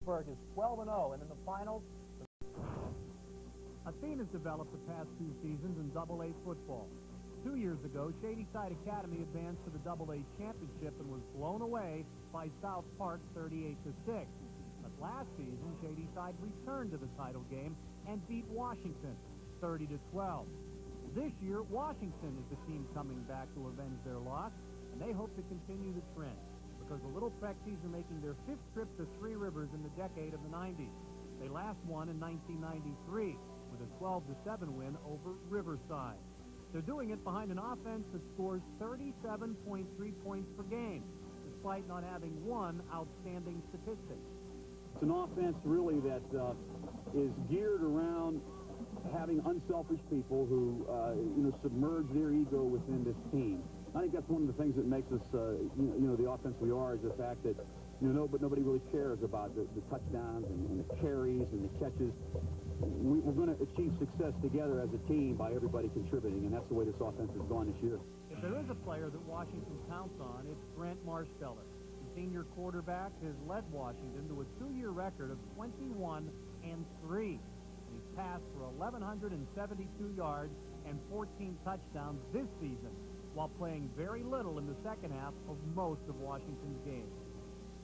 Waynesburg is 12-0, and in the finals, a theme has developed the past 2 seasons in AA football. 2 years ago, Shadyside Academy advanced to the AA championship and was blown away by South Park 38-6. But last season, Shadyside returned to the title game and beat Washington 30-12. This year, Washington is the team coming back to avenge their loss, and they hope to continue the trend because the Little Prexies are making their 5th trip to Three Rivers in the decade of the 90s. They last won in 1993 with a 12-7 win over Riverside. They're doing it behind an offense that scores 37.3 points per game, despite not having one outstanding statistic. It's an offense really that is geared around having unselfish people who, submerge their ego within this team. I think that's one of the things that makes us, the offense we are, is the fact that, but nobody really cares about the touchdowns and the carries and the catches. We're going to achieve success together as a team by everybody contributing, and that's the way this offense has gone this year. If there is a player that Washington counts on, it's Brent Marsteller. The senior quarterback has led Washington to a 2-year record of 21-3. He's passed for 1,172 yards and 14 touchdowns this season, while playing very little in the second half of most of Washington's games.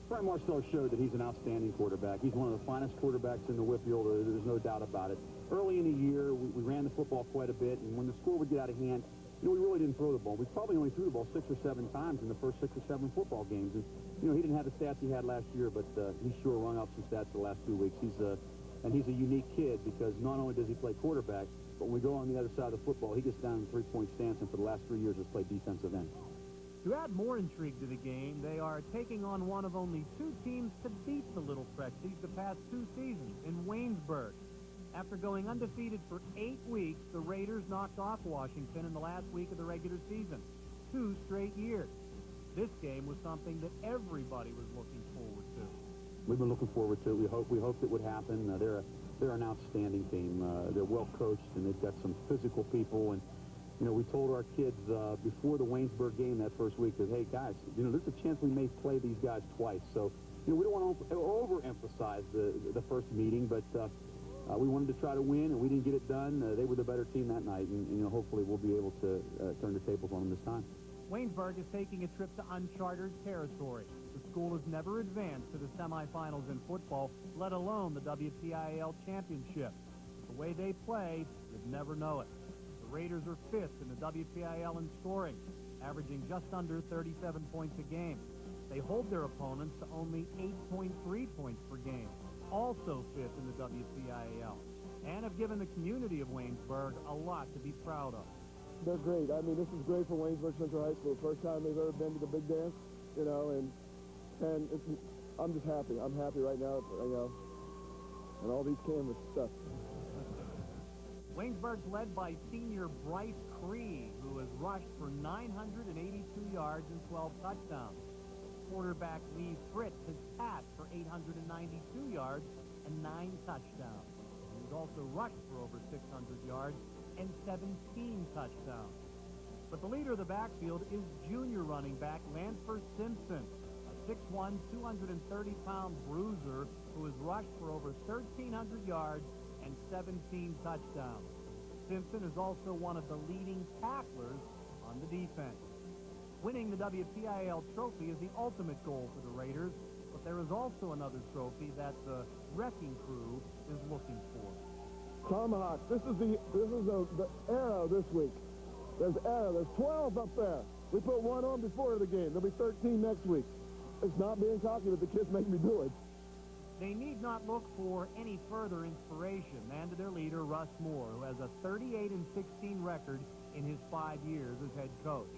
Brent Marsteller showed that he's an outstanding quarterback. He's one of the finest quarterbacks in the WPIAL. There's no doubt about it. Early in the year, we ran the football quite a bit, and when the score would get out of hand, we really didn't throw the ball. We probably only threw the ball 6 or 7 times in the first 6 or 7 football games. And, he didn't have the stats he had last year, but he sure rung up some stats the last 2 weeks. He's a unique kid because not only does he play quarterback, but when we go on the other side of the football, he gets down in the three-point stance, and for the last 3 years has played defensive end. To add more intrigue to the game, they are taking on one of only 2 teams to beat the Little Prexies the past 2 seasons in Waynesburg. After going undefeated for 8 weeks, the Raiders knocked off Washington in the last week of the regular season. 2 straight years. This game was something that everybody was looking forward to. We've been looking forward to it. We hoped it would happen. They're an outstanding team. They're well coached, and they've got some physical people. And we told our kids before the Waynesburg game that first week that, hey, guys, there's a chance we may play these guys twice. So, we don't want to overemphasize the first meeting, but we wanted to try to win, and we didn't get it done. They were the better team that night, and hopefully we'll be able to turn the tables on them this time. Waynesburg is taking a trip to uncharted territory. The school has never advanced to the semifinals in football, let alone the WPIAL championship. The way they play, you'd never know it. The Raiders are 5th in the WPIAL in scoring, averaging just under 37 points a game. They hold their opponents to only 8.3 points per game, also 5th in the WPIAL, and have given the community of Waynesburg a lot to be proud of. They're great. I mean, this is great for Waynesburg Central High School. First time they've ever been to the big dance, and I'm just happy. I'm happy right now, and all these cameras and stuff. Waynesburg's led by senior Bryce Cree, who has rushed for 982 yards and 12 touchdowns. Quarterback Lee Fritz has passed for 892 yards and 9 touchdowns. And he's also rushed for over 600 yards and 17 touchdowns. But the leader of the backfield is junior running back Lanfer Simpson, a 6'1", 230-pound bruiser who has rushed for over 1,300 yards and 17 touchdowns. Simpson is also one of the leading tacklers on the defense. Winning the WPIAL trophy is the ultimate goal for the Raiders, but there is also another trophy that the wrecking crew is looking for. Tomahawk. This is the arrow this week. There's arrow. There's 12 up there. We put 1 on before the game. There'll be 13 next week. It's not being cocky, but the kids make me do it. They need not look for any further inspiration than to their leader, Russ Moore, who has a 38-16 record in his 5 years as head coach.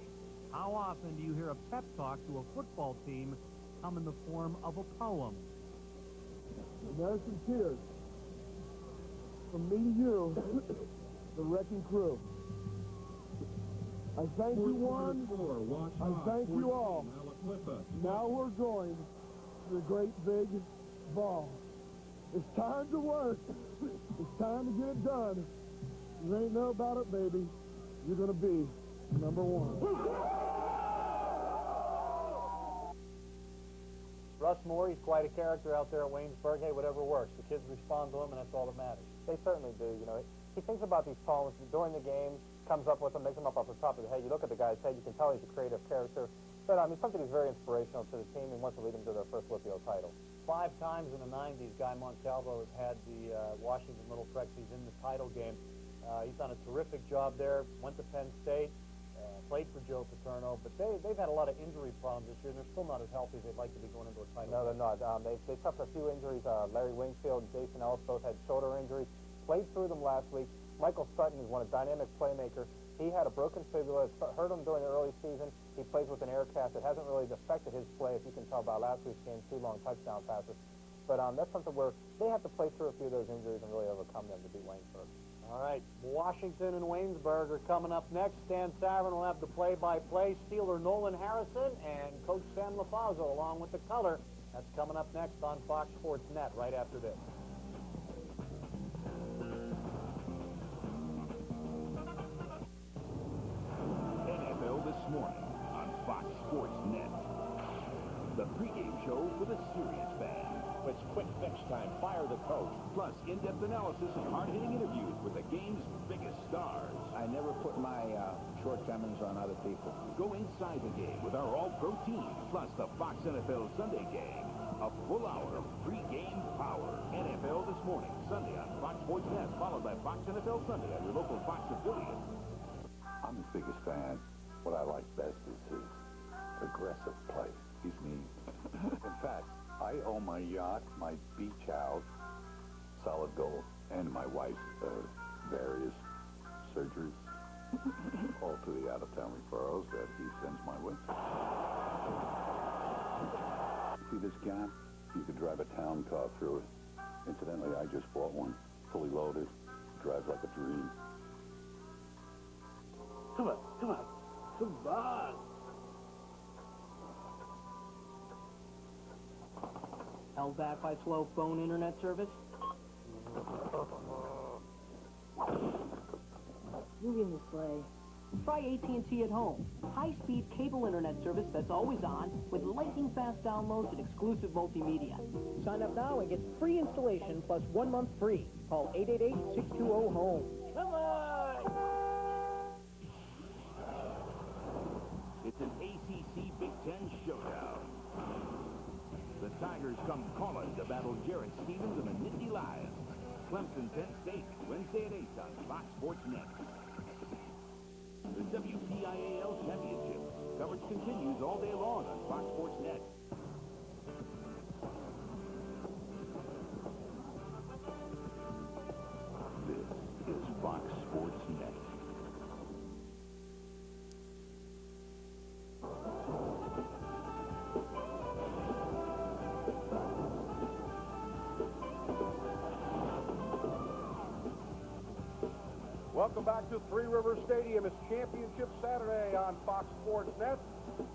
How often do you hear a pep talk to a football team come in the form of a poem? And there's some tears. From me to you, the wrecking crew. I thank you one. I thank you all. Now we're going to the great big ball. It's time to work. It's time to get it done. You ain't know about it, baby. You're going to be #1. Gus Moore, he's quite a character out there at Waynesburg. Hey, whatever works. The kids respond to him, and that's all that matters. They certainly do. You know, he thinks about these poems during the game, comes up with them, makes them up off the top of the head. You look at the guy's head, you can tell he's a creative character. But, I mean, something that's very inspirational to the team and wants to lead them to their first WPIAL title. 5 times in the 90s, Guy Montalvo has had the Washington Little Prexies in the title game. He's done a terrific job there, went to Penn State, played for Joe Paterno, but they've had a lot of injury problems this year, and they're still not as healthy as they'd like to be going into a title. No, they're not. They suffered a few injuries. Larry Wingfield and Jason Ellis both had shoulder injuries. Played through them last week. Michael Sutton is one of dynamic playmaker. He had a broken fibula. It hurt him during the early season. He plays with an air cast. It hasn't really affected his play, if you can tell by last week's game, 2 long touchdown passes. But that's something where they have to play through a few of those injuries and really overcome them to beat Waynesburg. All right, Washington and Waynesburg are coming up next. Stan Savran will have the play-by-play. Steeler Nolan Harrison and Coach Sam LaFazzo along with the color. That's coming up next on Fox Sports Net right after this. NFL This Morning on Fox Sports Net. The pregame show for the serious fan. It's quick fix time. Fire the coach. Plus, in-depth analysis and hard-hitting interviews with the game's biggest stars. I never put my shortcomings on other people. Go inside the game with our all-pro team, plus the Fox NFL Sunday Gang. A full hour of pregame power. NFL This Morning, Sunday on Fox Sports Net, followed by Fox NFL Sunday on your local Fox affiliate. I'm his biggest fan. What I like best is his aggressive play. He's mean. In fact, I owe my yacht, my beach house, solid gold, and my wife's various surgeries, all to the out-of-town referrals that he sends my way. See this gap? You could drive a town car through it. Incidentally, I just bought one, fully loaded. Drives like a dream. Come on, come on, come on. Held back by slow phone internet service? Moving this way. Try AT&T at home. High-speed cable internet service that's always on with lightning-fast downloads and exclusive multimedia. Sign up now and get free installation plus 1 month free. Call 888-620-HOME. Come on! It's an ACC Big Ten showdown. The Tigers come calling to battle Jarrett Stevens and the Nittany Lions. Clemson, Penn State, Wednesday at 8 on Fox Sports Net. The WPIAL Championship. Coverage continues all day long on Fox Sports Net. This is Fox Sports Net. Welcome back to Three Rivers Stadium. It's Championship Saturday on Fox Sports Net.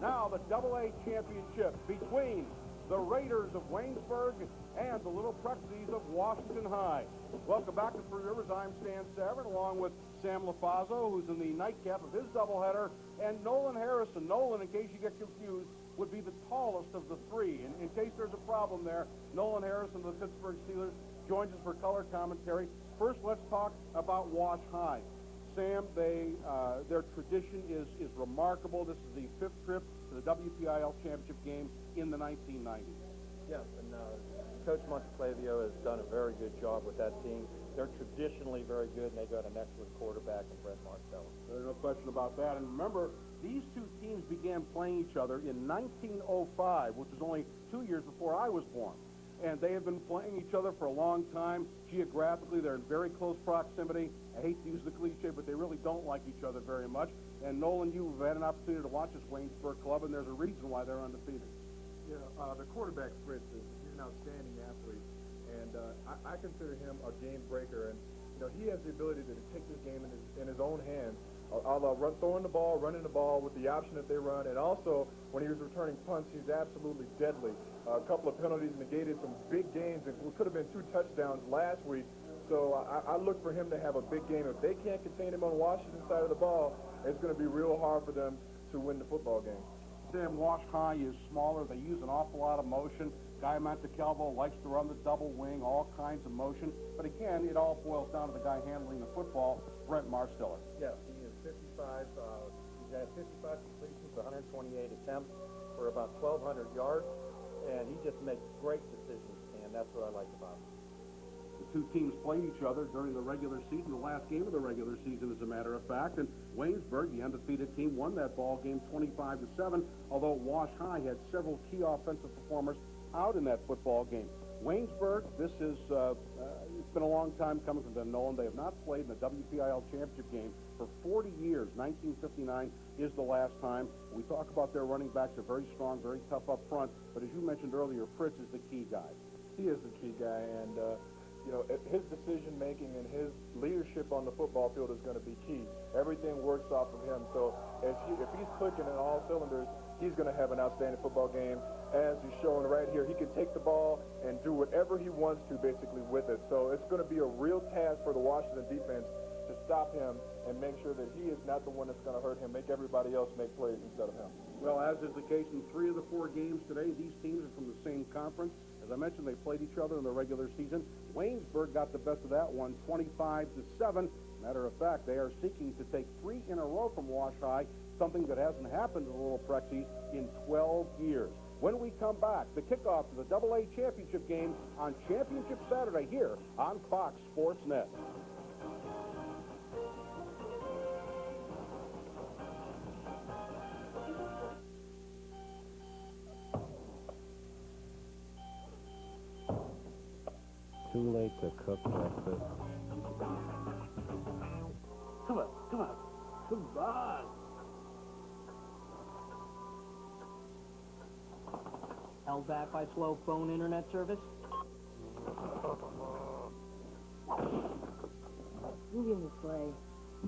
Now the AA Championship between the Raiders of Waynesburg and the Little Prexies of Washington High. Welcome back to Three Rivers. I'm Stan Savran, along with Sam LaFazzo, who's in the nightcap of his doubleheader, and Nolan Harrison. Nolan, in case you get confused, would be the tallest of the three. And in case there's a problem there, Nolan Harrison of the Pittsburgh Steelers joins us for color commentary. First, let's talk about Wash High. Sam, their tradition is remarkable. This is the 5th trip to the WPIAL championship game in the 1990s. Yes, and Coach Monteclavio has done a very good job with that team. They're traditionally very good, and they've got an excellent quarterback in Brett Martell. There's no question about that. And remember, these two teams began playing each other in 1905, which is only 2 years before I was born. And they have been playing each other for a long time. Geographically, they're in very close proximity. I hate to use the cliche, but they really don't like each other very much. And Nolan, you've had an opportunity to watch this Waynesburg club, and there's a reason why they're undefeated. Yeah, the quarterback, Fritz, he's an outstanding athlete, and I consider him a game breaker. And you know, he has the ability to take this game in his own hands. Throwing the ball, running the ball with the option that they run, and also when he was returning punts, he's absolutely deadly. A couple of penalties negated some big games. It could have been 2 touchdowns last week. So I look for him to have a big game. If they can't contain him on Washington's side of the ball, it's going to be real hard for them to win the football game. Sam, Wash High is smaller. They use an awful lot of motion. Guy Montecalvo likes to run the double wing, all kinds of motion. But again, it all boils down to the guy handling the football, Brent Marsteller. Yes, he is 55. He's had 55 completions, 128 attempts for about 1,200 yards, and he just makes great decisions, and that's what I like about him. The two teams played each other during the regular season, the last game of the regular season, as a matter of fact. And Waynesburg, the undefeated team, won that ball game 25-7, although Wash High had several key offensive performers out in that football game. Waynesburg, this is, it's been a long time coming from them, Nolan. They have not played in the WPIAL championship game for 40 years. 1959 is the last time. We talk about their running backs are very strong, very tough up front, but as you mentioned earlier, Fritz is the key guy. He is the key guy, and you know, his decision-making and his leadership on the football field is going to be key. Everything works off of him, so if he's clicking in all cylinders, he's going to have an outstanding football game. As he's showing right here, he can take the ball and do whatever he wants to, basically, with it. So it's going to be a real task for the Washington defense to stop him and make sure that he is not the one that's going to hurt him, make everybody else make plays instead of him. Well, as is the case in 3 of the 4 games today, these teams are from the same conference. As I mentioned, they played each other in the regular season. Waynesburg got the best of that one, 25-7. Matter of fact, they are seeking to take 3 in a row from Wash High, something that hasn't happened to the Little Prexies in 12 years. When we come back, the kickoff to the AA championship game on Championship Saturday here on Fox Sports Net. Too late to cook breakfast. Come on, come on, come on. Held back by slow phone internet service? Moving the sleigh.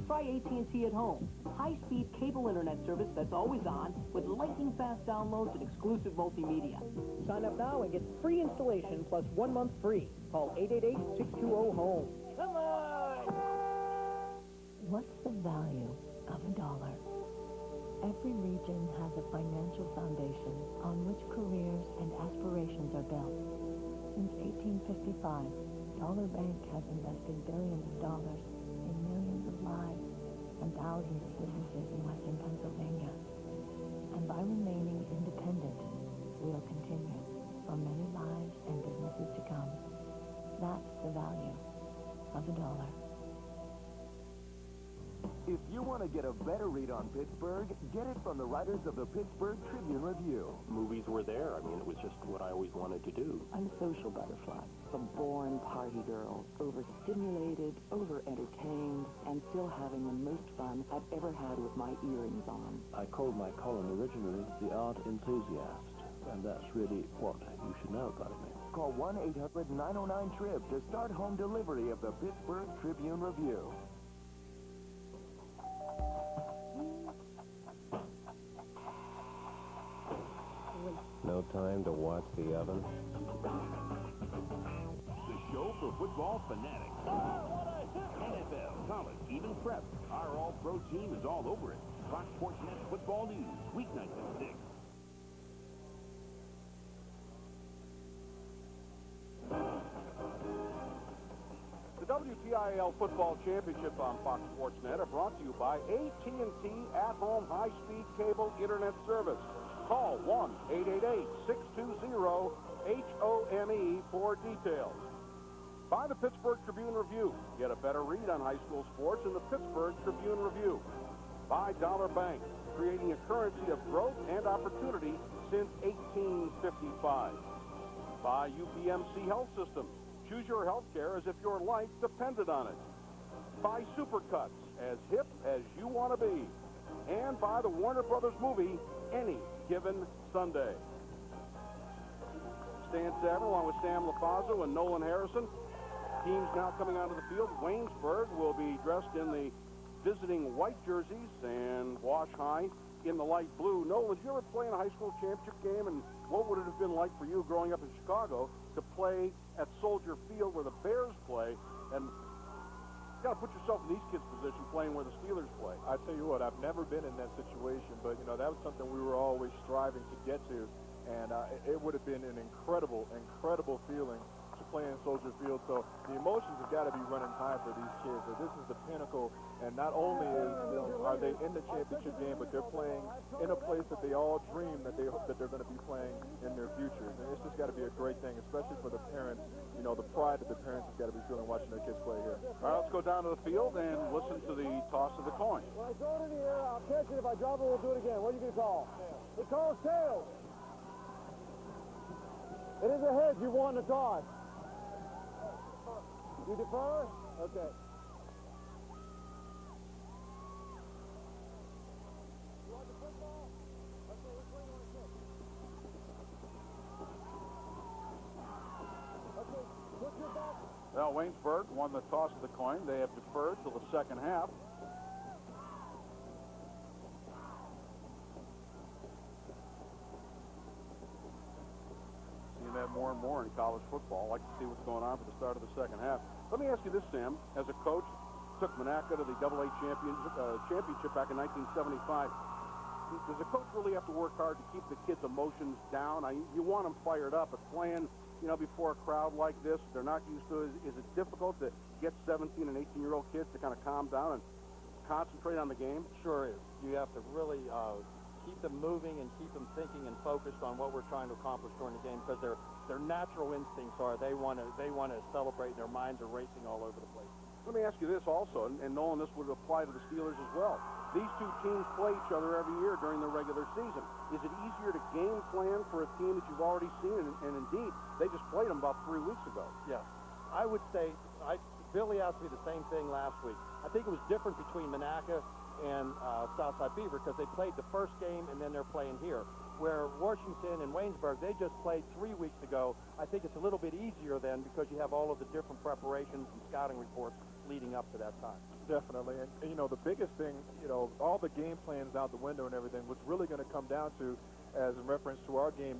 Try AT&T at home. High-speed cable internet service that's always on with lightning-fast downloads and exclusive multimedia. Sign up now and get free installation plus 1 month free. Call 888-620-HOME. Come on! What's the value of $1? Every region has a financial foundation on which careers and aspirations are built. Since 1855, Dollar Bank has invested billions of dollars in millions of lives and thousands of businesses in Western Pennsylvania. And by remaining independent, we'll continue for many lives and businesses to come. That's the value of $1. If you want to get a better read on Pittsburgh, get it from the writers of the Pittsburgh Tribune-Review. Movies were there. I mean, it was just what I always wanted to do. I'm a social butterfly, a born party girl, overstimulated, over-entertained, and still having the most fun I've ever had with my earrings on. I called my column originally The Art Enthusiast, and that's really what you should know about me. Call 1-800-909-TRIB to start home delivery of the Pittsburgh Tribune-Review. No time to watch the oven. The show for football fanatics. NFL, college, even prep. Our all-pro team is all over it. Fox Sports Net Football News, weeknights at 6. The WPIAL Football Championship on Fox Sports Net are brought to you by AT&T At-Home High-Speed Cable Internet Service. Call 1-888-620-HOME for details. By the Pittsburgh Tribune-Review. Get a better read on high school sports in the Pittsburgh Tribune-Review. By Dollar Bank, creating a currency of growth and opportunity since 1855. By UPMC Health Systems. Choose your health care as if your life depended on it. By Supercuts, as hip as you want to be. And by the Warner Brothers movie, Any Given Sunday. Stan Savin, along with Sam LaFazzo and Nolan Harrison. Teams now coming onto the field. Waynesburg will be dressed in the visiting white jerseys, and Wash High in the light blue. Nolan, did you ever play in a high school championship game, and what would it have been like for you growing up in Chicago to play at Soldier Field where the Bears play? And got to put yourself in these kids' position playing where the Steelers play. I tell you what, I've never been in that situation, but, you know, that was something we were always striving to get to, and it would have been an incredible feeling to play in Soldier Field. So the emotions have got to be running high for these kids. So this is the pinnacle, and not only are they in the championship game, but they're playing in a place that they all dream that they're going to be playing in their futures. And it's just got to be a great thing, especially for the parents. You know, the pride that the parents have got to be feeling watching their kids play here. All right, let's go down to the field and listen to the toss of the coin. When I throw it in the air, I'll catch it. If I drop it, we'll do it again. What are you going to call? It calls tails. It is a head. You won the toss. You defer? Okay. You want the football? Okay, which way you want to kick? Okay, put your back. Well, Waynesburg won the toss of the coin. They have deferred till the second half. Seeing that more and more in college football. I'd like to see what's going on for the start of the second half. Let me ask you this, Sam. As a coach, took Monaca to the AA championship back in 1975. Does a coach really have to work hard to keep the kids' emotions down? You want them fired up, but playing, you know, before a crowd like this, they're not used to it. Is it difficult to get 17 and 18-year-old kids to kind of calm down and concentrate on the game? Sure is. You have to really keep them moving and keep them thinking and focused on what we're trying to accomplish during the game, because their natural instincts are they want to celebrate, and their minds are racing all over the place. Let me ask you this also, and Nolan, this would apply to the Steelers as well. These two teams play each other every year during the regular season. Is it easier to game plan for a team that you've already seen? And indeed, they just played them about 3 weeks ago. Yes. I would say, Billy asked me the same thing last week. I think it was different between Monaca and Southside Beaver, because they played the first game and then they're playing here. Where Washington and Waynesburg, they just played 3 weeks ago. I think it's a little bit easier then, because you have all of the different preparations and scouting reports leading up to that time. Definitely. And, you know, the biggest thing, you know, all the game plans out the window and everything, what's really going to come down to, as in reference to our game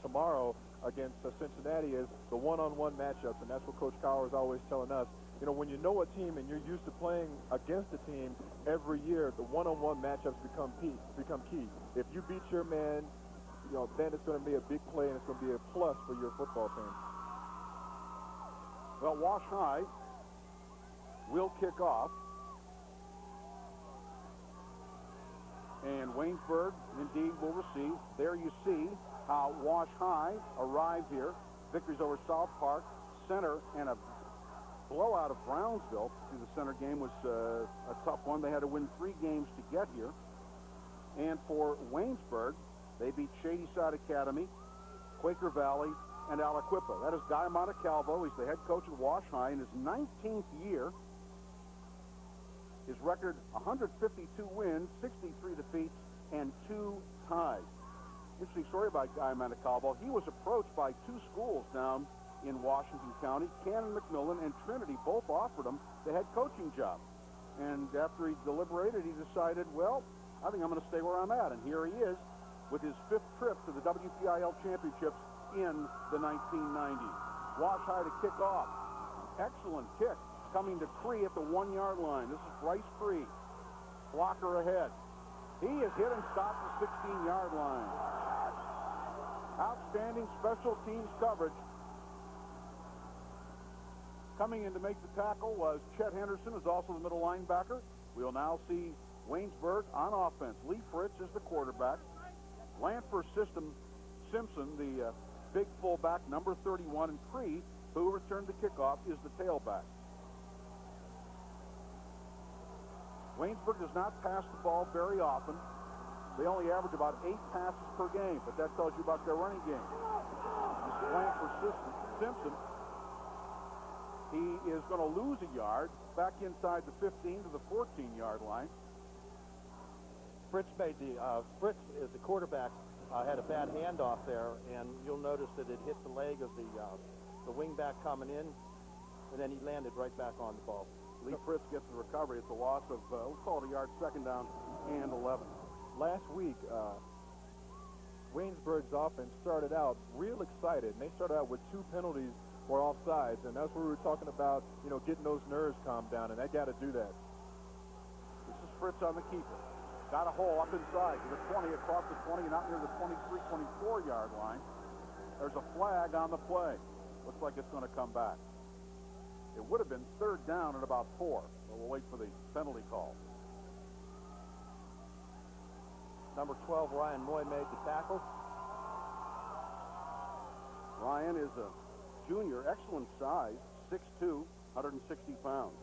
tomorrow against Cincinnati, is the one-on-one matchups. And that's what Coach Cowher is always telling us. You know, when you know a team and you're used to playing against a team every year, the one-on-one matchups become key. If you beat your man, you know, then it's going to be a big play and it's going to be a plus for your football team. Well, Wash High will kick off. And Waynesburg, indeed, will receive. There you see how Wash High arrived here. Victories over South Park, Center, and a blowout of Brownsville. See, the Center game was a tough one. They had to win 3 games to get here. And for Waynesburg, they beat Shadyside Academy, Quaker Valley, and Aliquippa. That is Guy Montecalvo. He's the head coach at Wash High in his 19th year. His record, 152 wins, 63 defeats, and 2 ties. Interesting story about Guy Montecalvo. He was approached by 2 schools down in Washington County. Cannon McMillan and Trinity both offered him the head coaching job. And after he deliberated, he decided, well, I think I'm going to stay where I'm at. And here he is with his 5th trip to the WPIAL championships in the 1990s. Wash High to kick off. Excellent kick coming to Cree at the 1-yard line. This is Bryce Cree. Blocker ahead. He is hit and stopped at the 16-yard line. Outstanding special teams coverage. Coming in to make the tackle was Chet Henderson, who's also the middle linebacker. We'll now see Waynesburg on offense. Lee Fritz is the quarterback. Lanford Simpson, the big fullback, number 31, and Cree, who returned the kickoff, is the tailback. Waynesburg does not pass the ball very often. They only average about 8 passes per game, but that tells you about their running game. This is Lanford Simpson. He is going to lose a yard back inside the 15 to the 14-yard line. Fritz is the quarterback, had a bad handoff there, and you'll notice that it hit the leg of the wingback coming in, and then he landed right back on the ball. Lee Fritz gets the recovery. It's a loss of, we'll call it a yard, 2nd down and 11. Last week, Waynesburg's offense started out real excited, and they started out with 2 penalties or offsides, and that's where we were talking about, you know, getting those nerves calmed down, and they got to do that. This is Fritz on the keeper. Got a hole up inside to the 20, across the 20, and out near the 23, 24-yard line. There's a flag on the play. Looks like it's going to come back. It would have been third down at about 4, but we'll wait for the penalty call. Number 12, Ryan Moy, made the tackle. Ryan is a junior, excellent size, 6'2", 160 pounds.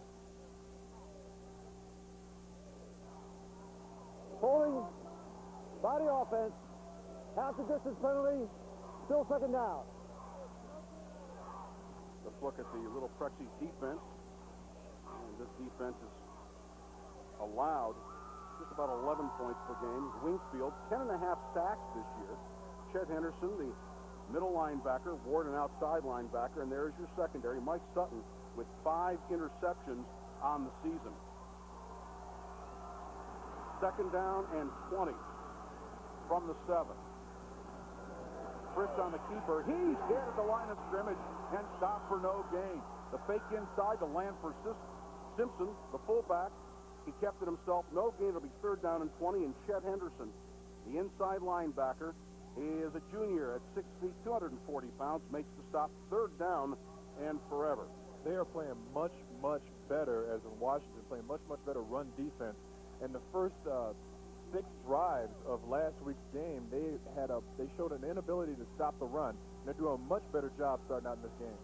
Holding by the offense. Half the distance penalty. Still second down. Let's look at the Little Prexy's defense. And this defense is allowed just about 11 points per game. Wingfield, 10.5 sacks this year. Chet Henderson, the middle linebacker. Ward, an outside linebacker. And there's your secondary, Mike Sutton, with 5 interceptions on the season. Second down and 20 from the 7. Fritz on the keeper. He's dead at the line of scrimmage and stopped for no gain. The fake inside to land for Simpson, the fullback. He kept it himself. No gain. It'll be third down and 20. And Chet Henderson, the inside linebacker, he is a junior at 6 feet, 240 pounds, makes the stop. Third down and forever. They are playing much, much better, as in Washington, playing much, much better run defense. And the first 6 drives of last week's game, they showed an inability to stop the run. They're doing a much better job starting out in this game.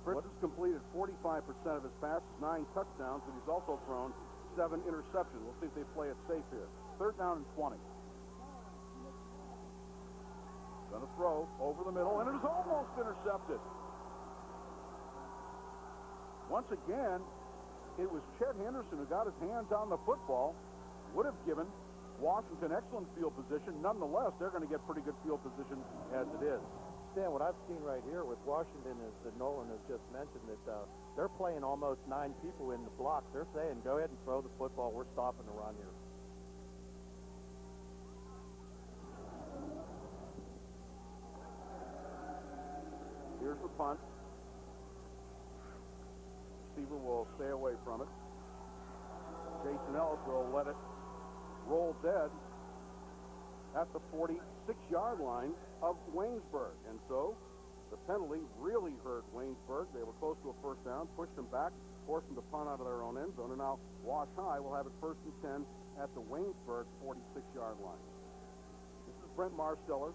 Fritz has completed 45% of his passes, 9 touchdowns, but he's also thrown 7 interceptions. We'll see if they play it safe here. Third down and 20. Gonna throw over the middle, and it is almost intercepted. Once again, it was Chet Henderson who got his hands on the football. Would have given Washington excellent field position. Nonetheless, they're going to get pretty good field position as it is. Stan, what I've seen right here with Washington is that Nolan has just mentioned that they're playing almost 9 people in the block. They're saying, go ahead and throw the football. We're stopping the run here. Here's the punt. Receiver will stay away from it. Jason Ellis will let it roll dead at the 46-yard line of Waynesburg. And so the penalty really hurt Waynesburg. They were close to a first down, pushed them back, forced them to punt out of their own end zone, and now Wash High will have it first and 10 at the Waynesburg 46-yard line. This is Brent Marsteller.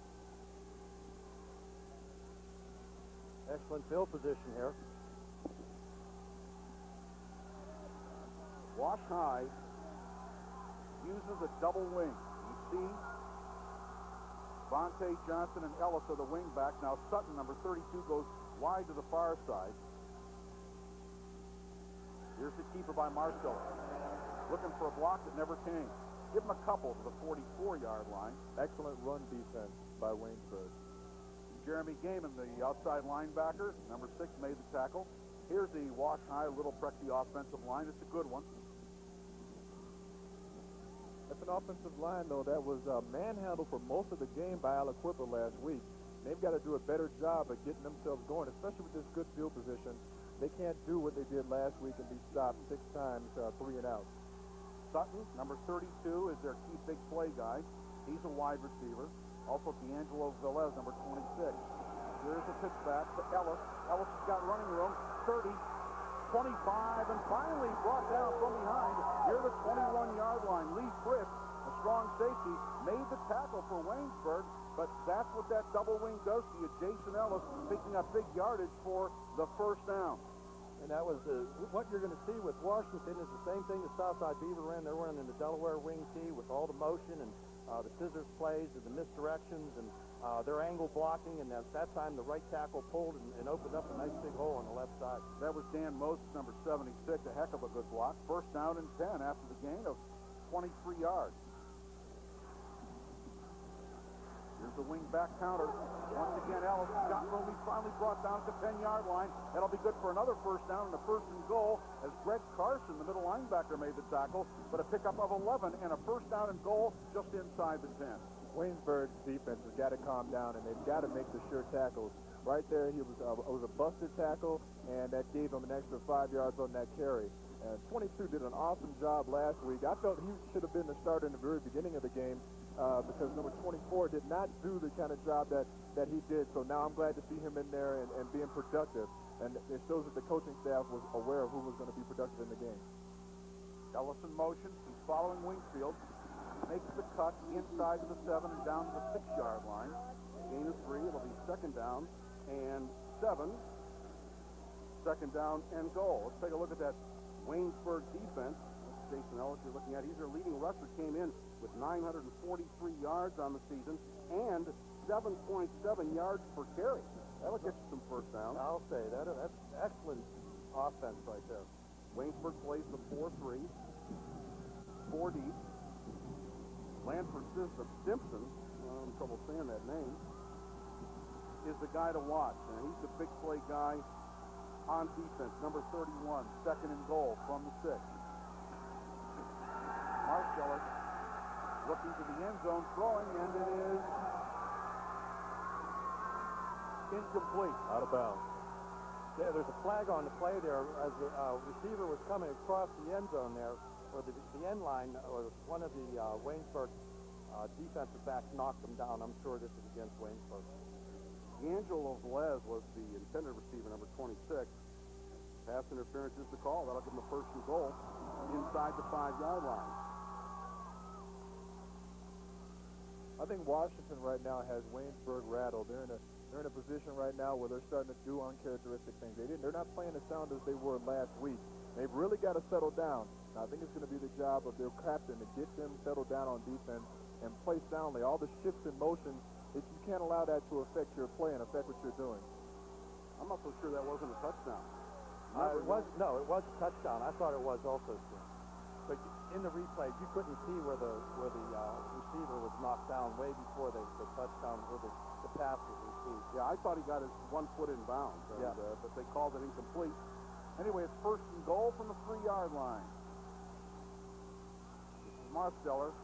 Excellent field position here. Wash High uses a double wing. You see Vontae Johnson and Ellis are the wing back. Now Sutton, number 32, goes wide to the far side. Here's the keeper by Marsteller. Looking for a block that never came. Give him a couple to the 44-yard line. Excellent run defense by Waynesburg. Jeremy Gaiman, the outside linebacker, number 6, made the tackle. Here's the Wash High Little Prexy offensive line. It's a good one. That's an offensive line, though, that was manhandled for most of the game by Aliquippa last week. They've got to do a better job of getting themselves going, especially with this good field position. They can't do what they did last week and be stopped 6 times, 3 and out. Sutton, number 32, is their key big play guy. He's a wide receiver. Also, D'Angelo Velez, number 26. Here's a pitch back to Ellis. Ellis has got running room, 30, 25, and finally brought down from behind near the 21-yard line. Lee Fritz, a strong safety, made the tackle for Waynesburg, but that's what that double wing does to you. Jason Ellis picking up big yardage for the first down. And that was what you're going to see with Washington is the same thing that Southside Beaver ran. They're running the Delaware wing tee with all the motion and the scissors plays and the misdirections and their angle blocking. And at that time, the right tackle pulled and opened up a nice big hole on the left side. That was Dan Moses, number 76, a heck of a good block. First down and 10 after the gain of 23 yards. Here's the wing back counter. Once again, Ellis got room. He finally brought down at the 10-yard line. That'll be good for another first down and a first and goal as Greg Carson, the middle linebacker, made the tackle. But a pickup of 11 and a first down and goal just inside the 10. Waynesburg's defense has got to calm down, and they've got to make the sure tackles right there. It was a busted tackle, and that gave him an extra 5 yards on that carry. And 22 did an awesome job last week. I felt he should have been the starter in the very beginning of the game because number 24 did not do the kind of job that he did. So now I'm glad to see him in there and being productive. And it shows that the coaching staff was aware of who was going to be productive in the game. Ellison motions. He's following Wingfield. Makes the cut inside of the 7 and down to the 6-yard line. Gain of 3. It'll be 2nd down and 7. 2nd down and goal. Let's take a look at that Waynesburg defense. That's Jason Ellis you're looking at. He's their leading rusher. Came in with 943 yards on the season and 7.7 yards per carry. That'll get you some first downs. I'll say that's excellent offense right there. Waynesburg plays the 4-3. 4 deep. Lanford Simpson, I'm in trouble saying that name, is the guy to watch. And he's the big play guy on defense. Number 31, 2nd and goal from the 6. Marsteller looking to the end zone, throwing, and it is incomplete. Out of bounds. Yeah, there's a flag on the play there as the receiver was coming across the end zone there, or the end line, or one of the Waynesburg defensive backs knocked him down. I'm sure this is against Waynesburg. D'Angelo Velez was the intended receiver, number 26. Pass interference is the call. That'll give him the 1st and goal inside the 5-yard line. I think Washington right now has Waynesburg rattled. They're in a position right now where they're starting to do uncharacteristic things. They're not playing as sound as they were last week. They've really got to settle down. Now, I think it's going to be the job of their captain to get them settled down on defense and play soundly. All the shifts in motion, you can't allow that to affect your play and affect what you're doing. I'm not so sure that wasn't a touchdown. It was a touchdown. I thought it was also, but in the replay, you couldn't see where the receiver was knocked down way before the touchdown, where the pass was received. Yeah, I thought he got his 1 foot in bounds, but they called it incomplete. Anyway, it's 1st and goal from the 3-yard line. This is Marsteller.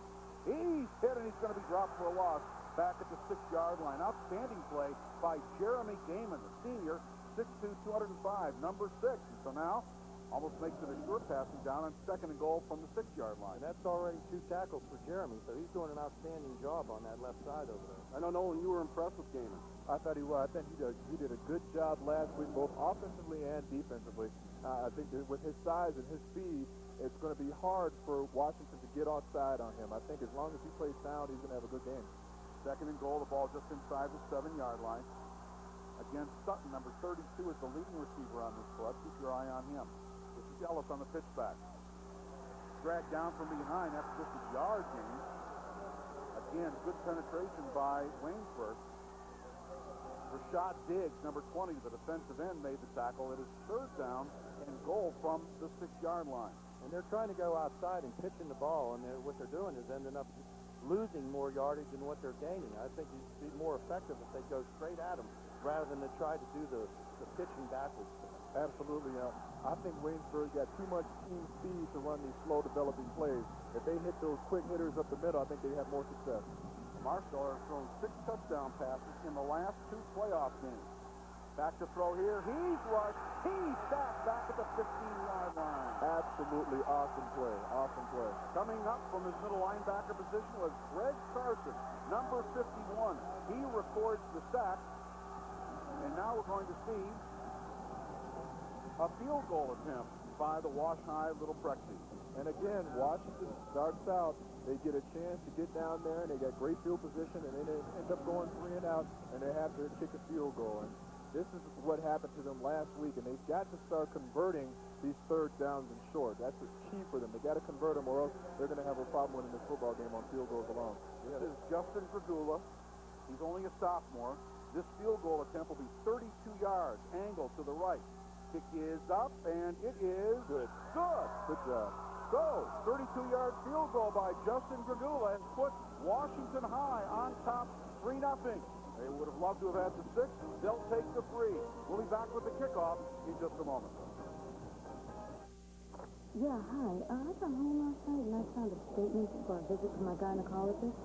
He's hit and he's going to be dropped for a loss back at the 6-yard line. Outstanding play by Jeremy Gaiman, the senior, 6'2", 205, number 6. And so now almost makes it a sure passing down on 2nd and goal from the 6-yard line. And that's already 2 tackles for Jeremy, so he's doing an outstanding job on that left side over there. I know, Nolan, you were impressed with Gaiman. I thought he was. I think he did a good job last week, both offensively and defensively. I think that with his size and his speed, it's going to be hard for Washington to get offside on him. I think as long as he plays sound, he's going to have a good game. 2nd and goal, the ball just inside the 7-yard line. Again, Sutton, number 32, is the leading receiver on this play. Keep your eye on him. This is Ellis on the pitchback. Dragged down from behind. That's just a yard gain. Again, good penetration by Waynesburg. Rashad Diggs, number 20, the defensive end, made the tackle. It is 3rd down and goal from the 6-yard line. And they're trying to go outside and pitching the ball, and what they're doing is ending up losing more yardage than what they're gaining. I think it'd be more effective if they go straight at them rather than to try to do the pitching backwards. Absolutely. I think Waynesburg got too much team speed to run these slow developing plays. If they hit those quick hitters up the middle, I think they have more success. Marsteller has thrown 6 touchdown passes in the last 2 playoff games. Back to throw here. He's rushed. He's sacked back at the 15-yard line. Absolutely awesome play. Awesome play. Coming up from his middle linebacker position was Greg Carson, number 51. He records the sack. And now we're going to see a field goal attempt by the Wash High Little Prexy. And again, Washington starts out. They get a chance to get down there, and they got great field position, and then they end up going 3 and out, and they have to kick a field goal. And this is what happened to them last week, and they've got to start converting these 3rd downs and short. That's the key for them. They got to convert them, or else they're going to have a problem winning this football game on field goals alone. This is Justin Dragula. He's only a sophomore. This field goal attempt will be 32 yards, angled to the right. Kick is up, and it is good. Good job. So, 32-yard field goal by Justin Dragula has put Washington High on top 3-0. They would have loved to have had the 6. They'll take the 3. We'll be back with the kickoff in just a moment. Yeah, hi. I got home last night and I found a statement for a visit to my gynecologist.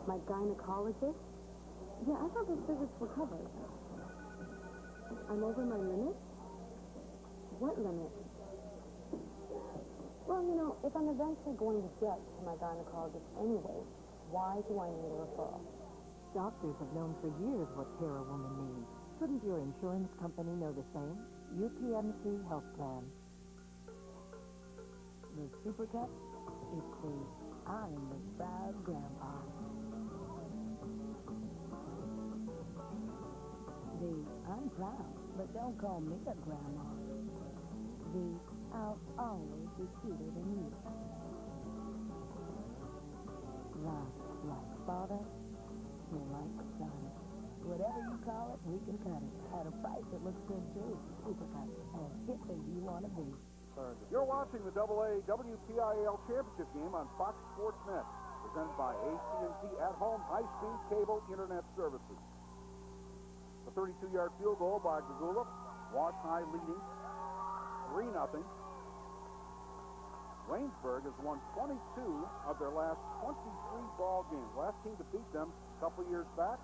My gynecologist? Yeah, I thought those visits were covered. I'm over my limit? What limit? Well, you know, if I'm eventually going to get to my gynecologist anyway, why do I need a referral? Doctors have known for years what care a woman needs. Shouldn't your insurance company know the same? UPMC Health Plan. The Super Cup is the I'm the proud grandpa. The I'm proud, but don't call me a grandma. The I'll always be cuter than you. The like father, like son. Whatever you call it, we can cut it. At a price that looks good too. Super Cut. As hip as you want to be. You're watching the AA WPIAL Championship game on Fox Sports Net, presented by AT&T at-home high-speed cable internet services. The 32-yard field goal by Gagula. Wash High leading 3-0. Waynesburg has won 22 of their last 23 ball games. Last team to beat them a couple years back,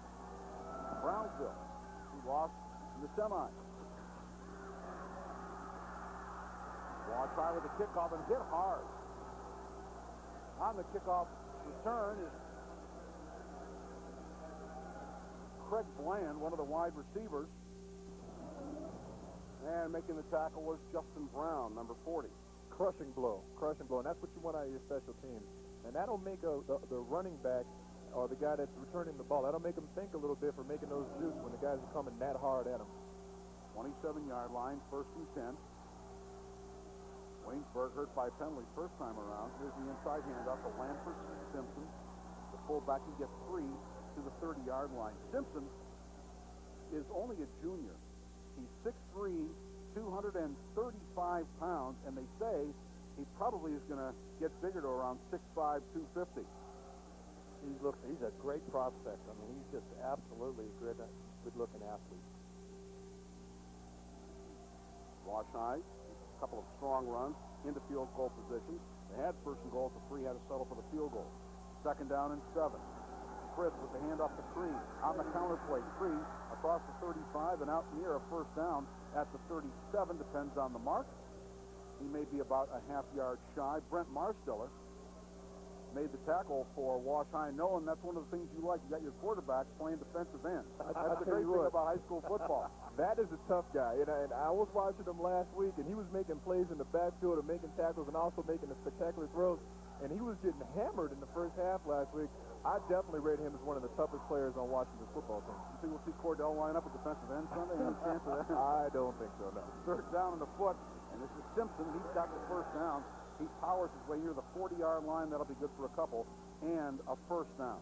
Brownsville, who lost in the semis. Wash High with the kickoff and hit hard. On the kickoff return is Craig Bland, one of the wide receivers. And making the tackle was Justin Brown, number 40. Crushing blow, and that's what you want out of your special teams. And that'll make the running back or the guy that's returning the ball, that'll make him think a little bit for making those jukes when the guys are coming that hard at him. 27-yard line, 1st and 10. Waynesburg hurt by penalty first time around. Here's the inside handoff to Lanford Simpson. The fullback, he gets 3 to the 30-yard line. Simpson is only a junior. He's 6'3", 235 pounds, and they say he probably is going to get bigger to around 6'5", 250. He's a great prospect. I mean, he's just absolutely a good-looking athlete. Wash High, a couple of strong runs into field goal position. They had 1st and goal at the 3, had to settle for the field goal. 2nd down and 7. Fritz with the handoff to Creed. On the counter play, Creed across the 35 and out near a 1st down at the 37, depends on the mark. He may be about a half-yard shy. Brent Marsteller made the tackle for Wash High, knowing that's one of the things you like. You got your quarterbacks playing defensive end. That's a great thing about high school football. That is a tough guy, and I was watching him last week, and he was making plays in the backfield and making tackles and also making the spectacular throws, and he was getting hammered in the first half last week. I definitely rate him as one of the toughest players on Washington's football team. You think we'll see Cordell line up at defensive end Sunday? Any chance of that? I don't think so, no. 3rd down on the foot, and this is Simpson. He's got the 1st down. He powers his way near the 40-yard line. That'll be good for a couple, and a 1st down.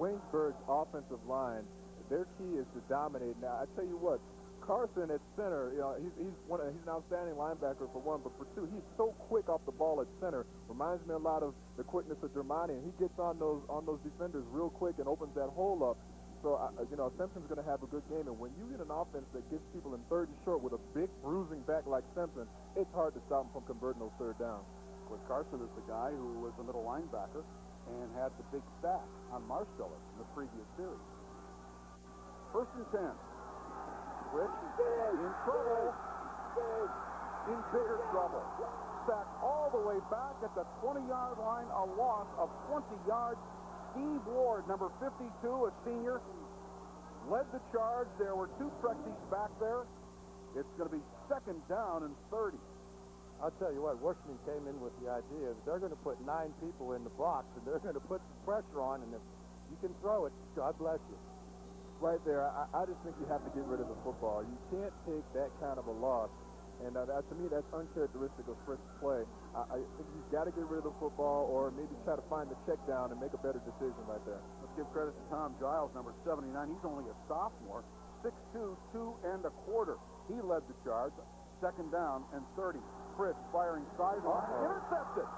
Waynesburg's offensive line, their key is to dominate. Now, I tell you what, Carson at center, you know, he's an outstanding linebacker for one, but for two, he's so quick off the ball at center. Reminds me a lot of the quickness of Germani, and he gets on those defenders real quick and opens that hole up. So, you know, Simpson's going to have a good game, and when you get an offense that gets people in 3rd and short with a big bruising back like Simpson, it's hard to stop him from converting those 3rd downs. Of course, Carson is the guy who was the middle linebacker and had the big sack on Marsteller in the previous series. 1st and 10. Rich in trouble, in bigger trouble. Sacked all the way back at the 20-yard line, a loss of 20 yards. Steve Ward, number 52, a senior, led the charge. There were 2 Prexies back there. It's going to be 2nd down and 30. I'll tell you what, Washington came in with the idea that they're going to put 9 people in the box, and they're going to put some pressure on, and if you can throw it, God bless you. Right there, I just think you have to get rid of the football. You can't take that kind of a loss. And to me, that's uncharacteristic of Fritz's play. I think he's got to get rid of the football or maybe try to find the check down and make a better decision right there. Let's give credit to Tom Giles, number 79. He's only a sophomore, 6'2", 2 1/4. He led the charge. 2nd down and 30. Fritz firing sideline. Intercepted.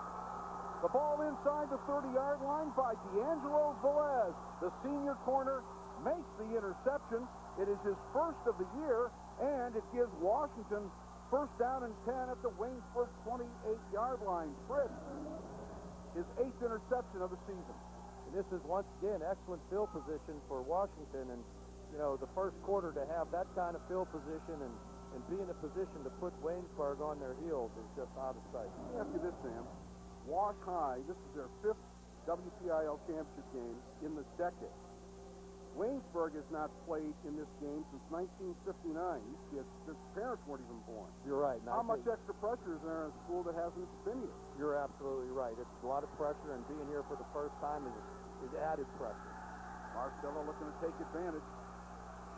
The ball inside the 30-yard line by D'Angelo Velez. The senior corner makes the interception. It is his 1st of the year, and it gives Washington 1st down and 10 at the Waynesburg 28-yard line. Fritz, his 8th interception of the season. You this is, once again, excellent field position for Washington. And, you know, the first quarter to have that kind of field position and be in a position to put Waynesburg on their heels is just out of sight. Let me ask you this, Sam. Wash High, this is their 5th WPIAL championship game in this decade. Waynesburg has not played in this game since 1959. These kids, their parents weren't even born. You're right. How much extra pressure is there in a school that hasn't been here? You're absolutely right. It's a lot of pressure, and being here for the first time is added pressure. Marcello looking to take advantage.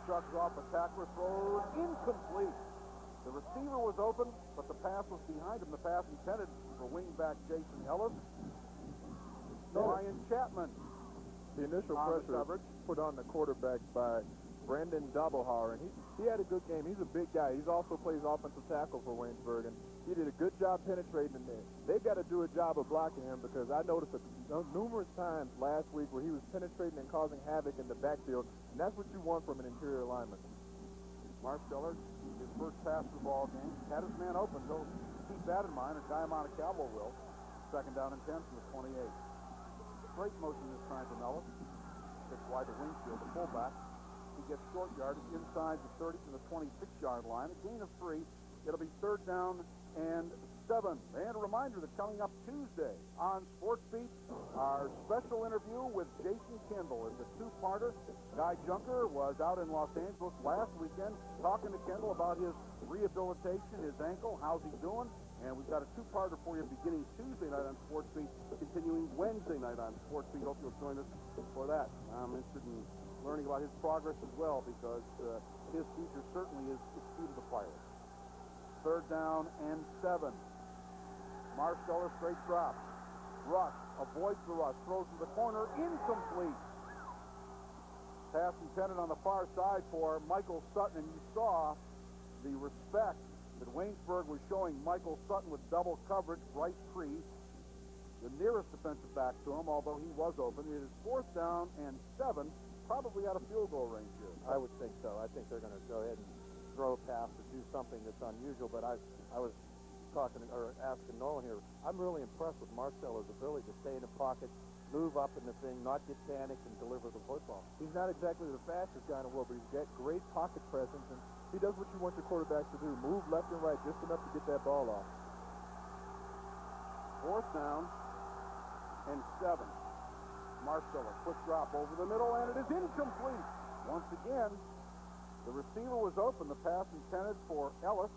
Shrugs off a tackler, throws incomplete. The receiver was open, but the pass was behind him. The pass intended for wingback Jason Ellis. Ryan Chapman. The initial pressure put on the quarterback by Brandon Doublehour, and he had a good game. He's a big guy. He also plays offensive tackle for Waynesburg, and he did a good job penetrating in there. They've got to do a job of blocking him because I noticed numerous times last week where he was penetrating and causing havoc in the backfield, and that's what you want from an interior lineman. Marsteller, his first pass of the ball game, had his man open. So keep that in mind. A guy amount of Cowboy will. 2nd down and 10 from the 28. Straight motion this time from Ellis. Gets wide to Wingfield, the fullback. He gets short yardage inside the 30 to the 26-yard line. A gain of 3. It'll be 3rd down and 7. And a reminder that coming up Tuesday on Sports Beat, our special interview with Jason Kendall. It's a 2-parter. Guy Junker was out in Los Angeles last weekend talking to Kendall about his rehabilitation, his ankle, how's he doing. And we've got a 2-parter for you beginning Tuesday night on Sports Beat, continuing Wednesday night on Sports Beat. Hope you'll join us for that. I'm interested in learning about his progress as well because his future certainly is key to the Pirates. 3rd down and 7. Marsteller straight drop. Rush avoids the rush, throws to the corner, incomplete. Pass intended on the far side for Michael Sutton, and you saw the respect that Waynesburg was showing Michael Sutton with double coverage. Bryce Cree, the nearest defensive back to him, although he was open. It is 4th down and 7, probably out of field goal range here. I would think so. I think they're going to go ahead and throw a pass or do something that's unusual, but I was talking or asking Nolan here. I'm really impressed with Marcello's ability to stay in the pocket, move up in the thing, not get panicked, and deliver the football. He's not exactly the fastest guy in the world, but he's got great pocket presence, and he does what you want your quarterbacks to do. Move left and right just enough to get that ball off. 4th down and 7. Marsteller, quick drop over the middle, and it is incomplete. Once again, the receiver was open. The pass intended for Ellis,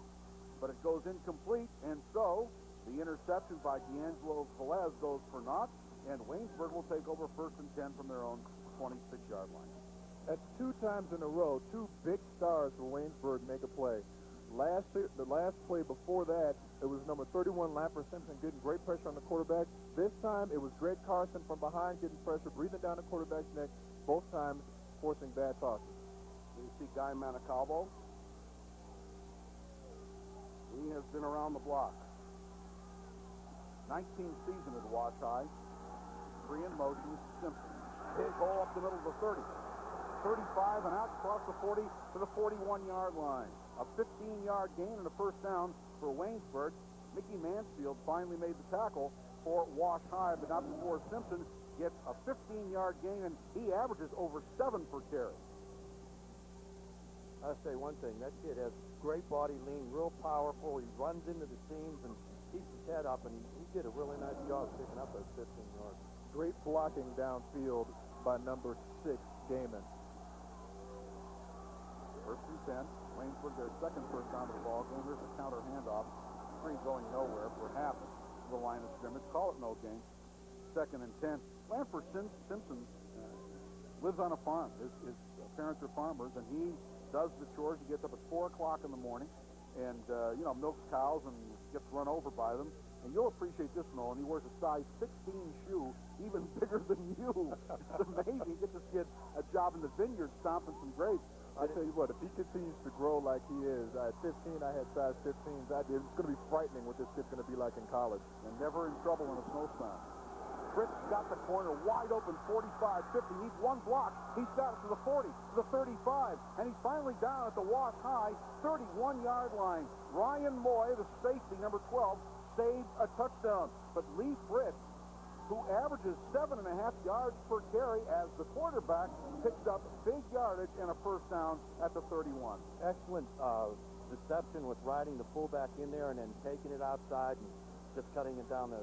but it goes incomplete, and so the interception by D'Angelo Velez goes for naught, and Waynesburg will take over 1st and 10 from their own 26-yard line. That's 2 times in a row, 2 big stars for Waynesburg make a play. The last play before that, it was number 31, Lamper Simpson, getting great pressure on the quarterback. This time, it was Greg Carson from behind getting pressure, breathing down the quarterback's neck, both times forcing bad tosses. You see Guy Manicalvo. He has been around the block. 19th season at Wash High. 3 in motion, Simpson. Big hole up the middle of the 30. 35 and out across the 40 to the 41-yard line. A 15-yard gain and a 1st down for Waynesburg. Mickey Mansfield finally made the tackle for Wash High, but not before Simpson gets a 15-yard gain, and he averages over 7 per carry. I'll say one thing, that kid has great body lean, real powerful. He runs into the seams and keeps his head up, and he did a really nice job picking up those 15 yards. Great blocking downfield by number 6, Gaiman. 1st and 10. Waynesburg, their 2nd 1st down of the ball game. There's a counter handoff. Screen going nowhere for half the line of scrimmage. Call it no gain. 2nd and 10. Lamper Simpson lives on a farm. His parents are farmers, and he does the chores. He gets up at 4 o'clock in the morning and, milks cows and gets run over by them. And you'll appreciate this, Nolan. He wears a size 16 shoe, even bigger than you. It's amazing. He gets this kid a job in the vineyard stomping some grapes. I tell you what, if he continues to grow like he is, at 15 I had size 15s. It's going to be frightening what this kid's going to be like in college. And never in trouble in a snowstorm. Fritz got the corner wide open, 45, 50. Needs one block. He stops to the 40, to the 35, and he's finally down at the Wash High 31-yard line. Ryan Moy, the safety, number 12, saved a touchdown. But Lee Fritz who averages 7.5 yards per carry as the quarterback picked up big yardage and a first down at the 31. Excellent deception with riding the fullback in there and then taking it outside and just cutting it down the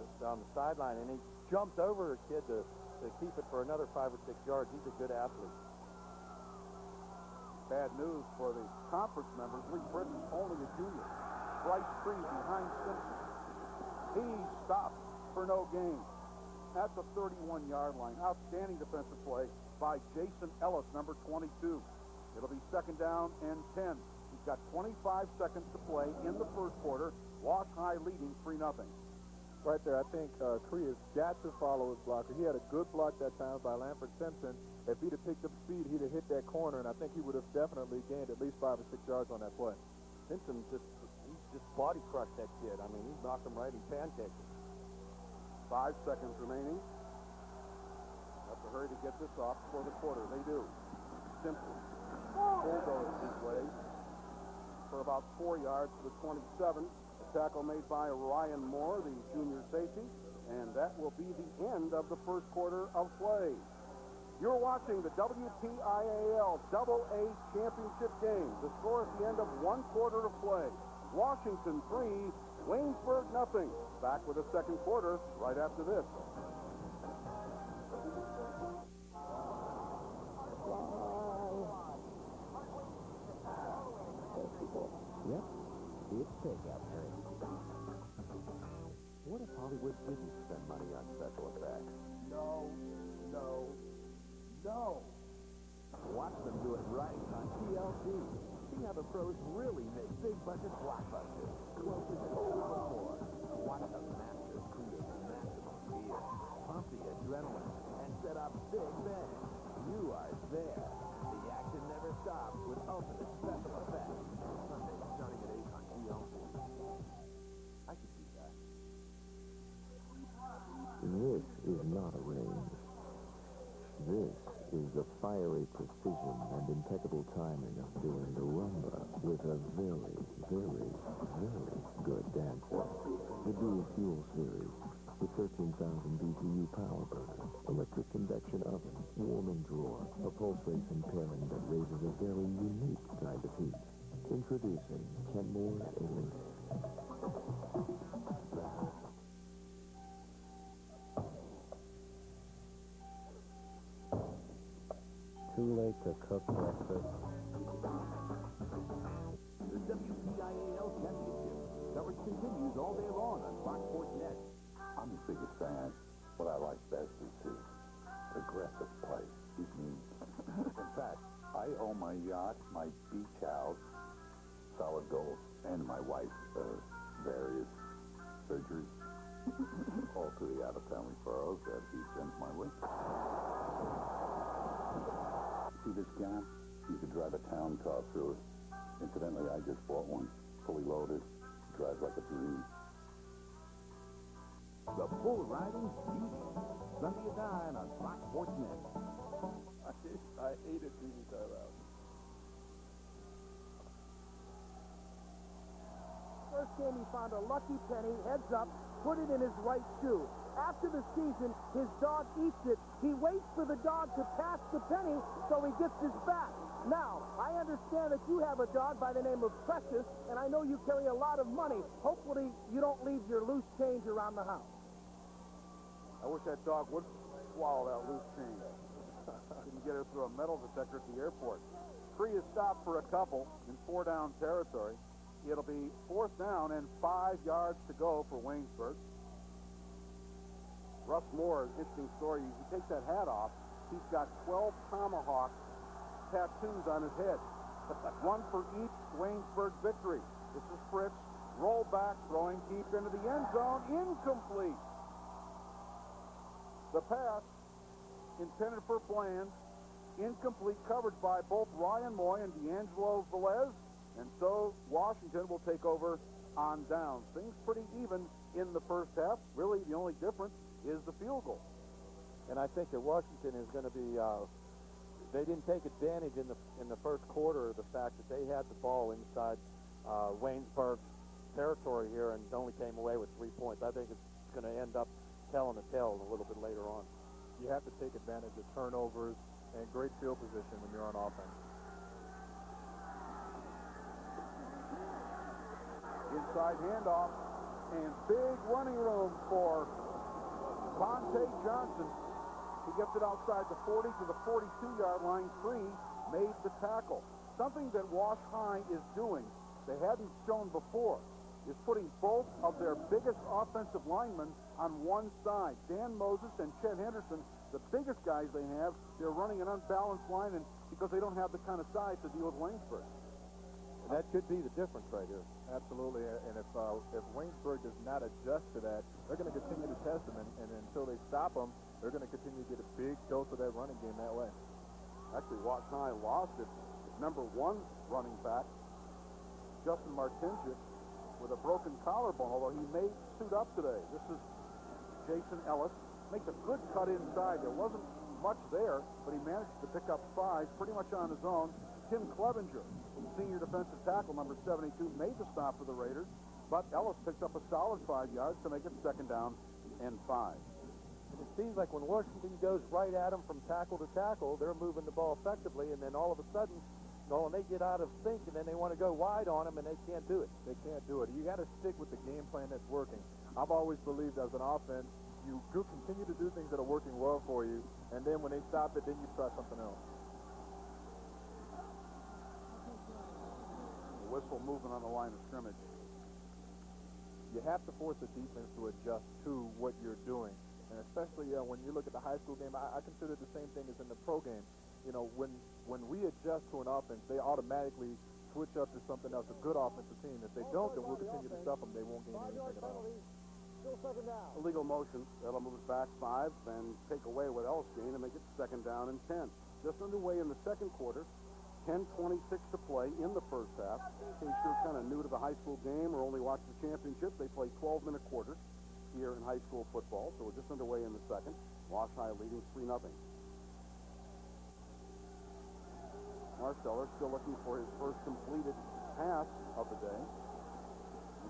sideline. And he jumped over a kid to keep it for another 5 or 6 yards. He's a good athlete. Bad news for the conference members. Lee Fritz is only a junior. Bryce Tree behind Simpson. He stopped for no gain at the 31-yard line. Outstanding defensive play by Jason Ellis, number 22. It'll be second down and 10. He's got 25 seconds to play in the first quarter. Wash High leading 3-0. Right there, I think Cree has got to follow his blocker. He had a good block that time by Lanford Simpson. If he'd have picked up speed, he'd have hit that corner, and I think he would have definitely gained at least 5 or 6 yards on that play. Simpson just body crushed that kid. I mean, he knocked him right. He pancaked him. 5 seconds remaining. Have to hurry to get this off for the quarter. They do. Simpson bulldozed his way for about 4 yards to the 27. A tackle made by Ryan Moore, the junior safety, and that will be the end of the first quarter of play. You're watching the WPIAL AA Championship game. The score at the end of 1 quarter of play. Washington 3, Waynesburg nothing. Back with the second quarter right after this. Yep, it's takeout time. What if Hollywood didn't spend money on special effects? No. Watch them do it right on TLC. See how the pros really make big budget blockbusters. Closer than ever before. Watch the masters create maximum fear, pump the adrenaline, and set up big bangs. You are there. The action never stops with ultimate special effects. Sunday starting at 8 on TLC. I could do that. This is not a range. This is the fiery precision and impeccable timing of doing the rumba with a very, very, very good dancer. The dual fuel series with 13,000 BTU power burner, electric convection oven, warming drawer, a pulse racing pairing that raises a very unique kind of heat. Introducing Kenmore Elite. Too late to cook breakfast. The WPIAL Championship coverage continues all day long on Fox Sports Net. I'm his biggest fan. What I like best is his aggressive play. He's mean. In fact, I owe my yacht, my beach house, solid gold, and my wife's various surgeries, all to the out-of-family furrows that he sends my way. See this gas? You could drive a town car through it. Incidentally, I just bought one, fully loaded. Drives like a dream. The bull riding beauty. Sunday at 9 on Fox Sports Net. I hated TV timeout. First game, he found a lucky penny, heads up, put it in his right shoe. After the season, his dog eats it. He waits for the dog to pass the penny so he gets his back. Now, I understand that you have a dog by the name of Precious, and I know you carry a lot of money. Hopefully, you don't leave your loose change around the house. I wish that dog would swallow that loose change. Didn't get her through a metal detector at the airport. Cree is stopped for a couple in 4-down territory. It'll be 4th down and 5 yards to go for Waynesburg. Russ Moore, interesting story. You take that hat off, he's got 12 tomahawk tattoos on his head. One for each Waynesburg victory. This is Fritz. Roll back, throwing deep into the end zone. Incomplete. The pass intended for Bland. Incomplete coverage by both Ryan Moy and D'Angelo Velez. And so Washington will take over on downs. Things pretty even in the first half. Really, the only difference is the field goal. And I think that Washington is going to be, they didn't take advantage in the first quarter of the fact that they had the ball inside Waynesburg territory here and only came away with 3 points. I think it's going to end up telling the tale a little bit later on. You have to take advantage of turnovers and great field position when you're on offense. Inside handoff, and big running room for Vontae Johnson. He gets it outside the 40 to the 42-yard line. Cree made the tackle. Something that Wash High is doing, they hadn't shown before, is putting both of their biggest offensive linemen on one side. Dan Moses and Chet Henderson, the biggest guys they have, they're running an unbalanced line and because they don't have the kind of size to deal with Waynesburg. And that could be the difference right here. Absolutely, and if Waynesburg does not adjust to that, they're going to continue to test them, and until they stop them, they're going to continue to get a big dose of that running game that way. Actually, Wash High lost its number one running back, Justin Martinchik, with a broken collarbone, although he may suit up today. This is Jason Ellis. Makes a good cut inside. There wasn't much there, but he managed to pick up 5 pretty much on his own. Tim Clevenger, senior defensive tackle, number 72, made the stop for the Raiders, but Ellis picked up a solid 5 yards to make it 2nd down and 5. And it seems like when Washington goes right at them from tackle to tackle, they're moving the ball effectively, and then all of a sudden, and they get out of sync, and then they want to go wide on them, and they can't do it. They can't do it. You got to stick with the game plan that's working. I've always believed as an offense, you do continue to do things that are working well for you, and then when they stop it, then you try something else. Whistle moving on the line of scrimmage. You have to force the defense to adjust to what you're doing. And especially when you look at the high school game, I consider the same thing as in the pro game. You know, when we adjust to an offense, they automatically switch up to something else, a good offensive team. If they don't, then we'll continue to stop them. They won't gain anything at all. Illegal motion. That'll move it back 5 and take away what else gained and make it 2nd down and 10. Just underway in the second quarter. 10:26 to play in the first half. In case you're kind of new to the high school game or only watch the championship, they play 12-minute quarters here in high school football. So we're just underway in the second. Wash High leading 3-0. Marsteller still looking for his first completed pass of the day.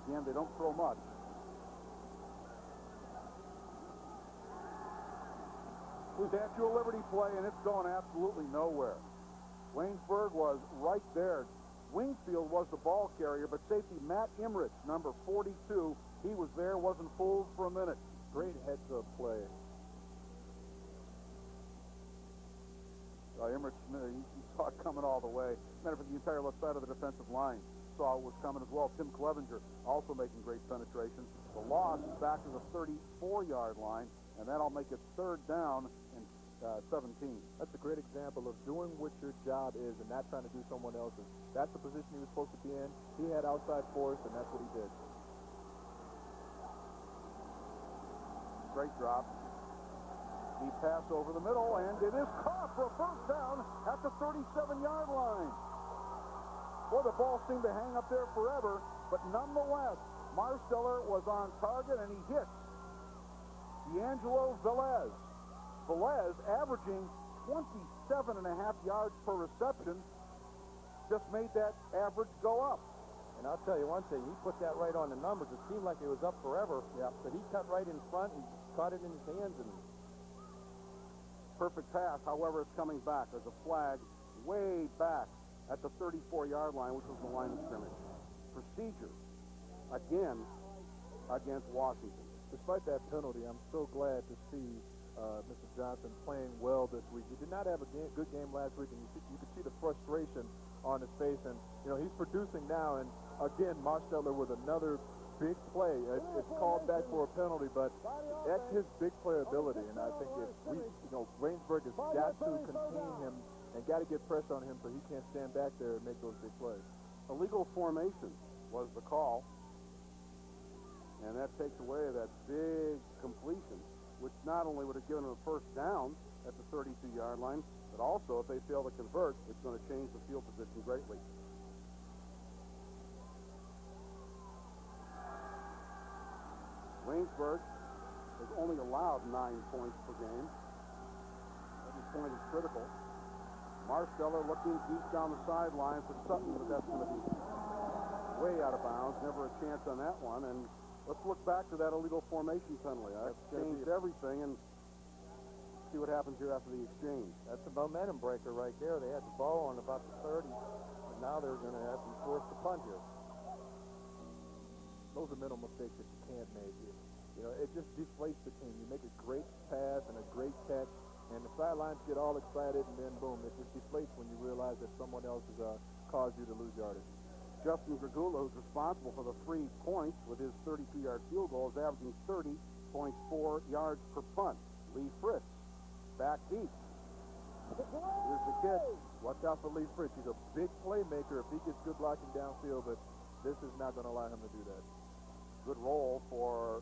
Again, they don't throw much. Statue of Liberty play, and it's going absolutely nowhere. Waynesburg was right there. Wingfield was the ball carrier, but safety Matt Emrich, number 42, he was there, wasn't fooled for a minute. Great heads-up play. Emrich, he saw it coming all the way. Matter of fact, the entire left side of the defensive line saw it was coming as well. Tim Clevenger also making great penetration. The loss is back to the 34-yard line, and that'll make it 3rd down and 17. That's a great example of doing what your job is and not trying to do someone else's. That's the position he was supposed to be in. He had outside force, and that's what he did. Great drop. He pass over the middle, and it is caught for a 1st down at the 37-yard line. Boy, the ball seemed to hang up there forever, but nonetheless, Marsteller was on target, and he hits D'Angelo Velez. Velez averaging 27.5 yards per reception, just made that average go up. And I'll tell you one thing, he put that right on the numbers. It seemed like it was up forever, but he cut right in front and caught it in his hands. And perfect pass, however, it's coming back. There's a flag way back at the 34-yard line, which was the line of scrimmage. Procedure, again, against Washington. Despite that penalty, I'm so glad to see Mr. Johnson playing well this week. He did not have a good game last week, and you could see the frustration on his face. And, you know, he's producing now. And, again, Marsteller with another big play. It's called back for a penalty, but that's his big play ability. And I think if Waynesburg has got to contain him and got to get pressure on him so he can't stand back there and make those big plays. Illegal formation was the call. And that takes away that big completion, which not only would have given them a 1st down at the 32-yard line, but also if they fail to convert, it's going to change the field position greatly. Waynesburg has only allowed 9 points per game. Every point is critical. Marsteller looking deep down the sideline for Sutton, but that's going to be way out of bounds. Never a chance on that one. And Let's look back to that illegal formation penalty. That changed everything, and see what happens here after the exchange. That's a momentum breaker right there. They had the ball on about the 30, but now they're going to have to be forced to punt here. Those are mental mistakes that you can't make. You know, it just deflates the team. You make a great pass and a great catch, and the sidelines get all excited, and then boom, it just deflates when you realize that someone else has caused you to lose yardage. Justin Gragula, who's responsible for the 3 points with his 32-yard field goal, is averaging 30.4 yards per punt. Lee Fritz, back deep. Here's the kid. Watch out for Lee Fritz. He's a big playmaker if he gets good blocking downfield, but this is not going to allow him to do that. Good roll for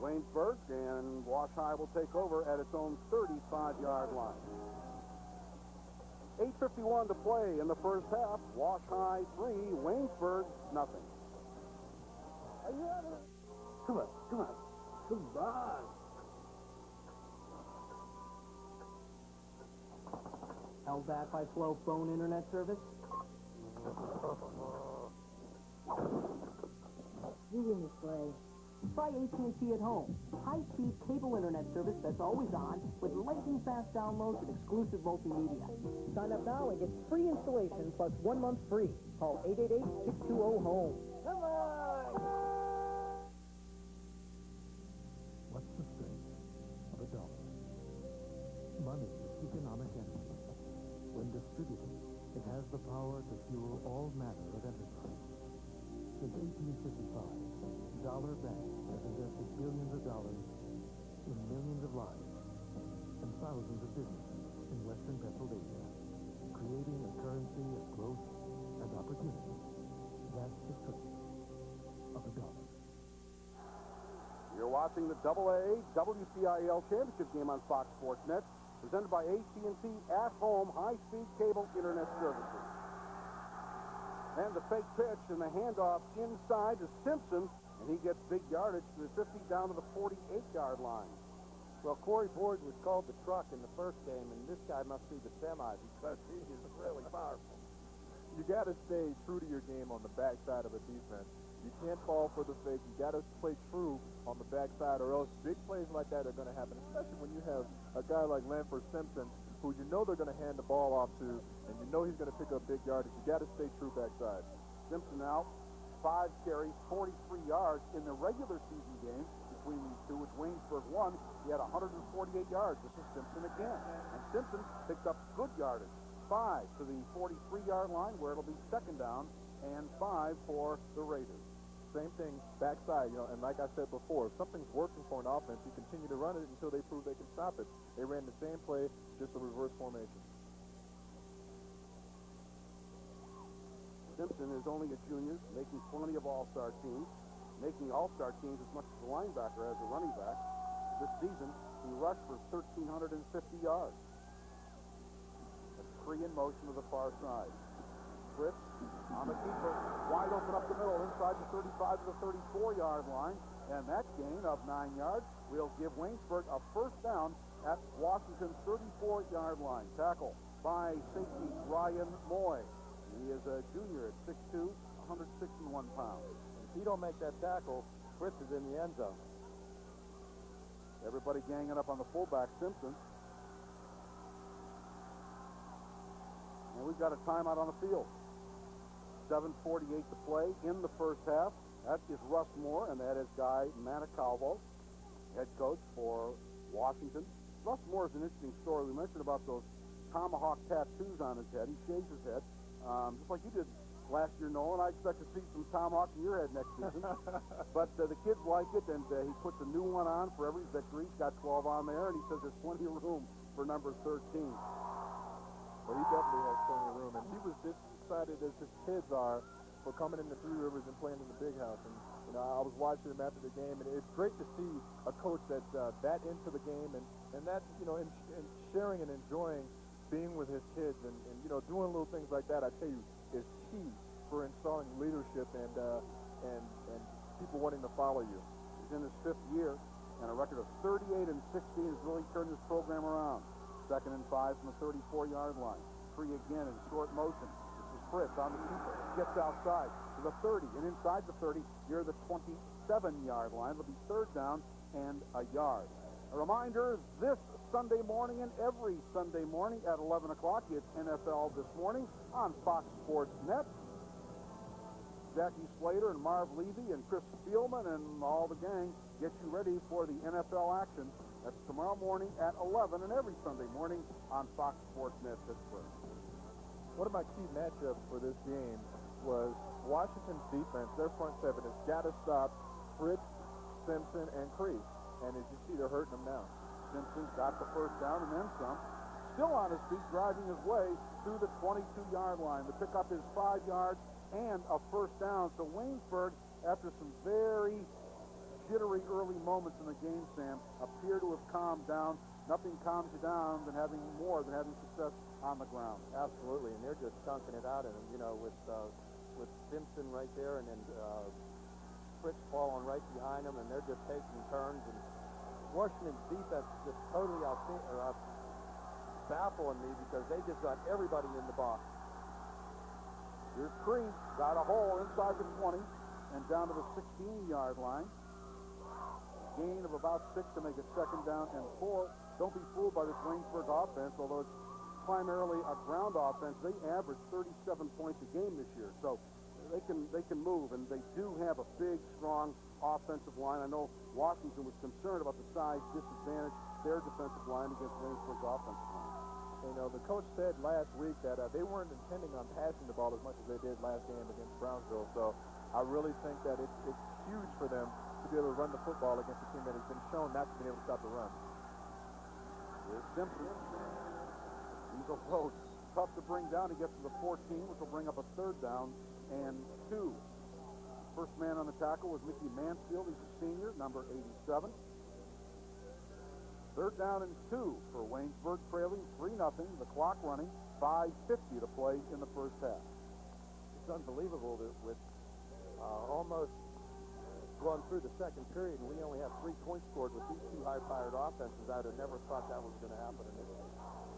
Waynesburg, and Wash High will take over at its own 35-yard line. 8:51 to play in the first half. Wash High 3, Waynesburg nothing. Come on, come on, come on. Held back by slow phone internet service. You win this play. Try AT&T at home. High-speed cable internet service that's always on with lightning-fast downloads and exclusive multimedia. Sign up now and get free installation plus 1 month free. Call 888-620-HOME. Come on! What's the strength of a dollar? Money is economic energy. When distributed, it has the power to fuel all manner of enterprise. Since 1855, Dollar Bank has invested billions of dollars in millions of lives and thousands of businesses in western Pennsylvania, creating a currency of growth and opportunity. That's the strength of a dollar. You're watching the AA WPIAL Championship game on Fox Sports Net, presented by AT&T at-home high-speed cable internet services. And the fake pitch and the handoff inside to Simpson, and he gets big yardage to the 50 down to the 48-yard line. Well, Corey Ford was called the truck in the first game, and this guy must be the semi because he is really powerful. You got to stay true to your game on the backside of a defense. You can't fall for the fake. You got to play true on the backside, or else big plays like that are going to happen, especially when you have a guy like Lanford Simpson, who you know they're going to hand the ball off to, and you know he's going to pick up big yardage. You got to stay true backside. Simpson now, 5 carries, 43 yards in the regular season game between these two, which Waynesburg won. He had 148 yards. This is Simpson again. And Simpson picked up good yardage. 5 to the 43-yard line, where it'll be 2nd down and 5 for the Raiders. Same thing backside, you know, and like I said before, if something's working for an offense, you continue to run it until they prove they can stop it. They ran the same play, just a reverse formation. Simpson is only a junior, making plenty of all-star teams, making all-star teams as much as a linebacker as a running back. This season, he rushed for 1,350 yards. That's 3 in motion to the far side. Fritz on the keeper, wide open up the middle, inside the 35 to the 34-yard line, and that gain of 9 yards will give Waynesburg a 1st down at Washington's 34-yard line. Tackle by safety Ryan Moy. He is a junior at 6'2", 161 pounds. If he don't make that tackle, Fritz is in the end zone. Everybody ganging up on the fullback, Simpson. And we've got a timeout on the field. 7:48 to play in the first half. That is Russ Moore, and that is Guy Manicalvo, head coach for Washington. Russ Moore is an interesting story. We mentioned about those tomahawk tattoos on his head. He shaves his head, just like you did last year, Nolan. I expect to see some tomahawks in your head next season. But the kids like it, and he puts a new one on for every victory. He's got 12 on there, and he says there's plenty of room for number 13. But he definitely has plenty of room, and he was just excited as his kids are for coming into Three Rivers and playing in the big house. And you know, I was watching him after the game, and it's great to see a coach that's that into the game and that, you know, and sharing and enjoying being with his kids, and you know, doing little things like that. I tell you, is key for installing leadership and people wanting to follow you. He's in his 5th year, and a record of 38-16 has really turned this program around. 2nd and 5 from the 34-yard line. Free again in short motion. This is Fritz on the keeper. Gets outside to the 30, and inside the 30, near the 25. 7-yard line. It'll be 3rd down and a yard. A reminder, this Sunday morning and every Sunday morning at 11 o'clock, it's NFL This Morning on Fox Sports Net. Jackie Slater and Marv Levy and Chris Spielman and all the gang get you ready for the NFL action. That's tomorrow morning at 11 and every Sunday morning on Fox Sports Net Pittsburgh. One of my key matchups for this game was Washington's defense. Their front seven has got to stop Fritz, Simpson, and Kreese. And as you see, they're hurting them now. Simpson's got the 1st down and then some. Still on his feet, driving his way through the 22-yard line. The pickup is 5 yards and a 1st down. So Waynesburg, after some very jittery early moments in the game, Sam, appear to have calmed down. Nothing calms you down than having success on the ground. Absolutely, and they're just chunking it out, and with Simpson right there, and then Fritz falling right behind them, and they're just taking turns. And Washington's defense is just totally baffling me because they just got everybody in the box. Here's Kreese, got a hole inside the 20 and down to the 16-yard line. Gain of about 6 to make it 2nd down and 4. Don't be fooled by this Waynesburg offense, although it's primarily a ground offense. They average 37 points a game this year, so they can move, and they do have a big, strong offensive line. I know Washington was concerned about the size disadvantage their defensive line against Waynesburg's offensive line. You know, the coach said last week that they weren't intending on passing the ball as much as they did last game against Brownsville, so I really think that it's huge for them to be able to run the football against a team that has been shown not to be able to stop the run. Here's Simpson. He's a road. Tough to bring down. He gets to the 14, which will bring up a 3rd down and 2. First man on the tackle was Mickey Mansfield. He's a senior, number 87. 3rd down and 2 for Waynesburg, trailing 3-0. The clock running, 5:50 to play in the 1st half. It's unbelievable that with almost going through the 2nd period, and we only have 3 points scored with these 2 high-powered offenses. I'd have never thought that was going to happen in this game.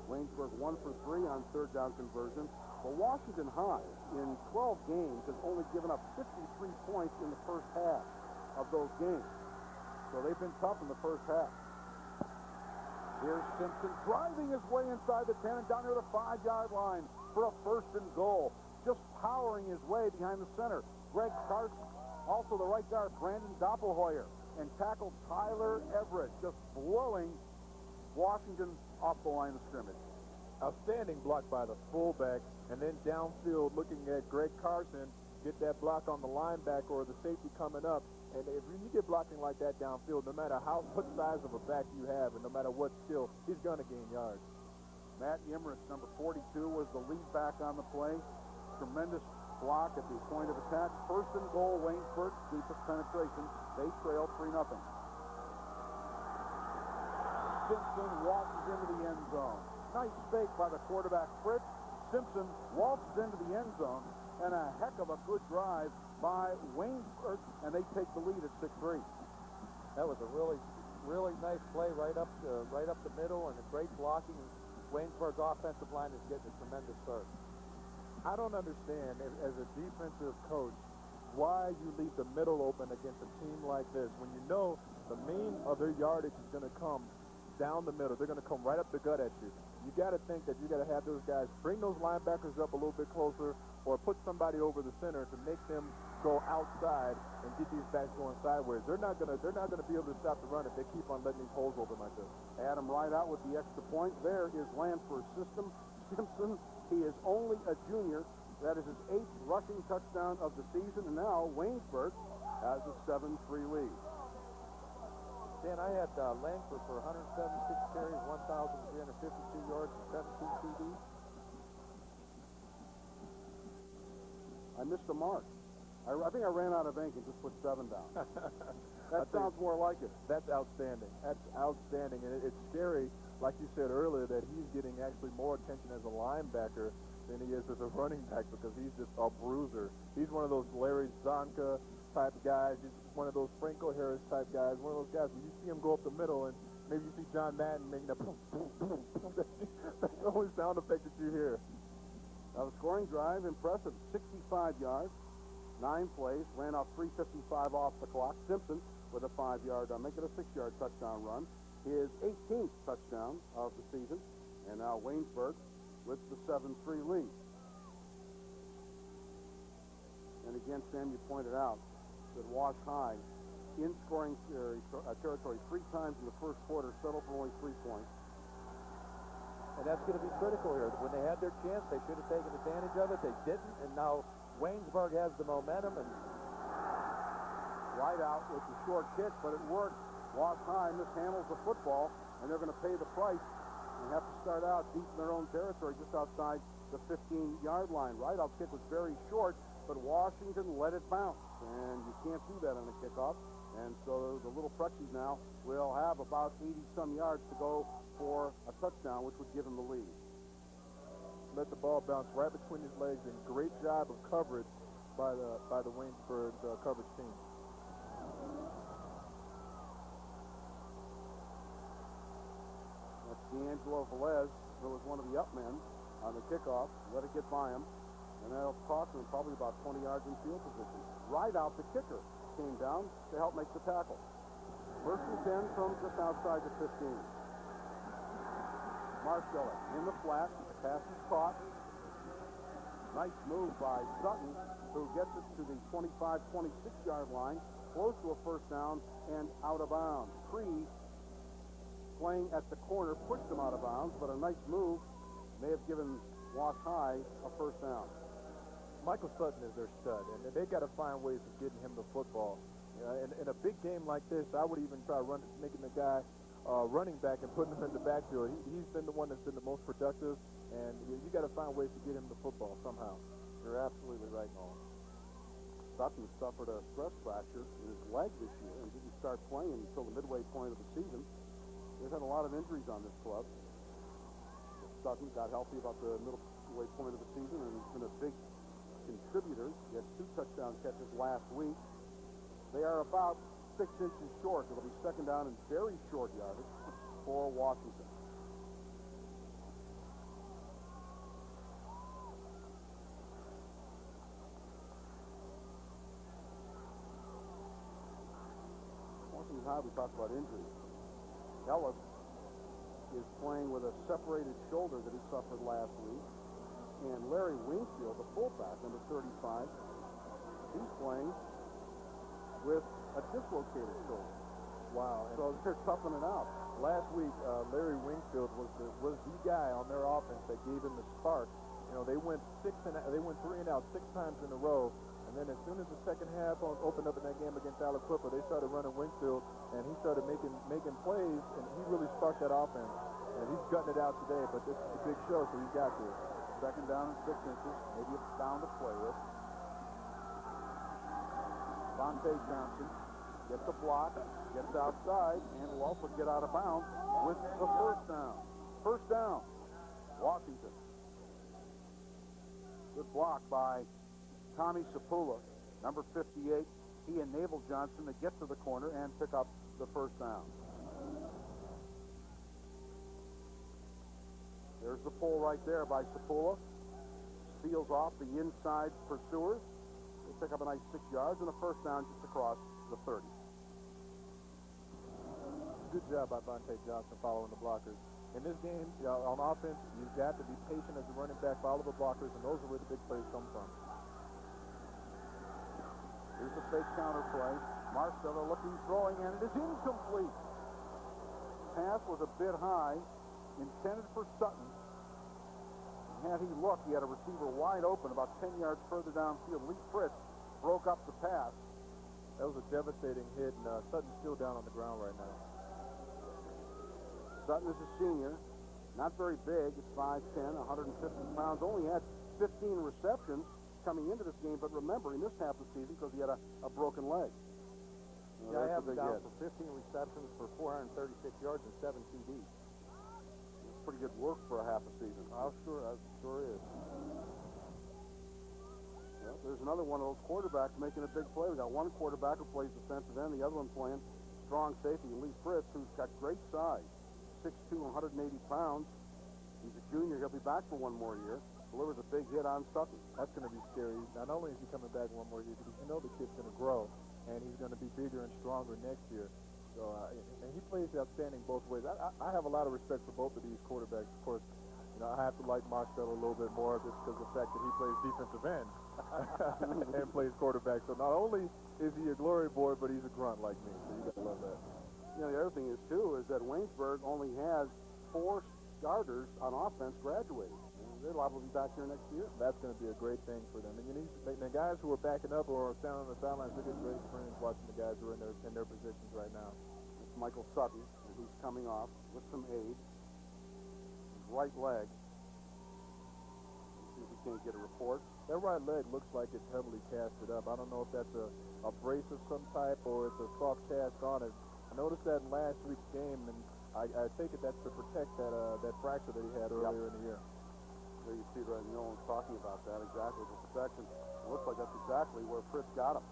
Waynesburg 1 for 3 on 3rd down conversions. But Washington High, in 12 games, has only given up 53 points in the 1st half of those games. So they've been tough in the 1st half. Here's Simpson driving his way inside the 10 and down near the 5-yard line for a 1st and goal. Just powering his way behind the center. Greg Carson, also the right guard, Brandon Doppelhoyer, and tackle Tyler Everett, just blowing Washington off the line of scrimmage. Outstanding block by the fullback, and then downfield looking at Greg Carson, get that block on the linebacker or the safety coming up. And if you get blocking like that downfield, no matter what size of a back you have and no matter what skill, he's going to gain yards. Matt Imrich, number 42, was the lead back on the play. Tremendous block at the point of attack. 1st and goal, Waynesburg, deepest penetration. They trail 3-0. Simpson waltzes into the end zone. Nice fake by the quarterback, Fritz. Simpson waltzes into the end zone, and a heck of a good drive by Waynesburg, and they take the lead at 6-3. That was a really, really nice play right up the middle, and a great blocking. Waynesburg's offensive line is getting a tremendous start. I don't understand, as a defensive coach, why you leave the middle open against a team like this when you know the mean of their yardage is going to come down the middle. They're going to come right up the gut at you. You got to think that you got to have those guys bring those linebackers up a little bit closer, or put somebody over the center to make them go outside and get these backs going sideways. They're not going to be able to stop the run if they keep on letting these holes open like this. Adam right out with the extra point. There is Lansford's system. Simpson, he is only a junior. That is his 8th rushing touchdown of the season, and now Waynesburg has a 7-3 lead. Dan, I had Lansford for 176 carries, 1,352 yards, and 17 TDs. I missed the mark. I think I ran out of ink and just put 7 down. That sounds more like it. That's outstanding. That's outstanding. And it's scary, like you said earlier, that he's getting actually more attention as a linebacker than he is as a running back because he's just a bruiser. He's one of those Larry Zonka type guys. He's one of those Franco Harris type guys. One of those guys where you see him go up the middle and maybe you see John Madden making that boom, boom, boom, boom. That's the only sound effect that you hear. Now the scoring drive, impressive, 65 yards. 9 plays, ran off 3:55 off the clock. Simpson with a 5-yard, make it a 6-yard touchdown run. His 18th touchdown of the season. And now Waynesburg with the 7-3 lead. And again, Sam, you pointed out that Wash High in scoring territory 3 times in the first quarter, settled for only 3 points. And that's going to be critical here. When they had their chance, they should have taken advantage of it. They didn't, and now Waynesburg has the momentum. And right out with the short kick, but it worked. Wash High mishandles the football, and they're going to pay the price. They have to start out deep in their own territory, just outside the 15-yard line. Right out kick was very short, but Washington let it bounce, and you can't do that on a kickoff. And so the Little Prexies now will have about 80-some yards to go for a touchdown, which would give him the lead. Let the ball bounce right between his legs, and great job of coverage by the Waynesburg coverage team. That's D'Angelo Velez, who was one of the up men on the kickoff. Let it get by him, and that'll cost him probably about 20 yards in field position. Right out the kicker came down to help make the tackle. First and 10 from just outside the 15. Marsteller in the flat, pass is caught. Nice move by Sutton, who gets it to the 25, 26-yard line, close to a first down and out of bounds. Cree, playing at the corner, pushed him out of bounds, but a nice move may have given Wash High a first down. Michael Sutton is their stud, and they've got to find ways of getting him the football. In a big game like this, I would even try making the guy running back and putting him in the backfield. He's been the one that's been the most productive, and you got to find ways to get him the football somehow. You're absolutely right, Nolan. Sutton suffered a stress fracture in his leg this year and didn't start playing until the midway point of the season. They've had a lot of injuries on this club. Sutton got healthy about the midway point of the season, and he's been a big contributor. He had 2 touchdown catches last week. They are about 6 inches short. It'll be second down and very short yardage for Washington. Washington High, we talked about injuries. Ellis is playing with a separated shoulder that he suffered last week. And Larry Wingfield, the fullback, number 35, he's playing with a dislocated shoulder. Wow. So they're toughing it out. Last week, Larry Wingfield was the guy on their offense that gave him the spark. You know, they went 3 and out 6 times in a row, and then as soon as the second half opened up in that game against Alec Clipper, they started running Wingfield, and he started making plays, and he really sparked that offense. And he's gutting it out today, but this is a big show, so he's got to. Second down and 6 inches, maybe it's down to play with. Vontae Johnson gets a block, gets outside, and will also get out of bounds with the first down. First down, Washington. Good block by Tommy Sapula, number 58. He enabled Johnson to get to the corner and pick up the first down. There's the pull right there by Sapula. Seals off the inside pursuers. They pick up a nice 6 yards and a first down just across the 30. Good job by Vontae Johnson following the blockers. In this game, on offense, you've got to be patient as a running back, follow the blockers, and those are where the big plays come from. Here's the fake counter play. Marsteller looking, throwing, and it is incomplete. Pass was a bit high, intended for Sutton. Had he looked, he had a receiver wide open about 10 yards further downfield. Lee Fritz broke up the pass. That was a devastating hit, and Sutton's still down on the ground right now. Sutton is a senior, not very big. It's 5'10", 150 pounds. Only had 15 receptions coming into this game, but remember, he missed half the season because he had a broken leg. Yeah, I have him down for 15 receptions for 436 yards and 7 TDs. Pretty good work for a half a season. Sure is. Well, there's another one of those quarterbacks making a big play. We got one quarterback who plays defensive end, the other one playing strong safety, Lee Fritz, who's got great size, 6'2", 180 pounds. He's a junior. He'll be back for one more year. delivers a big hit on Sutton. That's going to be scary. Not only is he coming back one more year, but you know the kid's going to grow, and he's going to be bigger and stronger next year. So, and he plays outstanding both ways. I have a lot of respect for both of these quarterbacks. Of course, you know, I have to like Marshall a little bit more just because of the fact that he plays defensive end and plays quarterback. So not only is he a glory boy, but he's a grunt like me. So you got to love that. You know, the other thing is, too, is that Waynesburg only has 4 starters on offense graduating. They're liable to be back here next year. That's going to be a great thing for them. And you need the guys who are backing up or standing on the sidelines, they're getting great experience watching the guys who are in their positions right now. It's Michael Sutton, and he's coming off with some aid. His right leg. Let's see if we can't get a report. That right leg looks like it's heavily casted up. I don't know if that's a brace of some type or it's a soft cast on it. I noticed that in last week's game, and I take it that's to protect that fracture that he had earlier in the year. There you see right, no one's talking about that exactly for protection. It looks like that's exactly where Fritz got him.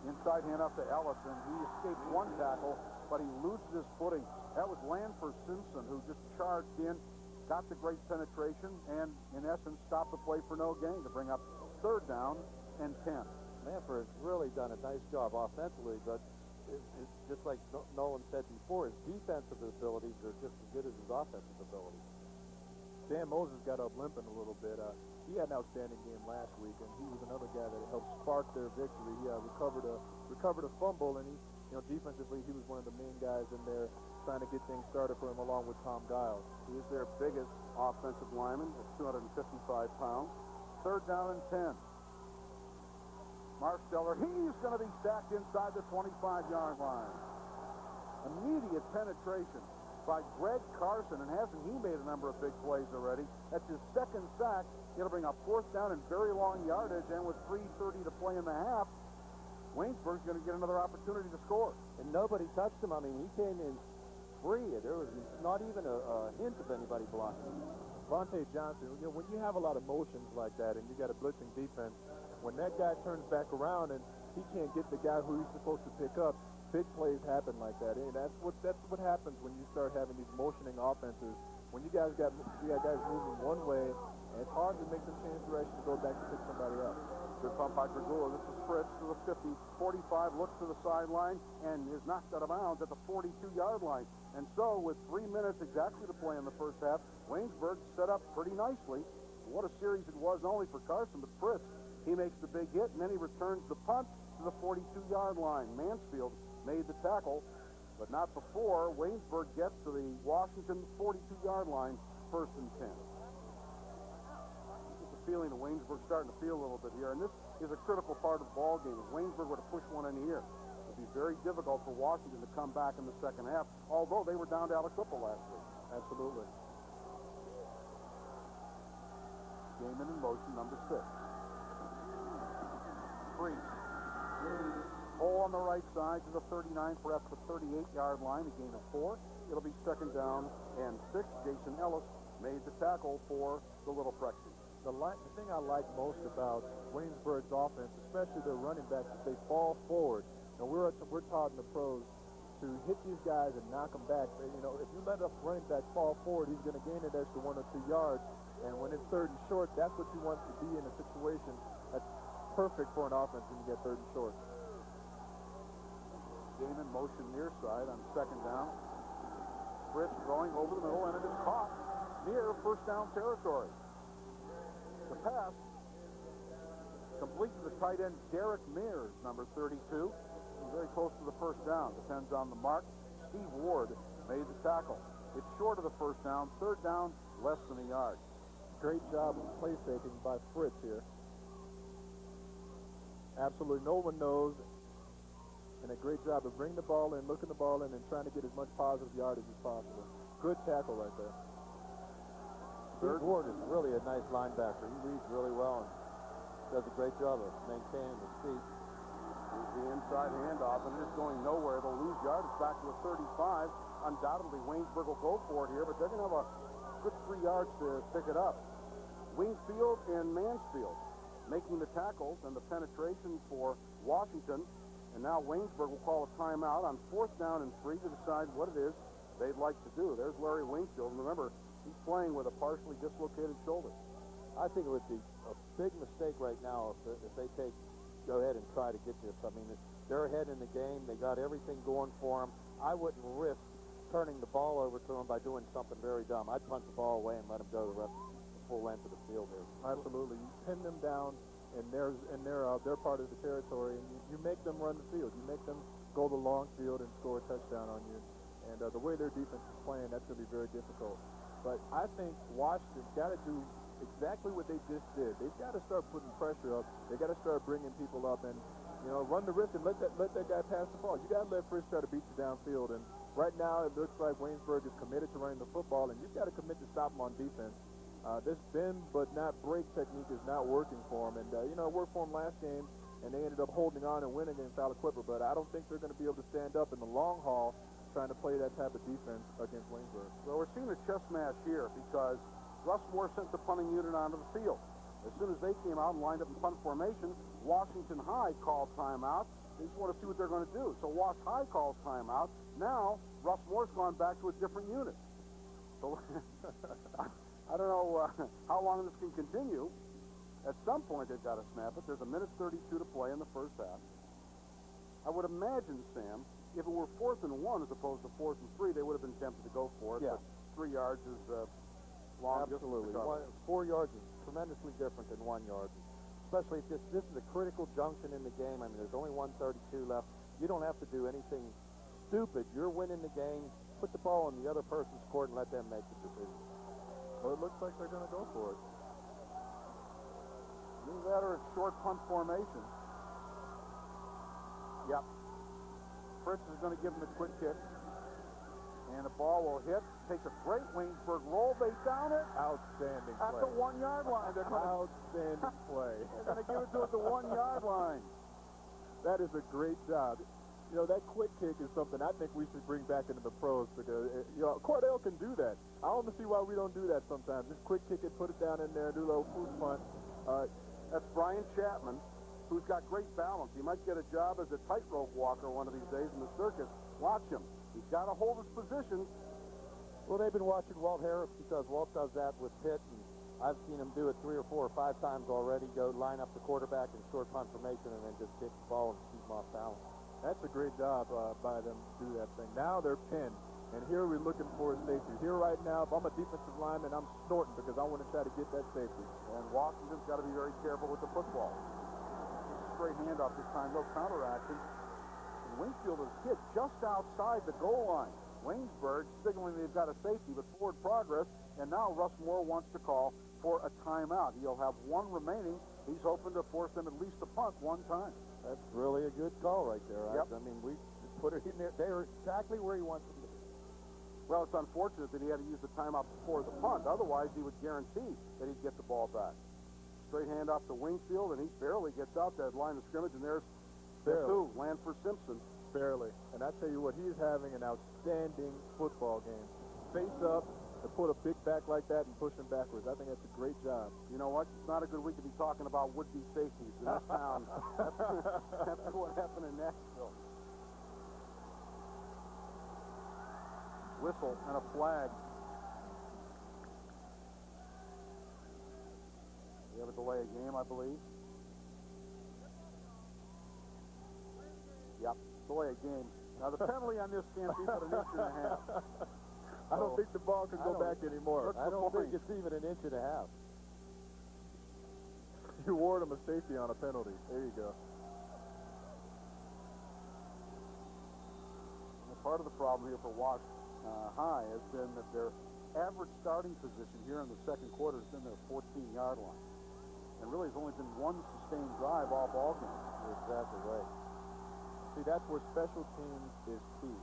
Inside handoff to Ellis, and he escaped one tackle, but he loses his footing. That was Lanford Simpson who just charged in, got the great penetration, and in essence stopped the play for no gain to bring up 3rd down and 10. Lanford has really done a nice job offensively, but it's just like Nolan said before, his defensive abilities are just as good as his offensive abilities. Dan Moses got up limping a little bit. He had an outstanding game last week, and he was another guy that helped spark their victory. He recovered a fumble, and defensively he was one of the main guys in there trying to get things started for him along with Tom Giles. He is their biggest offensive lineman at 255 pounds. 3rd down and 10. Marsteller, he's going to be sacked inside the 25-yard line. Immediate penetration by Greg Carson, and hasn't he made a number of big plays already? That's his 2nd sack. It'll bring up 4th down and very long yardage, and with 3:30 to play in the half, Waynesburg's going to get another opportunity to score. And nobody touched him. I mean, he came in free. There was not even a hint of anybody blocking him. Vontae Johnson, when you have a lot of motions like that and you got a blitzing defense, when that guy turns back around and he can't get the guy who he's supposed to pick up, big plays happen like that. And that's what happens when you start having these motioning offenses. When you got guys moving one way, and it's hard to make them change direction to go back to pick somebody up. Good pump by Dragula. This is Fritz to the 50, 45, looks to the sideline, and is knocked out of bounds at the 42-yard line. And so, with 3 minutes exactly to play in the first half, Waynesburg set up pretty nicely. What a series it was, not only for Carson, but Fritz. He makes the big hit, and then he returns the punt to the 42-yard line. Mansfield made the tackle, but not before Waynesburg gets to the Washington 42-yard line, 1st and 10. Just a feeling that Waynesburg's starting to feel a little bit here, and this is a critical part of the ball game. If Waynesburg were to push one in here, it would be very difficult for Washington to come back in the second half, although they were down to Alex Whipple last week. Absolutely. Gaiman in motion, number 6. Freeze. Hole on the right side to the 39, perhaps the 38-yard line, a gain of 4. It'll be 2nd down and 6. Jason Ellis made the tackle for the Little Prexy. The thing I like most about Waynesburg's offense, especially their running backs, is they fall forward. And we're taught in the pros to hit these guys and knock them back. If you let a running back fall forward, he's going to gain an extra 1 or 2 yards. And when it's 3rd and short, that's what you want to be in a situation that's perfect for an offense when you get 3rd and short. Gaiman motion near side on 2nd down. Fritz throwing over the middle, and it is caught near 1st down territory. The pass complete to the tight end Derek Mears, number 32. Very close to the 1st down. Depends on the mark. Steve Ward made the tackle. It's short of the 1st down. 3rd down, less than a yard. Great job of play faking by Fritz here. Absolutely no one knows, and a great job of bringing the ball in, looking the ball in, and trying to get as much positive yardage as possible. Good tackle right there. Steve Ward is really a nice linebacker. He reads really well and does a great job of maintaining his feet. Here's the inside handoff, and it is going nowhere. They'll lose yardage back to the 35. Undoubtedly, Waynesburg will go for it here, but they're going to have a good 3 yards to pick it up. Wingfield and Mansfield making the tackles and the penetration for Washington. And now Waynesburg will call a timeout on 4th down and 3 to decide what it is they'd like to do. There's Larry Wingfield. And remember, He's playing with a partially dislocated shoulder. I think it would be a big mistake right now if they go ahead and try to get this. I mean, they're ahead in the game. They got everything going for them. I wouldn't risk turning the ball over to them by doing something very dumb. I'd punt the ball away and let them go the full length of the field here. Absolutely. You pin them down in their part of the territory, and you make them run the field. You make them go the long field and score a touchdown on you. And the way their defense is playing, that's going to be very difficult. But I think Washington's got to do exactly what they just did. They've got to start putting pressure up. They got to start bringing people up and, run the risk and let that guy pass the ball. You got to let Fritz try to beat you downfield. And right now, it looks like Waynesburg is committed to running the football, and you've got to commit to stop them on defense. This bend but not break technique is not working for them. And, it worked for them last game, and they ended up holding on and winning against Aliquipper. But I don't think they're going to be able to stand up in the long haul trying to play that type of defense against Waynesburg. Well, we're seeing a chess match here because Russ Moore sent the punting unit onto the field. As soon as they came out and lined up in punt formation, Washington High called timeout. They just want to see what they're going to do. So Wash High calls timeout. Now, Russ Moore's gone back to a different unit. So I don't know how long this can continue. At some point, they've got to snap it. There's a minute 32 to play in the first half. I would imagine, Sam, if it were 4th and 1 as opposed to 4th and 3, they would have been tempted to go for it. Yeah. But 3 yards is long. Absolutely. 4 yards is tremendously different than 1 yard. Especially if this is a critical junction in the game. I mean, there's only 1:32 left. You don't have to do anything stupid. You're winning the game. Put the ball in the other person's court and let them make the decision. Well, it looks like they're going to go for it. Either that or it's short punt formation. Yep. Fritz is going to give him a quick kick. And the ball will hit. Takes a great Waynesburg roll. They down it. Outstanding play. At the 1 yard line. Outstanding play. They're going to give it to at the 1 yard line. That is a great job. That quick kick is something I think we should bring back into the pros because, Cordell can do that. I don't see why we don't do that sometimes. Just quick kick it, put it down in there, do a little food punt. That's Brian Chapman, who's got great balance. He might get a job as a tightrope walker one of these days in the circus. Watch him. He's got to hold his position. Well, they've been watching Walt Harris because Walt does that with Pitt, and I've seen him do it 3 or 4 or 5 times already, go line up the quarterback in short punt formation and then just kick the ball and keep him off balance. That's a great job by them to do that thing. Now they're pinned, and here we're looking for a safety. Here right now, if I'm a defensive lineman, I'm snorting because I want to try to get that safety. And Washington's got to be very careful with the football. Straight handoff this time, no counteraction. And Wingfield is hit just outside the goal line. Waynesburg signaling they've got a safety, but forward progress, and now Russ Moore wants to call for a timeout. He'll have 1 remaining. He's hoping to force them at least to punt 1 time. That's really a good call right there. Yep. I mean, we just put it in there. They are exactly where he wants them to be. Well, it's unfortunate that he had to use the timeout before the punt. Otherwise, he would guarantee that he'd get the ball back. Straight handoff to Wingfield, and he barely gets out that line of scrimmage, and there's who? Lanford Simpson. Barely. And I tell you what, he's having an outstanding football game. Face up, to put a big back like that and push him backwards. I think that's a great job. You know what? It's not a good week to be talking about would-be safeties in this town. That's what happened in Nashville. Whistle and a flag. We have a delay of game, I believe. Yep, delay of game. Now, the penalty on this can't be but an inch and a half. I don't think the ball can go back anymore. I don't think it's even an inch and a half. You award him a safety on a penalty. There you go. Well, part of the problem here for Wash High has been that their average starting position here in the second quarter has been their 14-yard line. And really has only been 1 sustained drive all ball game. You're exactly right. See, that's where special teams is key.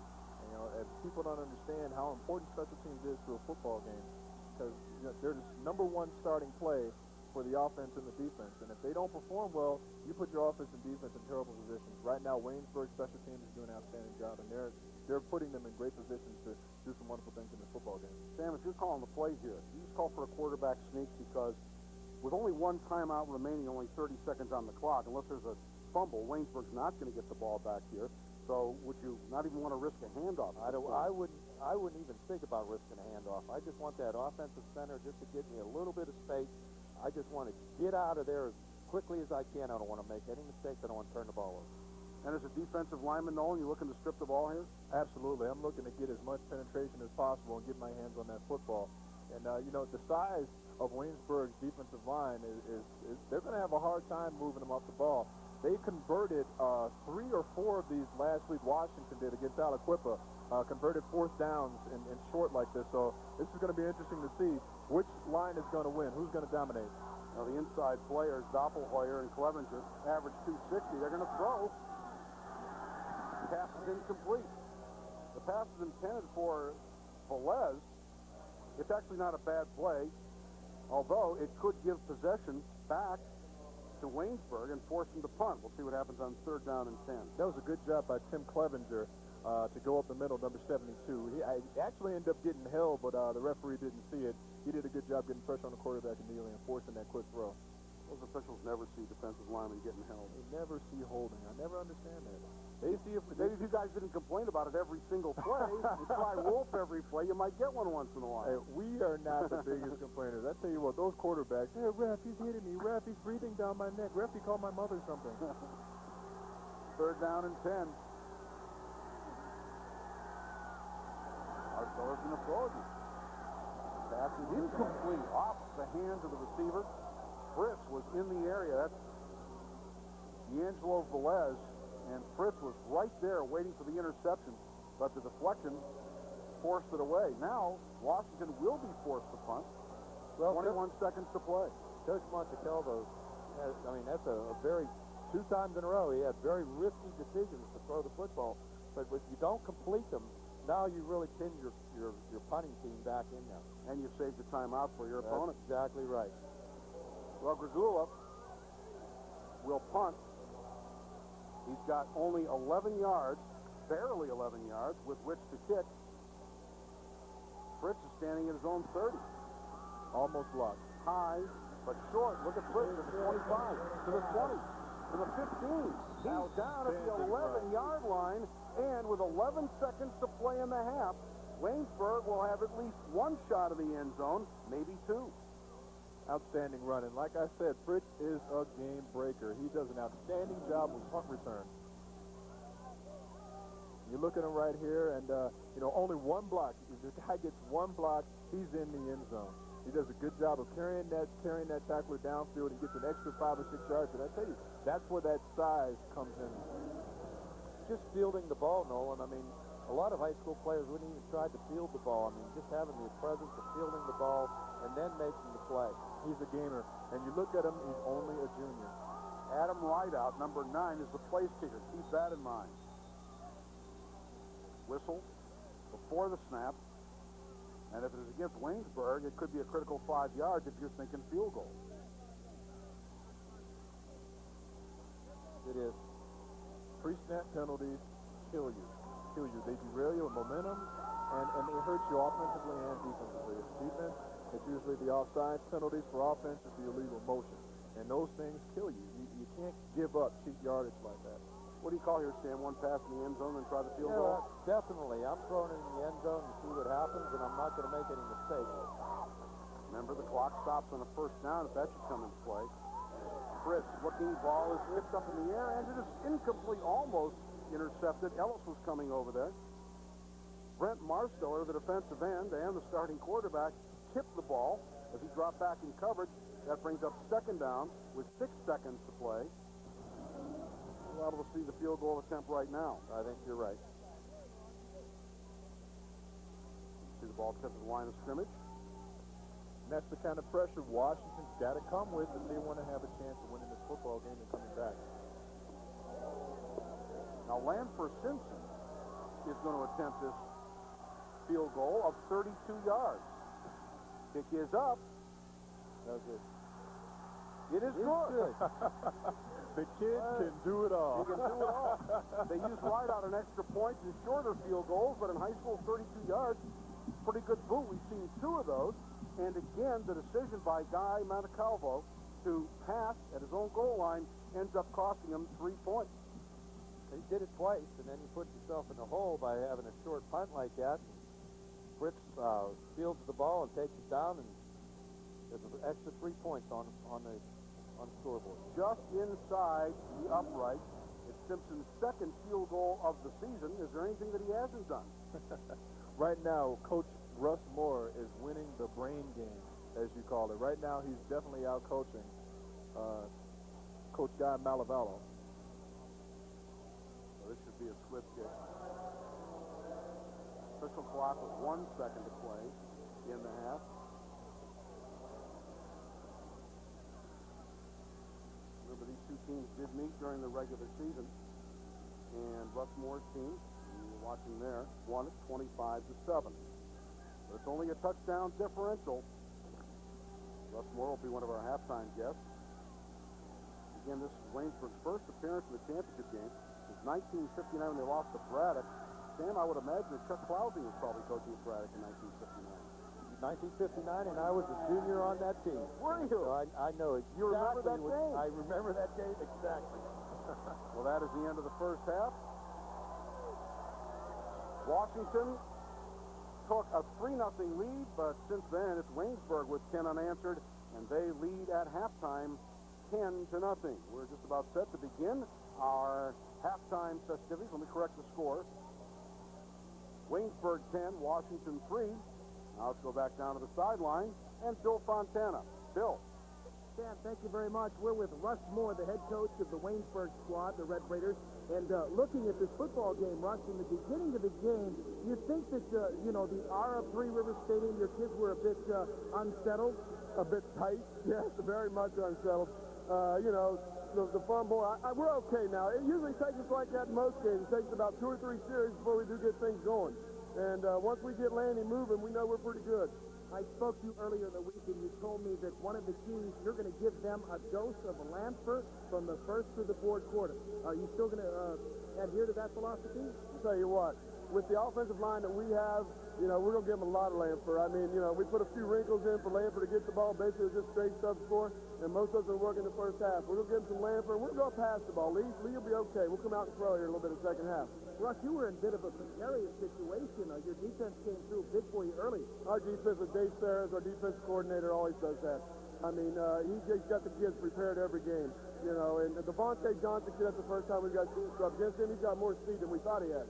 And people don't understand how important special teams is to a football game because they're the #1 starting play for the offense and the defense. And if they don't perform well, you put your offense and defense in terrible positions. Right now, Waynesburg special teams is doing an outstanding job, and they're putting them in great positions to do some wonderful things in this football game. Sam, if you're calling the play here, you just call for a quarterback sneak because with only 1 timeout remaining, only 30 seconds on the clock, unless there's a fumble, Waynesburg's not going to get the ball back here. So would you not even want to risk a handoff? I wouldn't. I wouldn't even think about risking a handoff. I just want that offensive center just to give me a little bit of space. I just want to get out of there as quickly as I can. I don't want to make any mistakes. I don't want to turn the ball over. And as a defensive lineman, Nolan, you looking to strip the ball here? Absolutely. I'm looking to get as much penetration as possible and get my hands on that football. And, you know, the size of Waynesburg's defensive line is they're going to have a hard time moving them off the ball. They converted 3 or 4 of these last week. Washinton did against Aliquippa. Converted 4th downs in short like this. So this is going to be interesting to see which line is going to win, who's going to dominate. Now the inside players, Doppelhoyer and Clevenger, average 260. They're going to throw. Pass is incomplete. The pass is intended for Velez. It's actually not a bad play, although it could give possession back to Waynesburg and force them to punt. We'll see what happens on 3rd down and 10. That was a good job by Tim Clevenger to go up the middle, number 72. He actually ended up getting held, but the referee didn't see it. He did a good job getting pressure on the quarterback immediately and forcing that quick throw. Those officials never see defensive linemen getting held. They never see holding. I never understand that. They see if you guys didn't complain about it every single play, and try wolf every play, you might get one once in a while. Hey, we are not the biggest complainers. I tell you what, those quarterbacks, hey, ref, he's hitting me. Ref, he's breathing down my neck. Ref, he called my mother something. 3rd down and 10. Marcello's going to throw it. Pass is incomplete, off the hands of the receiver. Fritz was in the area. That's D'Angelo Velez, and Fritz was right there waiting for the interception, but the deflection forced it away. Now, Washington will be forced to punt. Well, 21 seconds to play. Coach Montecalvo has, I mean, that's a very, 2 times in a row, he had very risky decisions to throw the football, but if you don't complete them, now you really pin your punting team back in there. And you saved the timeout for your opponent. Exactly right. Well, Grzula will punt. He's got only 11 yards, barely 11 yards, with which to kick. Fritz is standing at his own 30. Almost blocked. High, but short. Look at Fritz to the 25, to the 20, to the 15. Now down at the 11-yard line, and with 11 seconds to play in the half, Waynesburg will have at least 1 shot of the end zone, maybe 2. Outstanding running. Like I said, Fritz is a game breaker. He does an outstanding job with punt return. You look at him right here, and you know, only 1 block. If the guy gets 1 block, he's in the end zone. He does a good job of carrying that tackler downfield. He gets an extra 5 or 6 yards. And I tell you, that's where that size comes in. Just fielding the ball, Nolan. I mean, a lot of high school players wouldn't even try to field the ball. I mean, just having the presence of fielding the ball and then making the play. He's a gamer. And you look at him, he's only a junior. Adam Rideout, number 9, is the place kicker. Keep that in mind. Whistle before the snap. And if it is against Waynesburg, it could be a critical 5 yards if you're thinking field goal. It is. Pre-snap penalties kill you. They derail your momentum, and they hurt you offensively and defensively. It's defense, it's usually the offside penalties. For offense, it's the illegal motion. And those things kill you. You can't give up cheap yardage like that. What do you call here, Stan? 1 pass in the end zone and try the field goal? Definitely. I'm throwing it in the end zone to see what happens, and I'm not going to make any mistakes. Remember, the clock stops on a 1st down if that should come into play. Fritz looking, ball is tipped up in the air, and it is incomplete, almost intercepted. Ellis was coming over there. Brent Marsteller, the defensive end and the starting quarterback, tipped the ball as he dropped back in coverage. That brings up 2nd down with 6 seconds to play. We're able to see the field goal attempt right now. I think you're right. See the ball tipped to the line of scrimmage. And that's the kind of pressure Washington's got to come with if they want to have a chance of winning this football game and coming back. Now, Lanford Simpson is going to attempt this field goal of 32 yards. Kick is up. That's it. It is good. The kid can do it all. He can do it all. They use Rideout on extra points and shorter field goals, but in high school, 32 yards, pretty good boot. We've seen 2 of those. And again, the decision by Guy Montecalvo to pass at his own goal line ends up costing him 3 points. He did it twice, and then you put yourself in the hole by having a short punt like that. fields the ball and takes it down, and there's an extra 3 points on the scoreboard. Just inside the upright. It's Simpson's second field goal of the season. Is there anything that he hasn't done? Right now, Coach Russ Moore is winning the brain game, as you call it. Right now, he's definitely out coaching Coach Guy Malavello. So this should be a swift kick. Official clock with 1 second to play in the half. Remember, these two teams did meet during the regular season. And Russ Moore's team, you're watching there, won it 25-7. But it's only a touchdown differential. Russ Moore will be one of our halftime guests. Again, this is Waynesburg's first appearance in the championship game since 1959 when they lost to Braddock. Sam, I would imagine that Chuck Clousey was probably coaching at Braddock in 1959. 1959, and I was a junior on that team. Were you? So I know exactly. You remember that game? I remember that game exactly. Well, that is the end of the first half. Washington took a 3-0 lead, but since then it's Waynesburg with 10 unanswered, and they lead at halftime 10-0. We're just about set to begin our halftime festivities. Let me correct the score. Waynesburg 10, Washington 3. Now let's go back down to the sideline and Bill Fontana. Bill. Stan, thank you very much. We're with Russ Moore, the head coach of the Waynesburg squad, the Red Raiders. And looking at this football game, Russ, in the beginning of the game, you think that, you know, the aura of Three Rivers Stadium, your kids were a bit unsettled? A bit tight, yes, very much unsettled. You know, the fumble, we're okay now. It usually takes us like that in most games. It takes about 2 or 3 series before we do get things going. And once we get Landy moving, we know we're pretty good. I spoke to you earlier in the week, and you told me that one of the keys, you're going to give them a dose of Lansford from the first through the fourth quarter. Are you still going to adhere to that philosophy? I'll tell you what, with the offensive line that we have, you know, we're going to give them a lot of Lansford. I mean, you know, we put a few wrinkles in for Lansford to get the ball, basically just straight sub score, and most of us are working the first half. We're going to give them some Lansford, and we're going to pass the ball. Lee will be okay. We'll come out and throw here a little bit in the second half. Russ, you were in a bit of a precarious situation. Your defense came through big for you early. Our defense, Dave Ferris, our defensive coordinator, always does that. I mean, he's got the kids prepared every game, you know. And Devontae Johnson, that's the first time we got up against him. He's got more speed than we thought he had.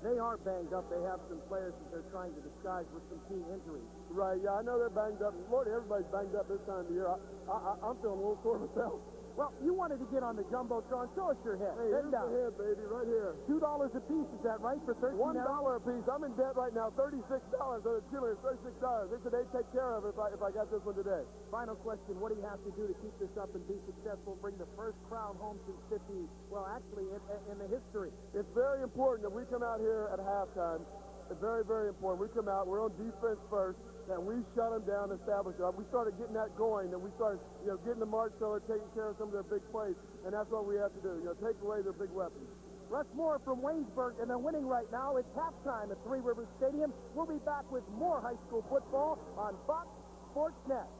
They are banged up. They have some players that they're trying to disguise with some key injuries. Right, yeah, I know they're banged up. Lord, everybody's banged up this time of the year. I'm feeling a little sore myself. Well, you wanted to get on the Jumbotron. Show us your head. Hey, here's the head, baby, right here. $2 a piece, is that right, for 13 $1 a piece. I'm in debt right now, $36. So the dealer is $36. They said they'd take care of it if I got this one today. Final question, what do you have to do to keep this up and be successful, bring the first crowd home since 50, well, actually, in the history? It's very important that we come out here at halftime. It's very, very important. We come out, we're on defense first, and we shut them down, establish it. We started getting that going, and we started, you know, getting the march seller, taking care of some of their big plays, and that's what we have to do, you know, take away their big weapons. Russ Moore from Waynesburg, and they're winning right now. It's halftime at Three Rivers Stadium. We'll be back with more high school football on Fox Sports Net.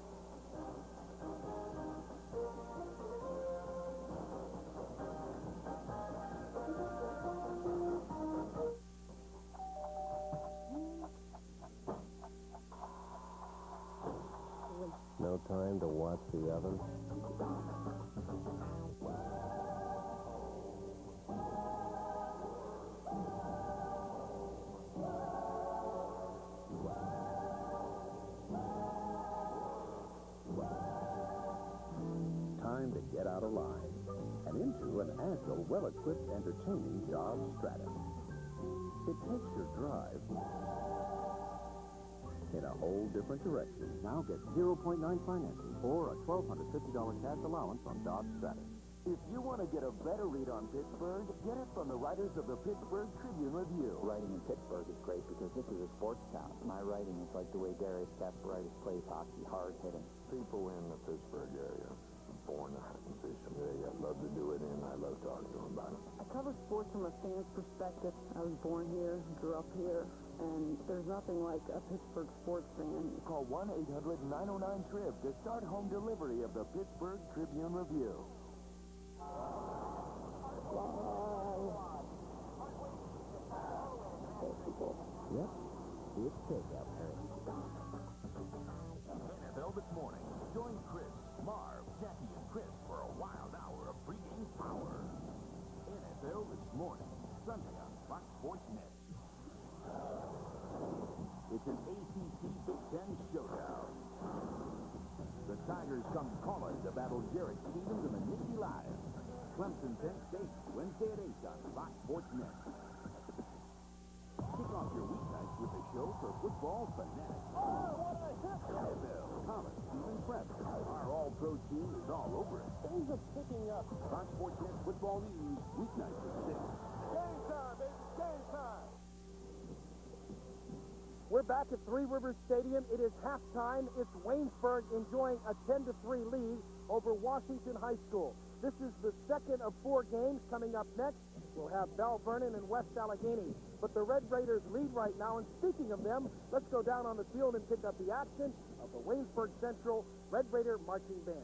No time to watch the oven? Time to get out of line and into an agile, well-equipped, entertaining Dodge Stratus. It takes your drive in a whole different direction. Now get 0.9 financing or a $1,250 cash allowance on Dodge Stratus. If you want to get a better read on Pittsburgh, get it from the writers of the Pittsburgh Tribune Review. Writing in Pittsburgh is great because this is a sports town. My writing is like the way Darius Kasparaitis plays hockey, hard-hitting. People in the Pittsburgh area are born to hunt and fish. I love to do it, and I love talking to them about it. I cover sports from a fan's perspective. I was born here, grew up here, and there's nothing like a Pittsburgh sports fan. Call 1-800-909-TRIB to start home delivery of the Pittsburgh Tribune Review. Yep. It's takeout time. NFL This Morning. Join Chris, Marv, Jackie, and Chris for a wild hour of pregame power. NFL This Morning, Sunday on Fox Sports Net. It's an ACC Big Ten showdown. The Tigers come calling to battle Jarrett Stevens and the Nittany Lions. Clemson, Penn State, Wednesday at 8 on Fox Sports Net. Kick off your weeknights with a show for football fanatics. NFL, college, even prep. Our all-pro team is all over it. Things are picking up. Fox Sports Net football news, weeknights at 6. Game time, baby. Game time. We're back at Three Rivers Stadium. It is halftime. It's Waynesburg enjoying a 10-3 lead over Washinton High School. This is the second of 4 games. Coming up next, we'll have Bell Vernon and West Allegheny. But the Red Raiders lead right now, and speaking of them, let's go down on the field and pick up the action of the Waynesburg Central Red Raider Marching Band.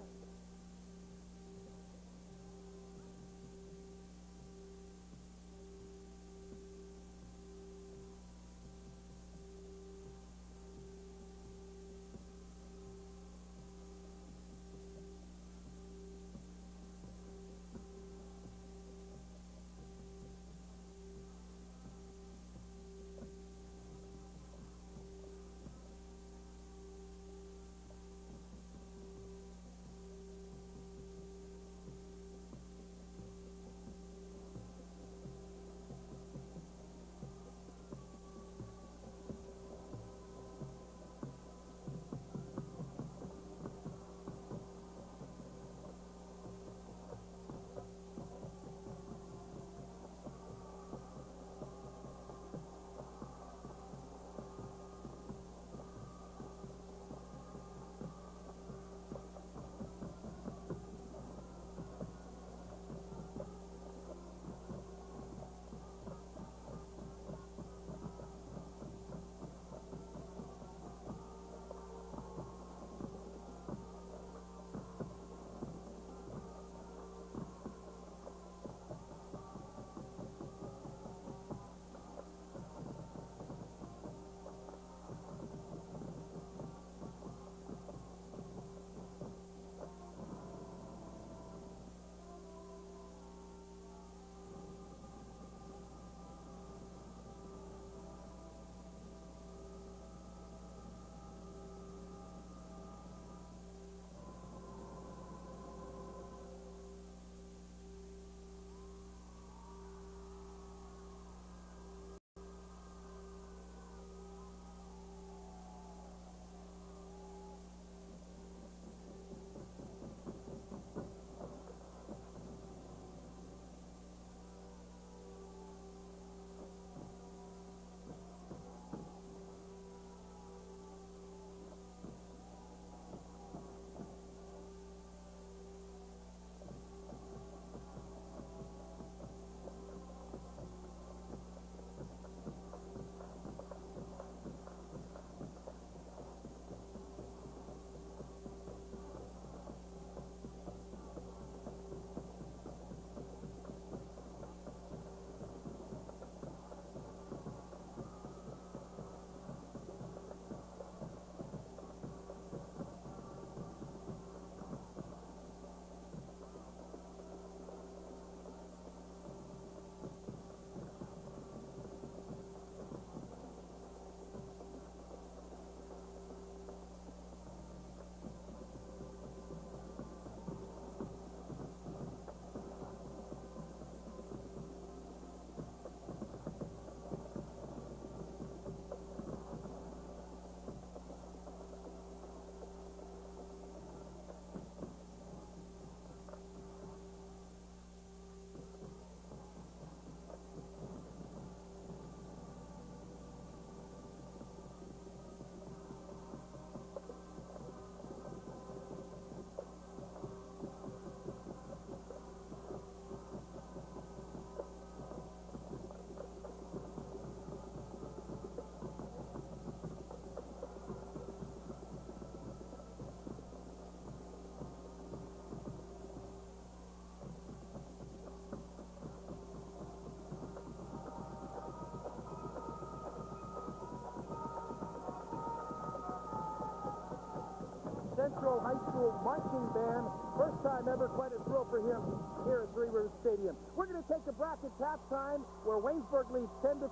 Metro High School marching band. First time ever, quite a thrill for him here at Three Rivers Stadium. We're going to take the brackets halftime where Waynesburg leads 10-3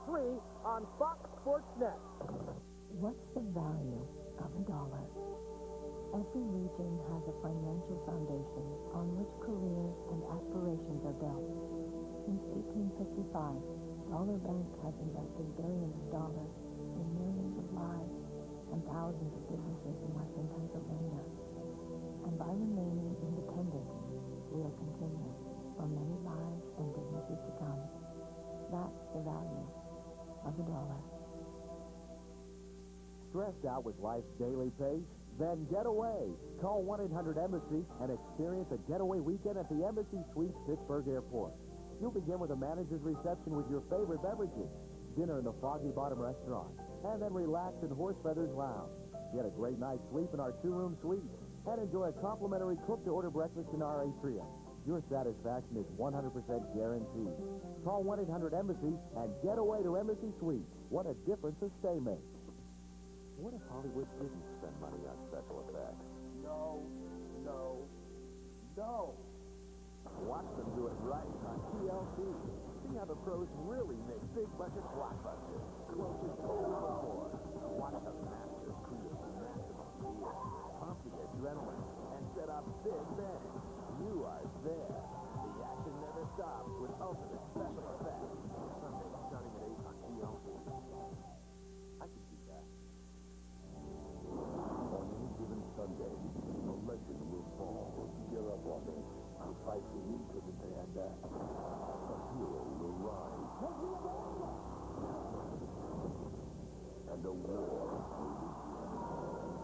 on Fox Sports Net. What's the value of a dollar? Every region has a financial foundation on which careers and aspirations are built. Since 1855, Dollar Bank has invested billions of dollars in millions of lives and thousands of businesses in Western Pennsylvania. And by remaining independent, we'll continue for many lives and businesses to come. That's the value of a dollar. Stressed out with life's daily pace? Then get away. Call 1-800-EMBASSY and experience a getaway weekend at the Embassy Suites Pittsburgh Airport. You'll begin with a manager's reception with your favorite beverages, dinner in the Foggy Bottom restaurant, and then relax in Horse Feathers Lounge. Get a great night's sleep in our 2-room suite, and enjoy a complimentary cook-to-order breakfast in our atrium. Your satisfaction is 100% guaranteed. Call 1-800-EMBASSY and get away to Embassy Suites. What a difference a stay makes. What if Hollywood didn't spend money on special effects? No. Watch them do it right on TLC. See how the pros really make big-budget blockbusters. Close as ever before. Watch the masters create maximum fear, pump the adrenaline, and set up big bangs. You are there. The action never stops with ultimate special effects. Sunday starting at 8 on TLC. I can see that. On any given Sunday, a legend will fall. Gear up, Walker. I'll fight for you to the day I die. A hero will rise. And a war will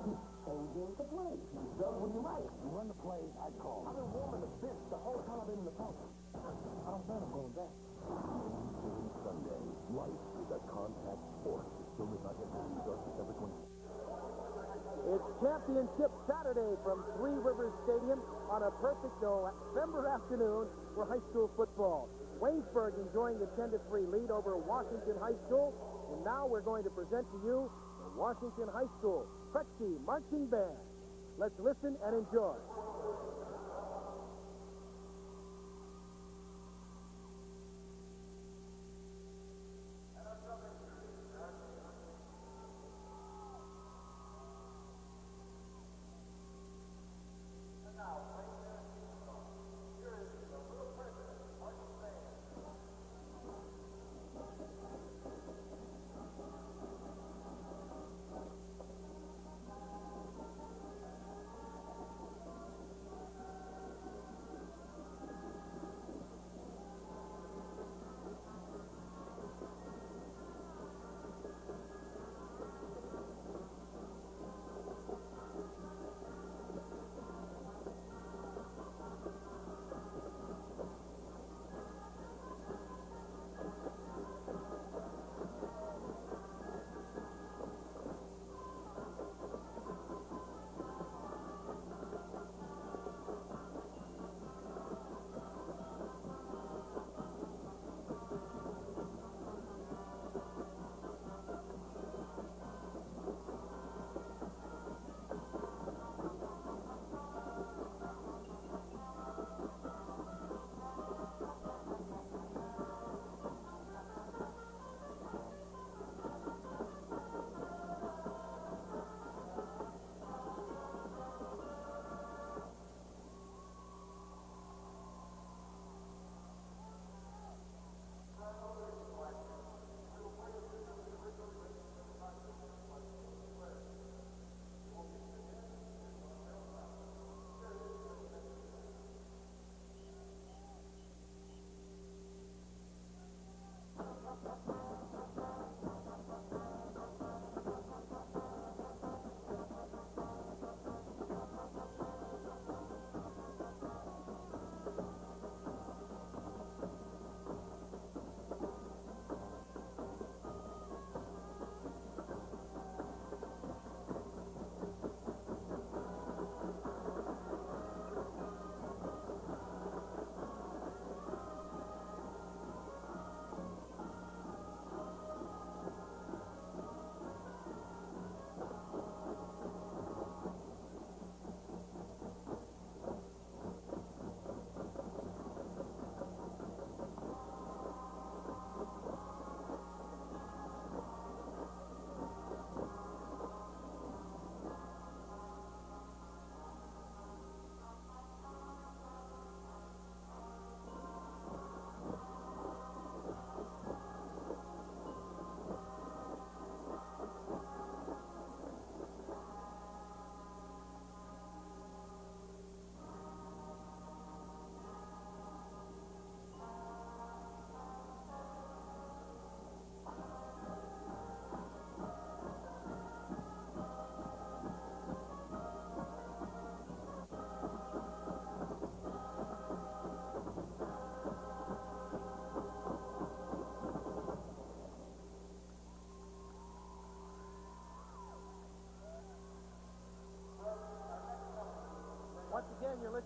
begin. Changing the play. You done when you like. You run the play, I call. I've been warming the bench the whole time I've been in the post. I'm done. I'm going back. Any given Sunday, life is a contact sport. Soon as I get home, starts December 20th. It's Championship Saturday from Three Rivers Stadium on a perfect November afternoon for high school football. Waynesburg enjoying the 10-3 lead over Washinton High School. And now we're going to present to you the Washinton High School Prexy Marching Band. Let's listen and enjoy.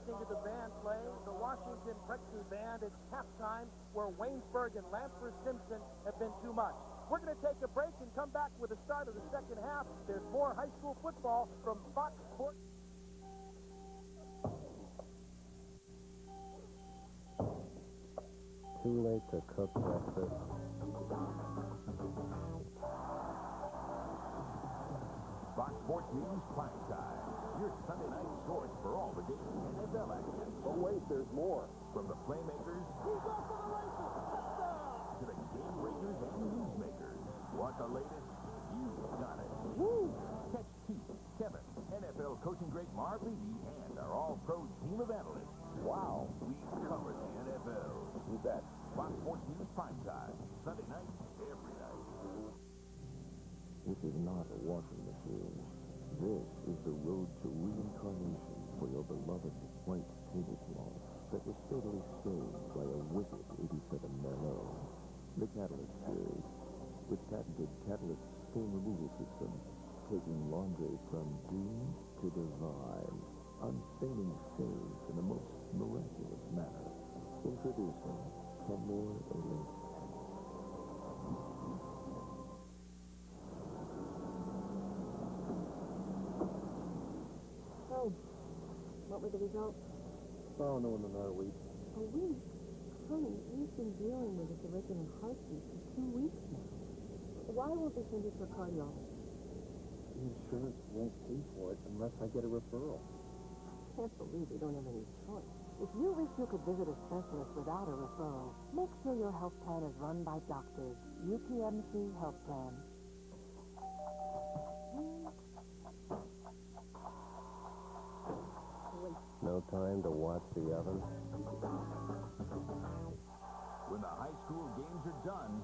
listening to the band play, the Washington Prexy Band. It's halftime where Waynesburg and Lanford Simpson have been too much. We're going to take a break and come back with the start of the second half. There's more high school football from Fox Sports. Too late to cook breakfast. Fox Sports News Prime Time. Your Sunday night source for all the daily NFL action. But wait, there's more. From the playmakers to the game breakers and newsmakers. Want the latest? You've got it. Woo! Catch Keith, Kevin, NFL coaching great Marv Levy, and our all-pro team of analysts. Wow, we cover the NFL. You bet. Fox Sports News Prime Time. Sunday night, every night. This is not a washing machine. This is the road to reincarnation for your beloved white tablecloth that was totally stained by a wicked 87 Merlot. The Catalyst Series, with patented Catalyst stain removal system, taking laundry from doomed to divine, unstaining stains in the most miraculous manner. Introducing Kenmore Elite. What were the results? Oh, no, in another week. A week? Honey, we've been dealing with this irregular heartbeat for 2 weeks now. Why won't they send you to a cardiologist? The insurance won't pay for it unless I get a referral. I can't believe we don't have any choice. If you wish you could visit a specialist without a referral, make sure your health plan is run by doctors. UPMC Health Plan. No time to watch the oven? When the high school games are done,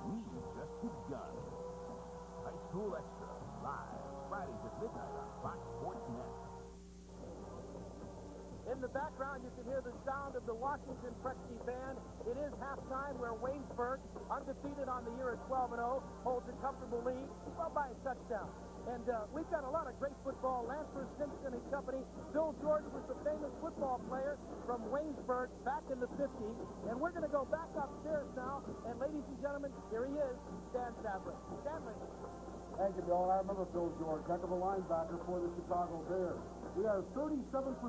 we've just begun. High School Extra, live, Fridays at midnight on Fox Sports Net. In the background, you can hear the sound of the Washington Prexy Band. It is halftime where Waynesburg, undefeated on the year at 12-0, holds a comfortable lead, well by a touchdown. And we've got a lot of great football. Lanford Simpson and company. Bill George was the famous football player from Waynesburg back in the 50s. And we're going to go back upstairs now. And ladies and gentlemen, here he is, Stan Savran. Stanley. Thank you, Bill. And I remember Bill George, heck of a linebacker for the Chicago Bears. We are 37%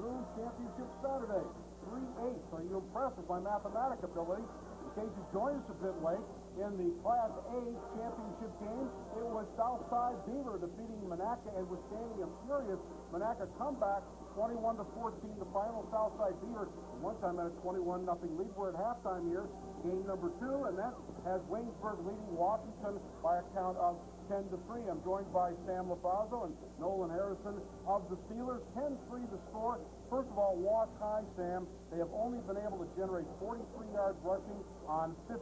through Championship Saturday. 3/8. Are you impressed with my mathematic ability? In case you joined us a bit late, in the Class A championship game, it was Southside Beaver defeating Monaca and withstanding a furious Monaca comeback, 21-14, the final Southside Beaver. One time had a 21-0 lead. We're at halftime here, game number 2, and that has Waynesburg leading Washington by a count of 10-3. I'm joined by Sam Lafazzo and Nolan Harrison of the Steelers. 10-3 the score. First of all, Wash High, Sam, they have only been able to generate 43 yards rushing on 15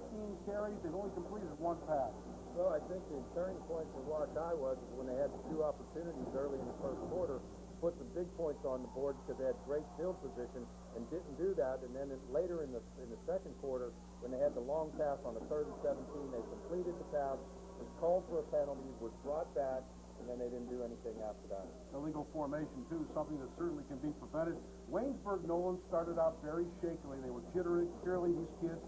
carries. They've only completed 1 pass. Well, I think the turning point for Wash High was when they had 2 opportunities early in the first quarter to put some big points on the board because they had great field position and didn't do that. And then later in the second quarter, when they had the long pass on the 3rd and 17, they completed the pass, was called for a penalty, was brought back, and then they didn't do anything after that. Illegal formation, too, something that certainly can be prevented. Waynesburg Nolan started out very shakily. They were jittery, these kids.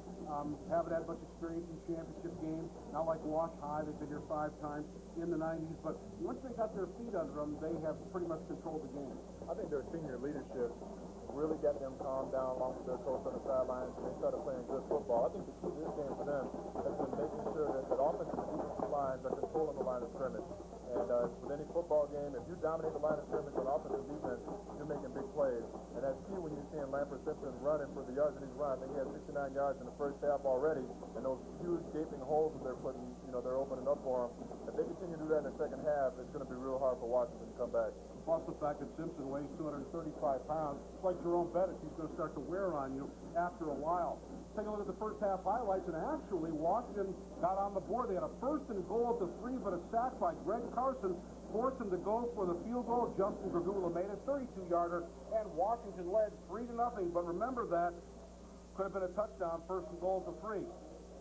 Haven't had much experience in championship games. Not like Wash High, they've been here 5 times in the 90s. But once they got their feet under them, they have pretty much controlled the game. I think their senior leadership really got them calmed down along with their coach on the sidelines, and they started playing good football. I think the key to this game for them has been making sure that offensive and defensive lines are controlling the line of scrimmage. And with any football game, if you dominate the line of scrimmage on offense and defense, you're making big plays. And that's key when you're seeing Lanford Simpson running for the yards that he's run. I think he had 69 yards in the first half already, and those huge gaping holes that they're putting, they're opening up for him. If they continue to do that in the second half, it's going to be real hard for Washington to come back. Plus the fact that Simpson weighs 235 pounds. It's like Jerome Bettis. He's going to start to wear on you after a while. Take a look at the first half highlights, and actually Washington got on the board. They had a 1st and goal at the 3, but a sack by Greg Carson forced them to go for the field goal. Justin Gravula made a 32-yarder, and Washington led 3-0. But remember that could have been a touchdown, 1st and goal at the 3.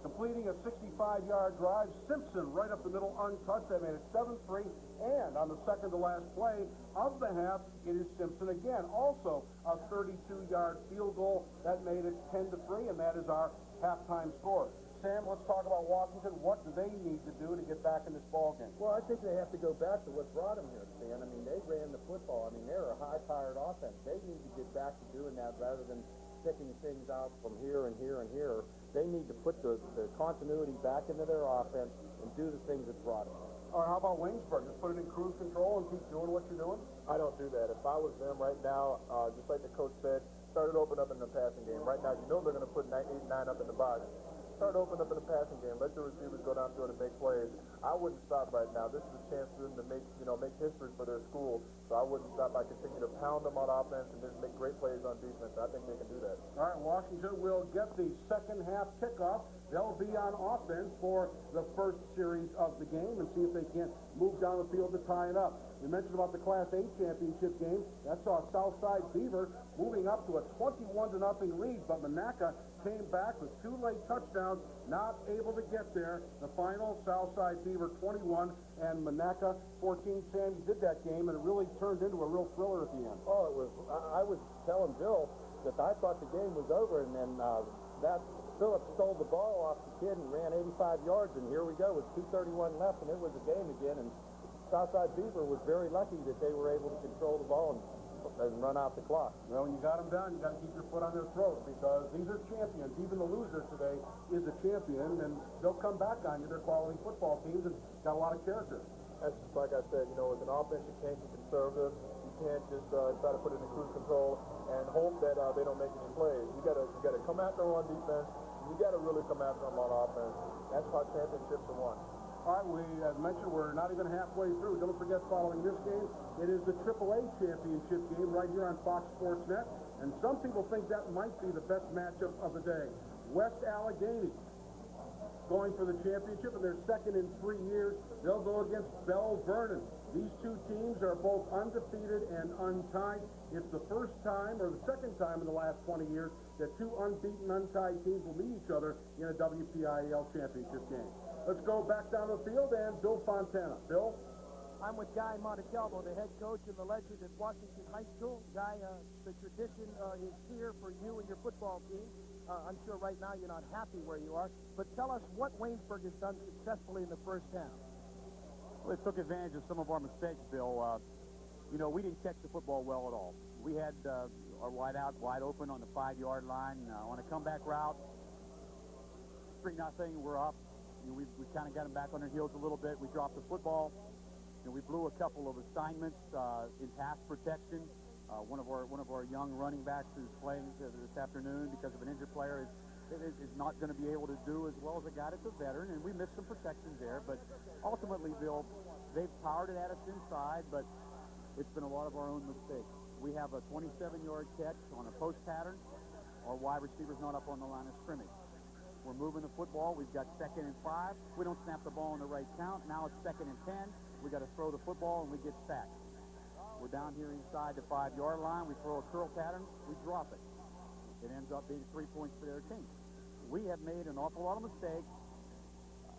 completing a 65-yard drive. Simpson right up the middle, untouched. They made it 7-3. And on the second-to-last play of the half, it is Simpson again. Also a 32-yard field goal. That made it 10-3, and that is our halftime score. Sam, let's talk about Washington. What do they need to do to get back in this ballgame? Well, I think they have to go back to what brought them here, Stan. I mean, they ran the football. I mean, they're a high-powered offense. They need to get back to doing that rather than picking things out from here and here and here. They need to put the continuity back into their offense and do the things that brought them. Or how about Waynesburg? Just put it in cruise control and keep doing what you're doing? I don't do that. If I was them right now, just like the coach said, start it open up in the passing game. Right now, you know they're going to put 8, 9 up in the box. Start open up in the passing game. Let the receivers go down through it and make plays. I wouldn't stop right now. This is a chance for them to make history for their school. So I wouldn't stop. I continue to pound them on offense and just make great plays on defense. I think they can do that. All right, Washington will get the second half kickoff. They'll be on offense for the first series of the game and see if they can move down the field to tie it up. We mentioned about the Class A championship game. That saw Southside Beaver moving up to a 21-0 lead, but Monaca came back with 2 late touchdowns, not able to get there. The final, Southside Beaver 21 and Monaca 14. Sam, you did that game, and it really turned into a real thriller at the end. Oh, it was. I was telling Bill that I thought the game was over, and then that Phillips stole the ball off the kid and ran 85 yards, and here we go with 2:31 left, and it was a game again. And Southside Beaver was very lucky that they were able to control the ball and run out the clock. Well, when you got them down, you got to keep your foot on their throat because these are champions. Even the loser today is a champion, and they'll come back on you. They're quality football teams and got a lot of character. That's just like I said, with an offense, you can't be conservative. You can't just try to put it in cruise control and hope that they don't make any plays. You got to come after them on defense. You got to really come after them on offense. That's how championships are won. All right, we, as mentioned, we're not even halfway through. Don't forget, following this game, it is the AAA championship game right here on Fox Sports Net. And some people think that might be the best matchup of the day. West Allegheny going for the championship, and they're second in 3 years. They'll go against Bell Vernon. These two teams are both undefeated and untied. It's the first time, or the second time in the last 20 years, that 2 unbeaten, untied teams will meet each other in a WPIAL championship game. Let's go back down the field, and Bill Fontana. Bill? I'm with Guy Montecalvo, the head coach and the legend at Washington High School. Guy, the tradition is here for you and your football team. I'm sure right now you're not happy where you are, but tell us what Waynesburg has done successfully in the first half. Well, it took advantage of some of our mistakes, Bill. We didn't catch the football well at all. We had our wide out, wide open on the 5-yard line. On a comeback route, 3-0, we're up. We kind of got them back on their heels a little bit. We dropped the football. We blew a couple of assignments in pass protection. One of our young running backs who's playing this afternoon because of an injured player is not going to be able to do as well as a guy that's a veteran, and we missed some protections there. But ultimately, Bill, they've powered it at us inside, but it's been a lot of our own mistakes. We have a 27-yard catch on a post pattern. Our wide receiver's not up on the line of scrimmage. We're moving the football. We've got 2nd and 5. We don't snap the ball on the right count. Now it's 2nd and 10. We got to throw the football, and we get sacked. We're down here inside the 5-yard line. We throw a curl pattern. We drop it. It ends up being 3 points for their team. We have made an awful lot of mistakes.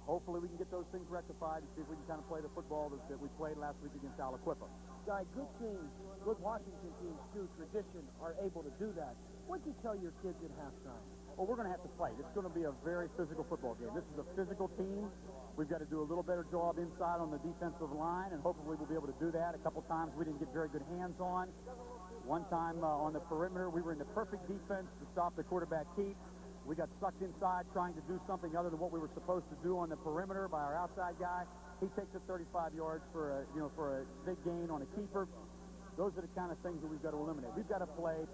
Hopefully we can get those things rectified and see if we can kind of play the football that we played last week against Aliquippa. Guy, good teams, good Washington teams, too, tradition, are able to do that. What did you tell your kids at halftime? Well, we're going to have to play. It's going to be a very physical football game. This is a physical team. We've got to do a little better job inside on the defensive line, and hopefully we'll be able to do that. A couple times we didn't get very good hands on. One time on the perimeter, we were in the perfect defense to stop the quarterback keep. We got sucked inside trying to do something other than what we were supposed to do on the perimeter by our outside guy. He takes it 35 yards for a big gain on a keeper. Those are the kind of things that we've got to eliminate. We've got to play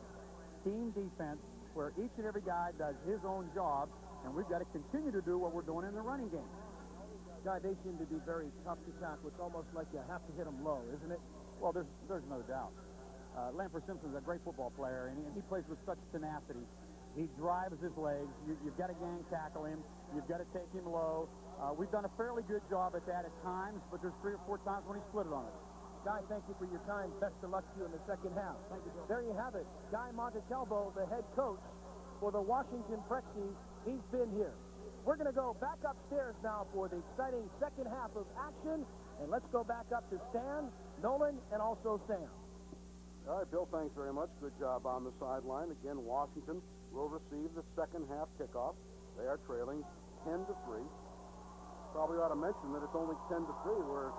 team defense where each and every guy does his own job, and we've got to continue to do what we're doing in the running game. Guy, they seem to be very tough to tackle. It's almost like you have to hit them low, isn't it? Well, there's no doubt. Lampert Simpson's a great football player, and he plays with such tenacity. He drives his legs. You've got to gang tackle him. You've got to take him low. We've done a fairly good job at that at times, but there's 3 or 4 times when he split it on us. Guy, thank you for your time. Best of luck to you in the second half. Thank you, Bill. There you have it. Guy Montecalvo, the head coach for the Washington Prexies. He's been here. we're going to go back upstairs now for the exciting second half of action. And let's go back up to Stan, Nolan, and also Sam. All right, Bill, thanks very much. Good job on the sideline. Again, Washington will receive the second half kickoff. They are trailing 10-3. Probably ought to mention that it's only 10-3. We're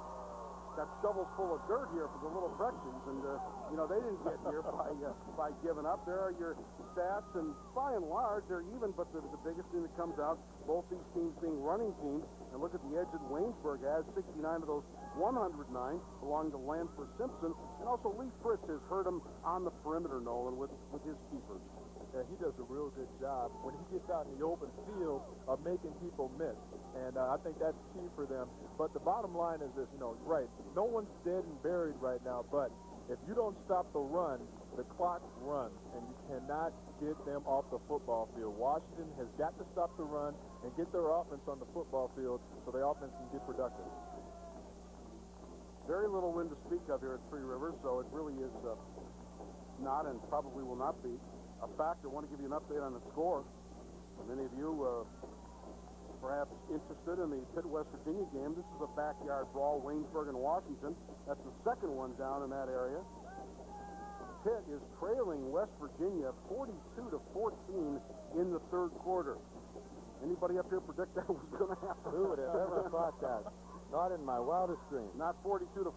got shovels full of dirt here for the Little Prexies, and you know, they didn't get here by giving up. There are your stats, and by and large they're even. But the biggest thing that comes out, both these teams being running teams, and look at the edge that Waynesburg has. 69 of those 109 belong to Lanford Simpson, and also Lee Fritz has hurt him on the perimeter, Nolan, with his keepers. Yeah, he does a real good job when he gets out in the open field of making people miss. And I think that's key for them. But the bottom line is this, you know, right, no one's dead and buried right now, but if you don't stop the run, the clock runs, and you cannot get them off the football field. Washington has got to stop the run and get their offense on the football field so their offense can get productive. Very little wind to speak of here at Three Rivers, so it really is not and probably will not be a factor. I want to give you an update on the score. Many of you perhaps interested in the Pitt, West Virginia game. This is a backyard brawl, Waynesburg and Washington. That's the second one down in that area. Pitt is trailing West Virginia 42-14 in the third quarter. Anybody up here predict that was going to happen? Who would have ever thought that? Not in my wildest dreams. Not 42-14.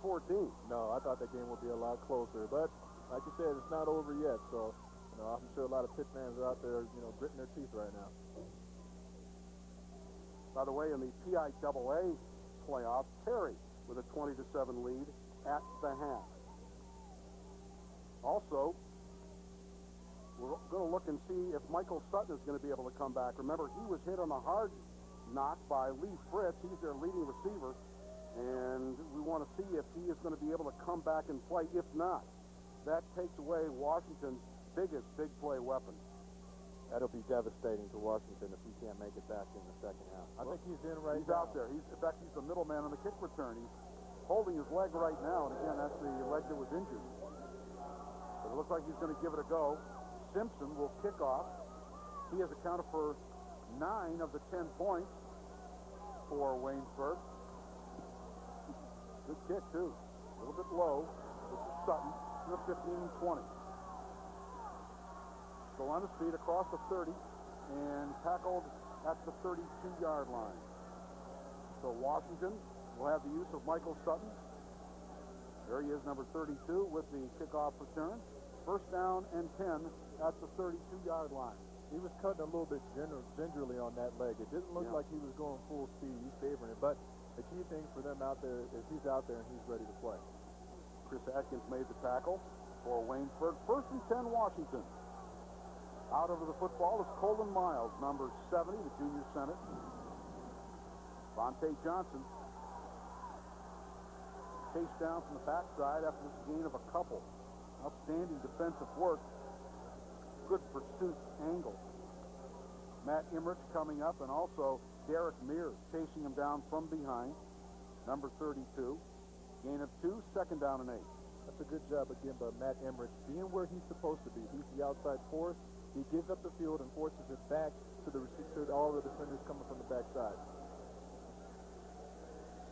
No, I thought that game would be a lot closer. But like you said, it's not over yet. So, you know, I'm sure a lot of Pitt fans are out there, you know, gritting their teeth right now. By the way, in the PIAA playoffs, Terry with a 20-7 lead at the half. Also, we're going to look and see if Michael Sutton is going to be able to come back. Remember, he was hit on a hard knock by Lee Fritz. He's their leading receiver, and we want to see if he is going to be able to come back and play. If not, that takes away Washington's biggest big play weapon. That'll be devastating to Washington if he can't make it back in the second half. I think he's in right now. He's out there. In fact, he's the middleman on the kick return. He's holding his leg right now, and again, that's the leg that was injured. But it looks like he's going to give it a go. Simpson will kick off. He has accounted for 9 of the 10 points for Waynesburg. Good kick, too. A little bit low. This is Sutton to the 15-20. Still on his feet across the 30 and tackled at the 32-yard line. So Washington will have the use of Michael Sutton. There he is, number 32, with the kickoff return. First down and 10 at the 32-yard line. He was cutting a little bit gingerly on that leg. It didn't look like he was going full speed. He's favoring it. But the key thing for them out there is he's out there and he's ready to play. Chris Atkins made the tackle for Waynesburg. First and 10, Washington. Out over the football is Colin Miles, number 70, the junior center. Vontae Johnson chased down from the backside after this gain of a couple. Outstanding defensive work. Good pursuit angle. Matt Emmerich coming up, and also Derek Mears chasing him down from behind. Number 32. Gain of 2, second down and 8. That's a good job again by Matt Emmerich, being where he's supposed to be. He's the outside force. He gives up the field and forces it back to all the defenders coming from the backside.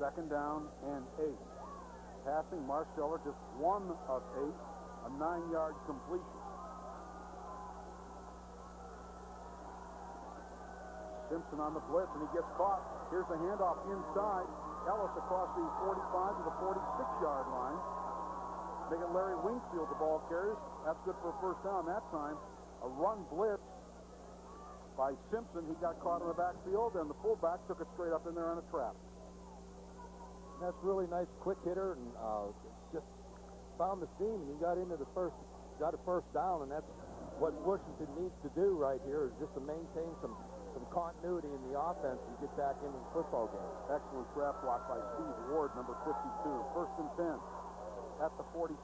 Second down and 8. Passing, Marsteller just 1 of 8. A 9-yard completion. Simpson on the blitz, and he gets caught. Here's the handoff inside. Ellis across the 45 to the 46-yard line. Making Larry Wingfield the ball carries. That's good for a first down that time. A run blitz by Simpson. He got caught in the backfield, and the fullback took it straight up in there on a trap. And that's really nice, quick hitter, and just found the seam, and he got into the got a first down, and that's what Washington needs to do right here is just to maintain some continuity in the offense and get back into the football game. Excellent trap block by Steve Ward, number 52. First and 10 at the 46.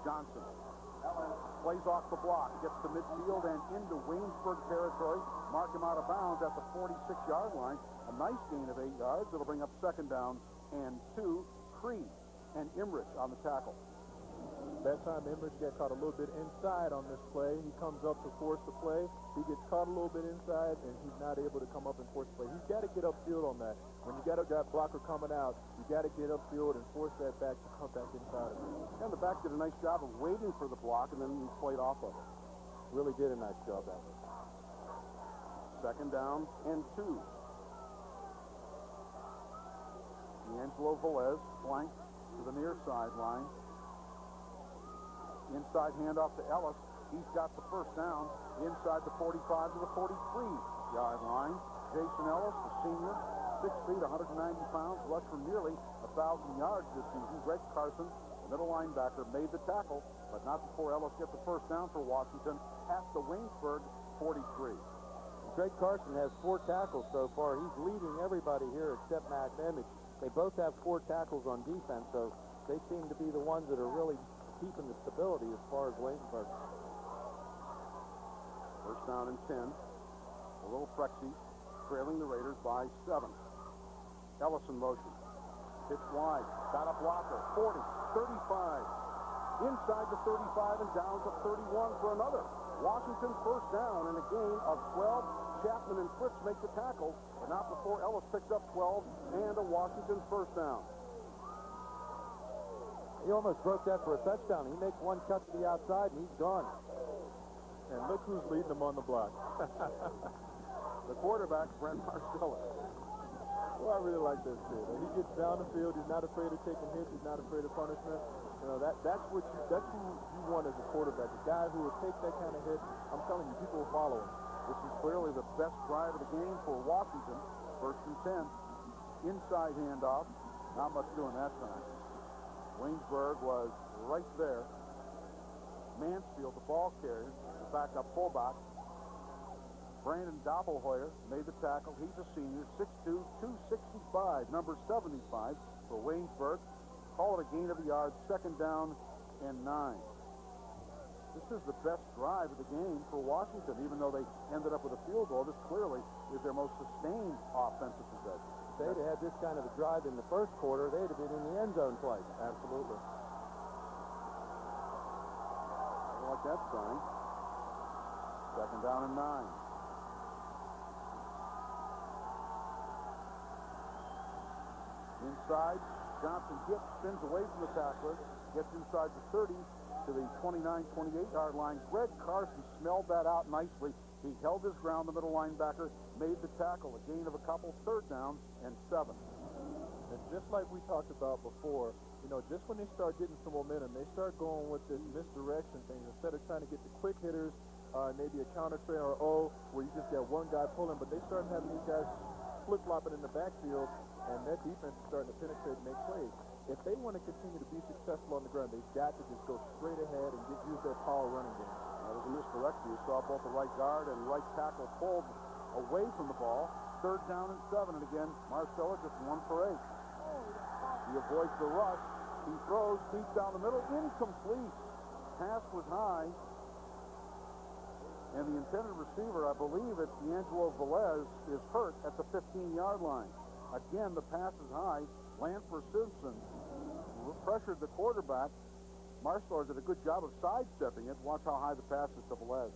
Johnson plays off the block, gets to midfield and into Waynesburg territory. Mark him out of bounds at the 46-yard line. A nice gain of 8 yards. It'll bring up second down and 2. Creed and Emmerich on the tackle. That time Emmerich got caught a little bit inside on this play. He comes up to force the play. He gets caught a little bit inside, and he's not able to come up and force the play. He's got to get upfield on that. When you got a blocker coming out, you got to get upfield and force that back to come back inside of it. And the back did a nice job of waiting for the block, and then he played off of it. Really did a nice job at it. Second down and 2. D'Angelo Velez flanked to the near sideline. Inside handoff to Ellis. He's got the first down inside the 45 to the 43-yard line. Jason Ellis, the senior, 6 feet, 190 pounds, rushed for nearly 1,000 yards this season. Greg Carson, the middle linebacker, made the tackle, but not before Ellis get the first down for Washington at the Waynesburg 43. Greg Carson has 4 tackles so far. He's leading everybody here except Matt Emmich. They both have 4 tackles on defense, so they seem to be the ones that are really keeping the stability as far as Waynesburg. First down and 10. A little Prexy trailing the Raiders by 7. Ellison motion. Pitch wide. Got a blocker. 40, 35. Inside the 35 and down to 31 for another. Washington first down in a gain of 12. Chapman and Fritz make the tackle, but not before Ellis picks up 12 and a Washington first down. He almost broke that for a touchdown. He makes one cut to the outside, and he's gone. And look who's leading them on the block. The quarterback, Brent Marcellus. Well, I really like this kid. He gets down the field. He's not afraid of taking hits. He's not afraid of punishment. You know, that's who you want as a quarterback. A guy who will take that kind of hit. I'm telling you, people will follow him. This is clearly the best drive of the game for Washington. First and 10. Inside handoff. Not much doing that time. Waynesburg was right there. Mansfield, the ball carrier, the backup fullback. Brandon Doppelhoyer made the tackle. He's a senior, 6'2", 265, number 75 for Waynesburg. Call it a gain of a yard, second down and 9. This is the best drive of the game for Washington, even though they ended up with a field goal. This clearly is their most sustained offensive possession. If they'd have had this kind of a drive in the first quarter, they'd have been in the end zone twice. Absolutely. I like that sign. Second down and 9. Inside, Johnson gets, spins away from the tackler, gets inside the 30 to the 29, 28-yard line. Greg Carson smelled that out nicely. He held his ground, the middle linebacker, made the tackle, a gain of a couple, third downs and 7. And just like we talked about before, you know, just when they start getting some momentum, they start going with this misdirection thing. Instead of trying to get the quick hitters, maybe a counter trey or where you just got one guy pulling, but they start having these guys flip-flopping in the backfield, and their defense is starting to penetrate and make plays. If they want to continue to be successful on the ground, they've got to just go straight ahead and use their power running game. That was a misdirection. You saw both the right guard and right tackle pulled away from the ball. Third down and 7, and again, Marcellus just 1 for 8. He avoids the rush. He throws deep down the middle, incomplete. Pass was high. And the intended receiver, I believe it's D'Angelo Velez, is hurt at the 15-yard line. Again, the pass is high. Lanford Simpson pressured the quarterback. Marcellus did a good job of sidestepping it. Watch how high the pass is to Velez.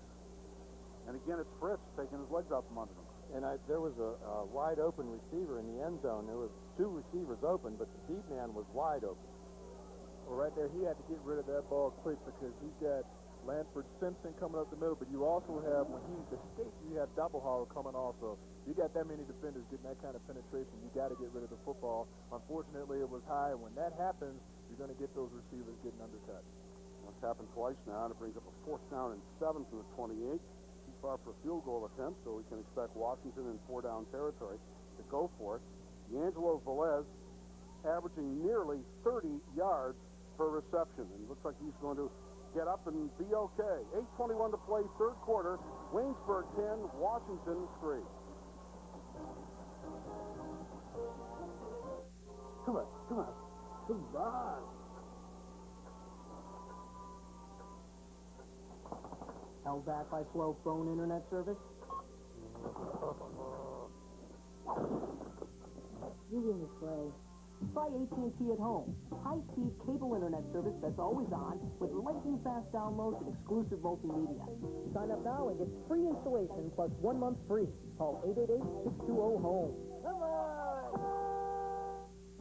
And again, it's Fritz taking his legs out from under him. And there was a wide-open receiver in the end zone. There was 2 receivers open, but the deep man was wide open. Well, right there, he had to get rid of that ball quick because he's got Lanford Simpson coming up the middle, but you also have, when he escapes, you have Doppelhauer coming also. You got that many defenders getting that kind of penetration. You got to get rid of the football. Unfortunately, it was high. When that happens, you're going to get those receivers getting undercut. That's happened twice now, and it brings up a fourth down and 7 from the 28. Too far for a field goal attempt, so we can expect Washington in 4-down territory to go for it. D'Angelo Velez averaging nearly 30 yards per reception, and it looks like he's going to get up and be okay. 8:21 to play, third quarter. Waynesburg 10, Washington 3. Come on, come on, come on. Held back by slow phone internet service? You win this play. Try AT&T at home. High-speed cable internet service that's always on with lightning-fast downloads and exclusive multimedia. Sign up now and get free installation plus 1 month free. Call 888-620-HOME. Come on!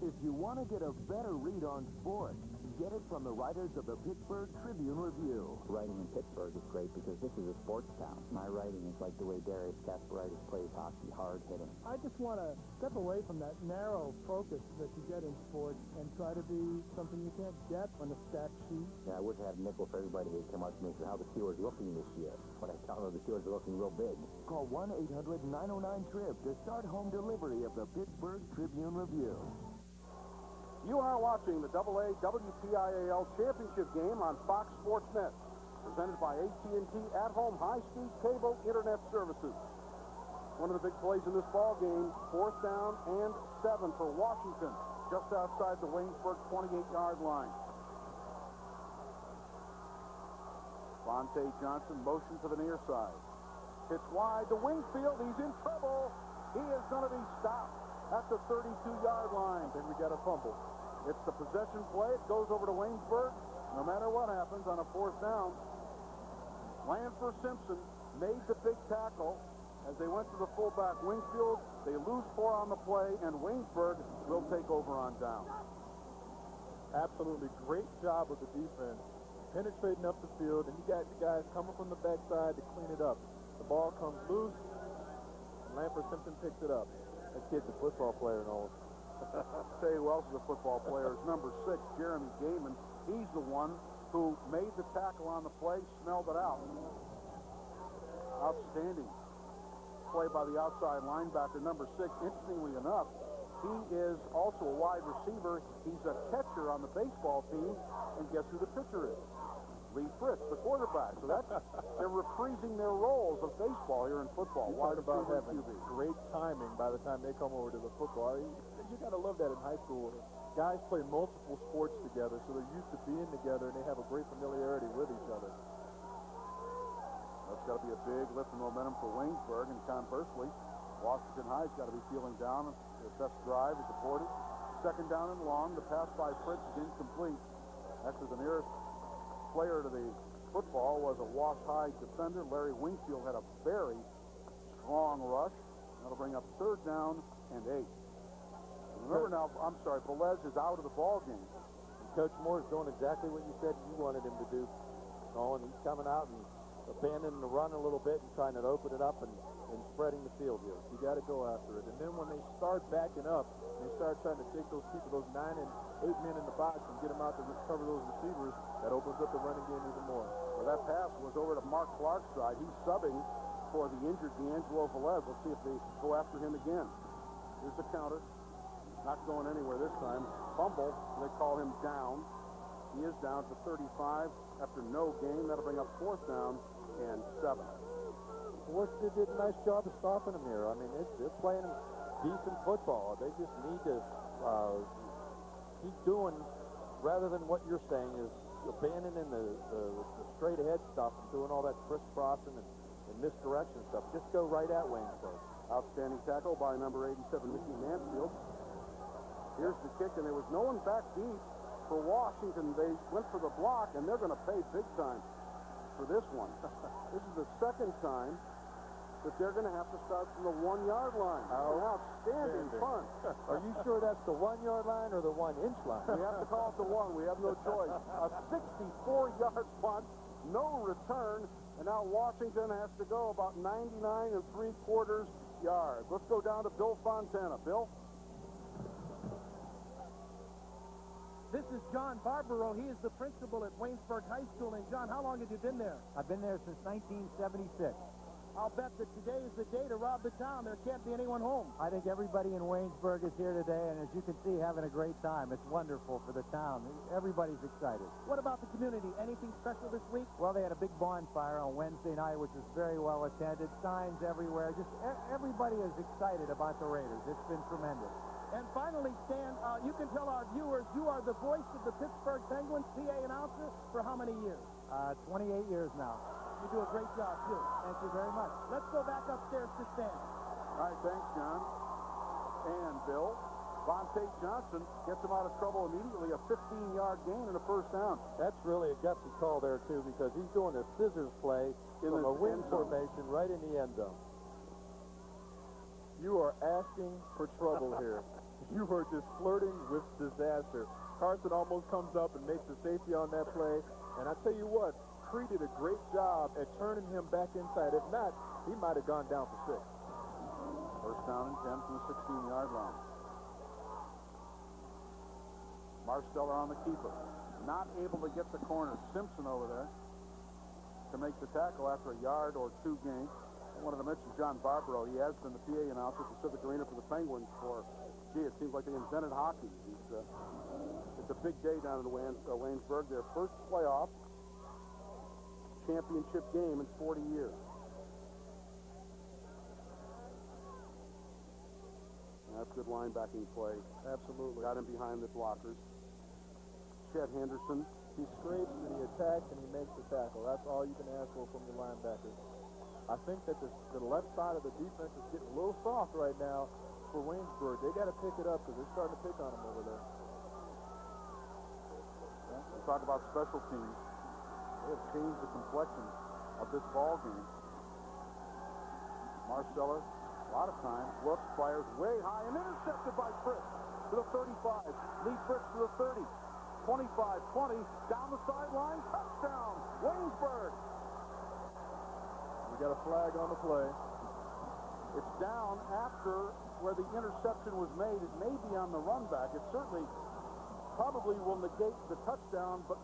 If you want to get a better read on sports, get it from the writers of the Pittsburgh Tribune Review. Writing in Pittsburgh is great because this is a sports town. My writing is like the way Darius Kasparaitis plays hockey, hard-hitting. I just want to step away from that narrow focus that you get in sports and try to be something you can't get on a stat sheet. Yeah, I would have nickel for everybody who came up to me and said, how the Steelers looking this year. But I tell them the Steelers are looking real big. Call 1-800-909-TRIP to start home delivery of the Pittsburgh Tribune Review. You are watching the AA WPIAL Championship game on Fox Sports Net, presented by AT&T at-home high-speed cable internet services. One of the big plays in this ball game, 4th down and 7 for Washington, just outside the Waynesburg 28-yard line. Vontae Johnson motion to the near side. It's wide to Wingfield. He's in trouble. He is going to be stopped at the 32-yard line. I think we got a fumble. It's the possession play. It goes over to Waynesburg. No matter what happens on a 4th down, Lanford Simpson made the big tackle as they went to the fullback Wingfield. They lose 4 on the play, and Waynesburg will take over on down. Absolutely great job of the defense, penetrating up the field, and you got the guys coming from the backside to clean it up. The ball comes loose, and Lanford Simpson picks it up. That kid's a football player, Nolan. Tell you who else is a football player is number 6, Jeremy Gaiman. He's the one who made the tackle on the play, smelled it out. Outstanding play by the outside linebacker, number 6. Interestingly enough, he is also a wide receiver. He's a catcher on the baseball team, and guess who the pitcher is? Lee Fritz, the quarterback. So that's they're reprising their roles of baseball here in football. Wide about having great timing by the time they come over to the football. You got to love that in high school. Guys play multiple sports together, so they're used to being together, and they have a great familiarity with each other. That's got to be a big lift of momentum for Waynesburg, and conversely, Washington High's got to be feeling down. Their best drive is aborted. 2nd down and long. The pass by Fritz is incomplete. Actually, the nearest player to the football was a Wash High defender. Larry Wingfield had a very strong rush. That'll bring up 3rd down and 8. Remember now, I'm sorry, Velez is out of the ball game. And Coach Moore's doing exactly what you said you wanted him to do. Nolan, he's coming out and abandoning the run a little bit and trying to open it up and spreading the field here. You got to go after it. And then when they start backing up, they start trying to take those people, those 9 and 8 men in the box, and get them out to cover those receivers. That opens up the running game even more. Well, that pass was over to Mark Clark's side. He's subbing for the injured D'Angelo Velez. Let's see if they go after him again. Here's the counter. Not going anywhere this time. Fumble. They call him down. He is down to 35 after no gain. That'll bring up 4th down and 7. Worcester did a nice job of stopping them here. I mean, they're playing decent football. They just need to keep doing, rather than what you're saying is abandoning the straight ahead stuff and doing all that crisscrossing and misdirection stuff. Just go right at Waynesburg. Outstanding tackle by number 87, Mickey Mansfield. Here's the kick, and there was no one back deep for Washington. They went for the block, and they're going to pay big time for this one. This is the 2nd time that they're going to have to start from the 1-yard line. Outstanding punt. Are you sure that's the 1-yard line or the 1-inch line? We have to call it the 1. We have no choice. A 64-yard punt, no return, and now Washington has to go about 99 3/4 yards. Let's go down to Bill Fontana. Bill? This is John Barbaro. He is the principal at Waynesburg High School. And, John, how long have you been there? I've been there since 1976. I'll bet that today is the day to rob the town. There can't be anyone home. I think everybody in Waynesburg is here today, and as you can see, having a great time. It's wonderful for the town. Everybody's excited. What about the community? Anything special this week? Well, they had a big bonfire on Wednesday night, which was very well attended. Signs everywhere. Just everybody is excited about the Raiders. It's been tremendous. And finally, Stan, you can tell our viewers you are the voice of the Pittsburgh Penguins, PA announcer, for how many years? 28 years now. You do a great job, too. Thank you very much. Let's go back upstairs to Stan. All right, thanks, John. And Bill. Vontae Johnson gets him out of trouble immediately, a 15-yard gain and a first down. That's really a gutsy call there, too, because he's doing a scissors play In from the a wing end zone. formation right in the end zone. You are asking for trouble here. You are just flirting with disaster. Carson almost comes up and makes the safety on that play. And I tell you what, Cree did a great job at turning him back inside. If not, he might have gone down for 6. First down and 10 from the 16-yard line. Marsteller on the keeper. Not able to get the corner. Simpson over there to make the tackle after a yard or 2 gain. I wanted to mention John Barbaro. He has been the PA announcer at Pacific Arena for the Penguins for, gee, it seems like they invented hockey. It's a big day down in Waynesburg. Their first playoff championship game in 40 years. That's good linebacking play. Absolutely. Got him behind the blockers. Chet Henderson. He scrapes to the attack and he makes the tackle. That's all you can ask for from your linebackers. I think that the left side of the defense is getting a little soft right now for Waynesburg. They got to pick it up because they're starting to pick on them over there. Yeah, we talk about special teams. They have changed the complexion of this ball game. Marsteller, a lot of time, looks, fires way high, and intercepted by Fritz to the 35. Lee Fritz to the 30. 25-20, down the sideline, touchdown, Waynesburg. We got a flag on the play. It's down after where the interception was made. It may be on the run back. It certainly probably will negate the touchdown, but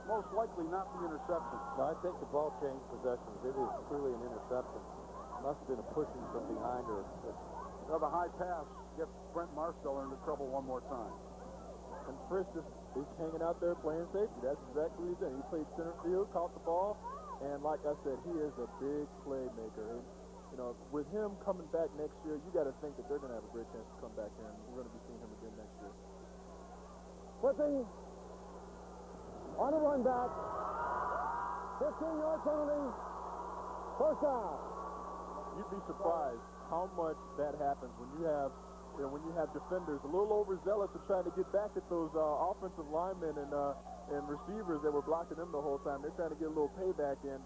most likely not the interception. No, I think the ball changed possessions. It is truly an interception. Must have been a pushing from behind her. Now the high pass gets Brent Marsteller into trouble one more time. And Fritz is hanging out there playing safety. That's exactly what he did. He played center field, caught the ball, and like I said, he is a big playmaker. And, you know, with him coming back next year, you got to think that they're going to have a great chance to come back here, and we're going to be seeing him again next year. Flipping on the run back. 15-yard penalty. First down. You'd be surprised how much that happens when you have defenders a little overzealous of trying to get back at those offensive linemen and receivers that were blocking them the whole time. They're trying to get a little payback, and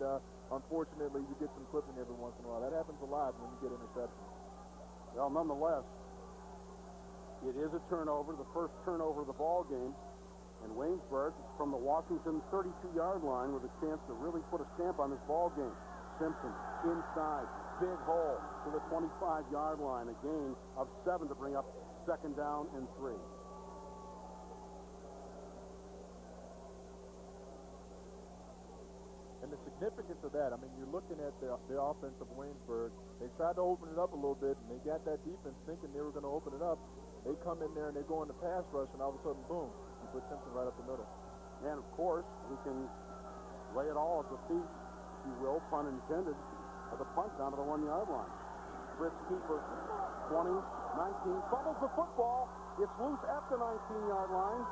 unfortunately, you get some clipping every once in a while. That happens a lot when you get interceptions. Well, nonetheless, it is a turnover, the first turnover of the ball game. And Waynesburg from the Washinton 32-yard line with a chance to really put a stamp on this ball game. Simpson inside, big hole to the 25-yard line. A gain of 7 to bring up second down and 3. And the significance of that, I mean, you're looking at the offense of Waynesburg. They tried to open it up a little bit, and they got that defense thinking they were going to open it up. They come in there and they go in the pass rush, and all of a sudden, boom, you put Simpson right up the middle. And, of course, we can lay it all at the feet, if you will, pun intended, of the punt down to the 1-yard line. Fritz keeper, 20, 19, fumbles the football. It's loose at the 19-yard line.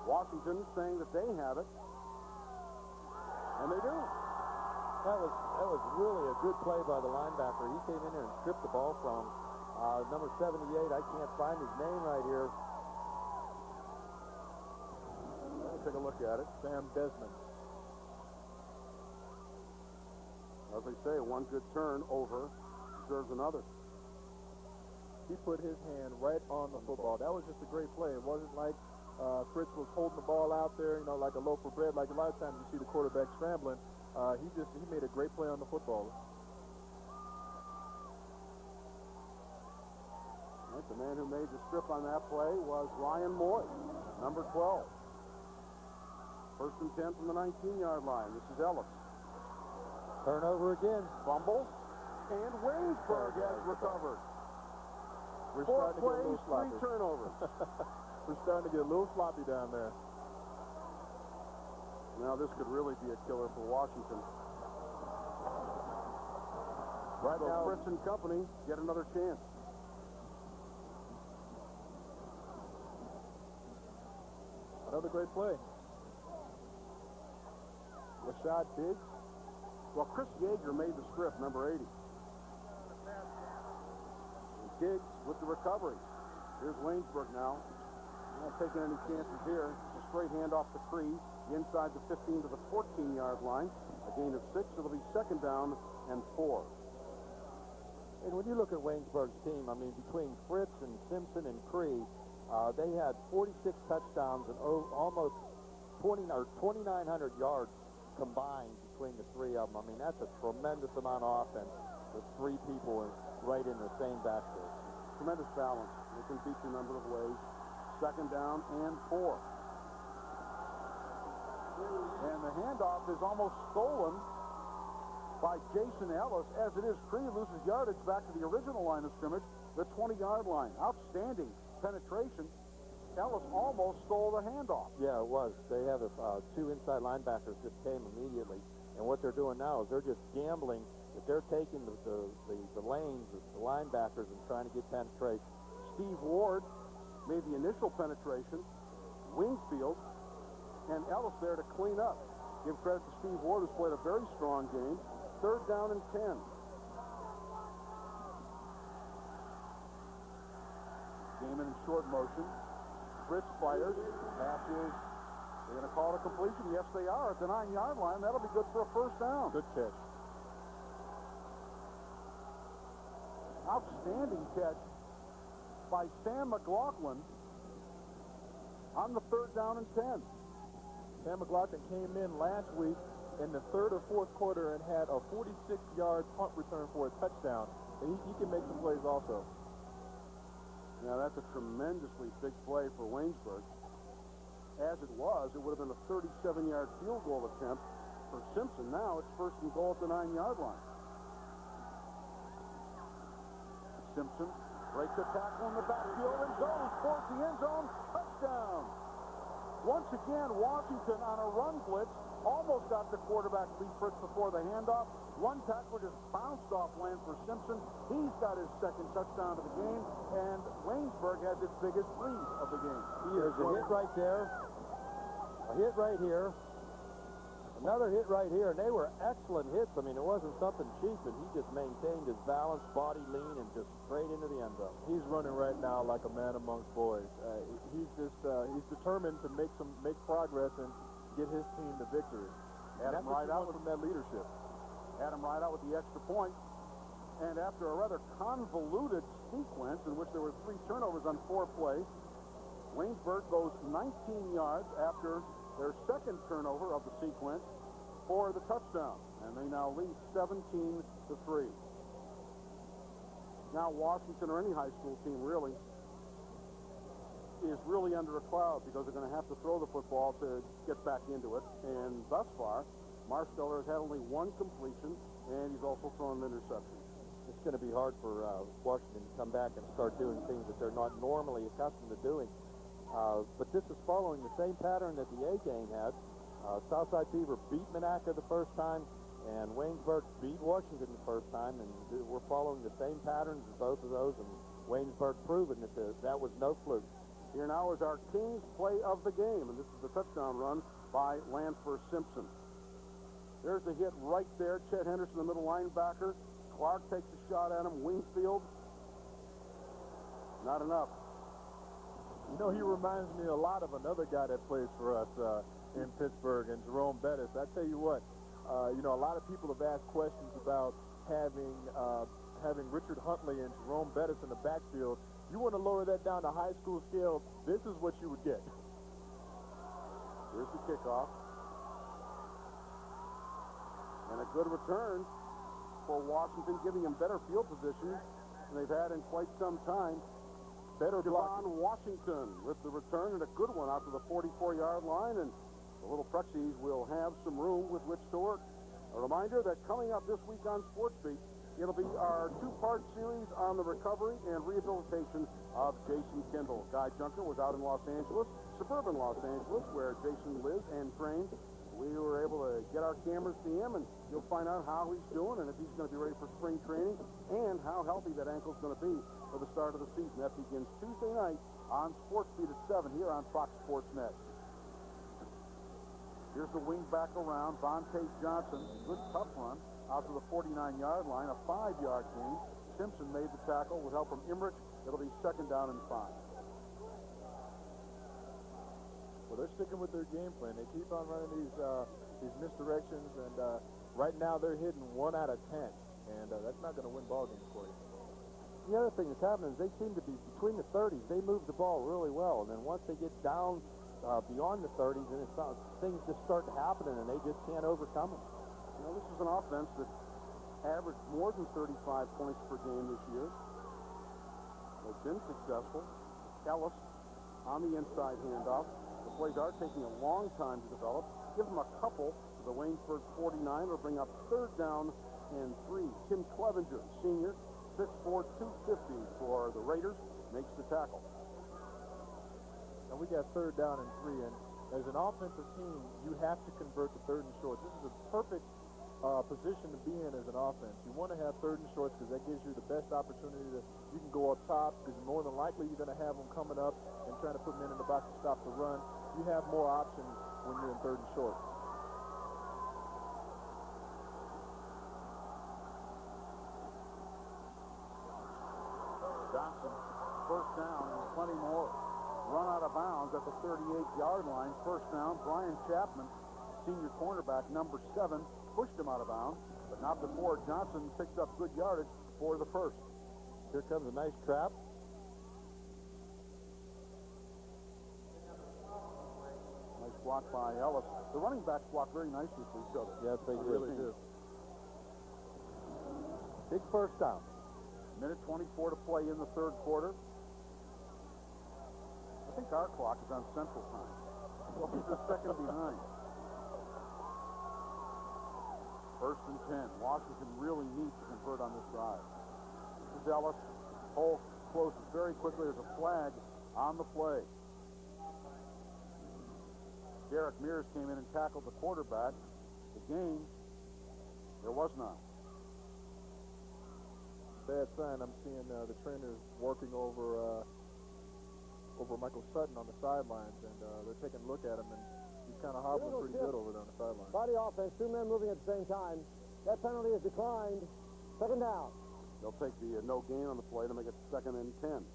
Washington saying that they have it, and they do. That was really a good play by the linebacker. He came in there and stripped the ball from number 78. I can't find his name right here. Let's take a look at it. Sam Desmond. As they say, one good turn over deserves another. He put his hand right on the football. That was just a great play. It wasn't like Fritz was holding the ball out there, you know, like a loaf of bread. Like a lot of times you see the quarterback scrambling. He made a great play on the football. Right, the man who made the strip on that play was Ryan Moy, number 12. First and 10 from the 19-yard line. This is Ellis. Turnover again. Fumble. And Waynesburg has recovered. We're 4 starting to get a plays, little sloppy. 3 turnovers. We're starting to get a little sloppy down there. Now this could really be a killer for Washington. Right now, Fritz and company get another chance. Another great play. Rashad Biggs. Well, Chris Yeager made the strip, number 80. Higgs with the recovery. Here's Waynesburg now. Not taking any chances here. A straight handoff to Cree, inside the 15 to the 14-yard line. A gain of 6. It'll be second down and 4. And when you look at Waynesburg's team, I mean, between Fritz and Simpson and Cree, they had 46 touchdowns and almost 2,900 yards combined between the three of them. I mean, that's a tremendous amount of offense with three people right in the same backfield. Tremendous balance. They can beat you a number of ways. Second down and 4. And the handoff is almost stolen by Jason Ellis. As it is, Cree loses yardage back to the original line of scrimmage, the 20-yard line. Outstanding penetration. Ellis almost stole the handoff. Yeah, it was. They have two inside linebackers just came immediately. And what they're doing now is they're just gambling that they're taking the lanes, the linebackers, and trying to get penetration. Steve Ward made the initial penetration. Wingfield and Ellis there to clean up. Give credit to Steve Ward, who's played a very strong game. Third down and 10. Damon in short motion. Fritz fires. Pass is, they're going to call it a completion. Yes, they are. At the 9-yard line, that'll be good for a first down. Good catch. Outstanding catch by Sam McLaughlin on the third down and 10. Sam McLaughlin came in last week in the third or fourth quarter and had a 46-yard punt return for a touchdown. And he can make some plays also. Now, that's a tremendously big play for Waynesburg. As it was, it would have been a 37-yard field goal attempt for Simpson. Now it's first and goal at the 9-yard line. Simpson breaks a tackle in the backfield and goes towards the end zone. Touchdown! Once again, Washington on a run blitz almost got the quarterback Lee Fritz before the handoff. One tackler just bounced off land for Simpson. He's got his second touchdown of the game, and Waynesburg has its biggest lead of the game. There's a hit right there, a hit right here, another hit right here, and they were excellent hits. I mean, it wasn't something cheap, and he just maintained his balance, body lean, and just straight into the end zone. He's running right now like a man amongst boys. He's determined to make progress and get his team to victory. Had him right out from that leadership. Had him right out with the extra point. And after a rather convoluted sequence in which there were 3 turnovers on 4 plays, Waynesburg goes 19 yards after their second turnover of the sequence for the touchdown. And they now lead 17-3. Now Washington, or any high school team really, is really under a cloud because they're going to have to throw the football to get back into it. And thus far, Marsteller has had only 1 completion, and he's also thrown an interception. It's going to be hard for Washington to come back and start doing things that they're not normally accustomed to doing. But this is following the same pattern that the A game had. Southside Beaver beat Monaca the first time, and Waynesburg beat Washington the first time, and we're following the same patterns as both of those, and Waynesburg proving that that was no fluke. Here now is our Kings play of the game, and this is the touchdown run by Lansford Simpson. There's the hit right there. Chet Henderson, the middle linebacker. Clark takes a shot at him. Wingfield, not enough. You know, he reminds me a lot of another guy that plays for us in Pittsburgh, and Jerome Bettis. I tell you what, you know, a lot of people have asked questions about having Richard Huntley and Jerome Bettis in the backfield. You want to lower that down to high school scale, this is what you would get. Here's the kickoff. And a good return for Washington, giving them better field position than they've had in quite some time. Better Devon Washington with the return, and a good one out to the 44-yard line, and the Little Prexies will have some room with which to work. A reminder that coming up this week on Sports Beat, it'll be our 2-part series on the recovery and rehabilitation of Jason Kendall. Guy Junker was out in Los Angeles, suburban Los Angeles, where Jason lives and trains. We were able to get our cameras to him, and you'll find out how he's doing and if he's going to be ready for spring training and how healthy that ankle's going to be for the start of the season. That begins Tuesday night on Sports Beat at 7 here on Fox Sports Net. Here's the wing back around. Vontae Johnson, good tough run out to the 49-yard line, a 5-yard gain. Simpson made the tackle with help from Emmerich. It'll be 2nd down and 5. Well, they're sticking with their game plan. They keep on running these misdirections, and right now they're hitting 1 out of 10, and that's not going to win ball games for you. The other thing that's happening is they seem to be between the 30s. They move the ball really well, and then once they get down beyond the 30s, and things just start happening, and they just can't overcome them. You know, this is an offense that averaged more than 35 points per game this year. They've been successful. Ellis on the inside handoff. The plays are taking a long time to develop. Give them a couple to the Waynesburg 49. Will bring up 3rd down and 3. Tim Clevenger, senior, 6'4", 250 for the Raiders, makes the tackle. And we got 3rd down and 3, and as an offensive team, you have to convert to 3rd and short. This is a perfect position to be in as an offense. You want to have 3rd and shorts because that gives you the best opportunity to, you can go up top because more than likely you're going to have them coming up and trying to put men in the box to stop the run. You have more options when you're in 3rd and short. Johnson, 1st down and plenty more. Run out of bounds at the 38-yard line. 1st down, Brian Chapman, senior cornerback, number 7, pushed him out of bounds, but not before Johnson picked up good yardage for the 1st. Here comes a nice trap. Nice block by Ellis. The running backs block very nicely for each other. Yes, they really do. Big 1st down. Minute 24 to play in the 3rd quarter. I think our clock is on Central Time. Well, he's a second behind. 1st and 10. Washington really needs to convert on this drive. This is Ellis. Hole closes very quickly. There's a flag on the play. Derek Mears came in and tackled the quarterback. The game, there was none. Bad sign. I'm seeing the trainers working over Michael Sutton on the sidelines, and they're taking a look at him, and he's kind of hobbling pretty good over there on the sideline. Body offense, 2 men moving at the same time. That penalty is declined. 2nd down. They'll take the no gain on the play to make it 2nd and 10.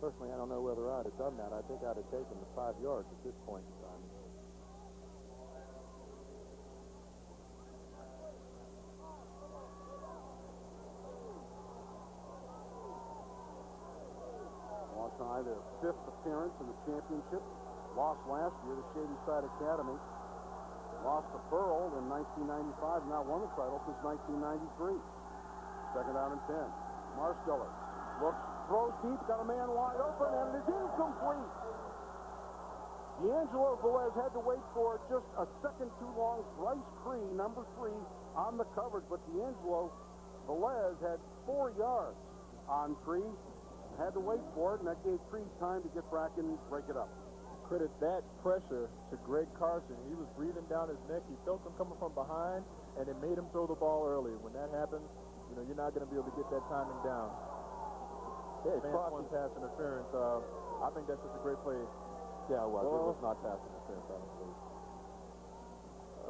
Personally, I don't know whether I'd have done that. I think I'd have taken the 5 yards at this point in time. Lost High, their 5th appearance in the championship. Lost last year to Shady Side Academy. Lost to Burl in 1995, not won the title since 1993. 2nd down and 10. Marsteller looks, throws deep, got a man wide open, and it is incomplete. D'Angelo Velez had to wait for just a second too long. Bryce Cree, number 3, on the coverage, but D'Angelo Velez had 4 yards on Cree. Had to wait for it, and that gave Cree time to get back and break it up. Credit that pressure to Greg Carson. He was breathing down his neck. He felt them coming from behind, and it made him throw the ball early. When that happens, you know, you're not going to be able to get that timing down. Yeah, one pass interference. I think that's just a great play. Yeah, well, it was not pass interference, I don't believe.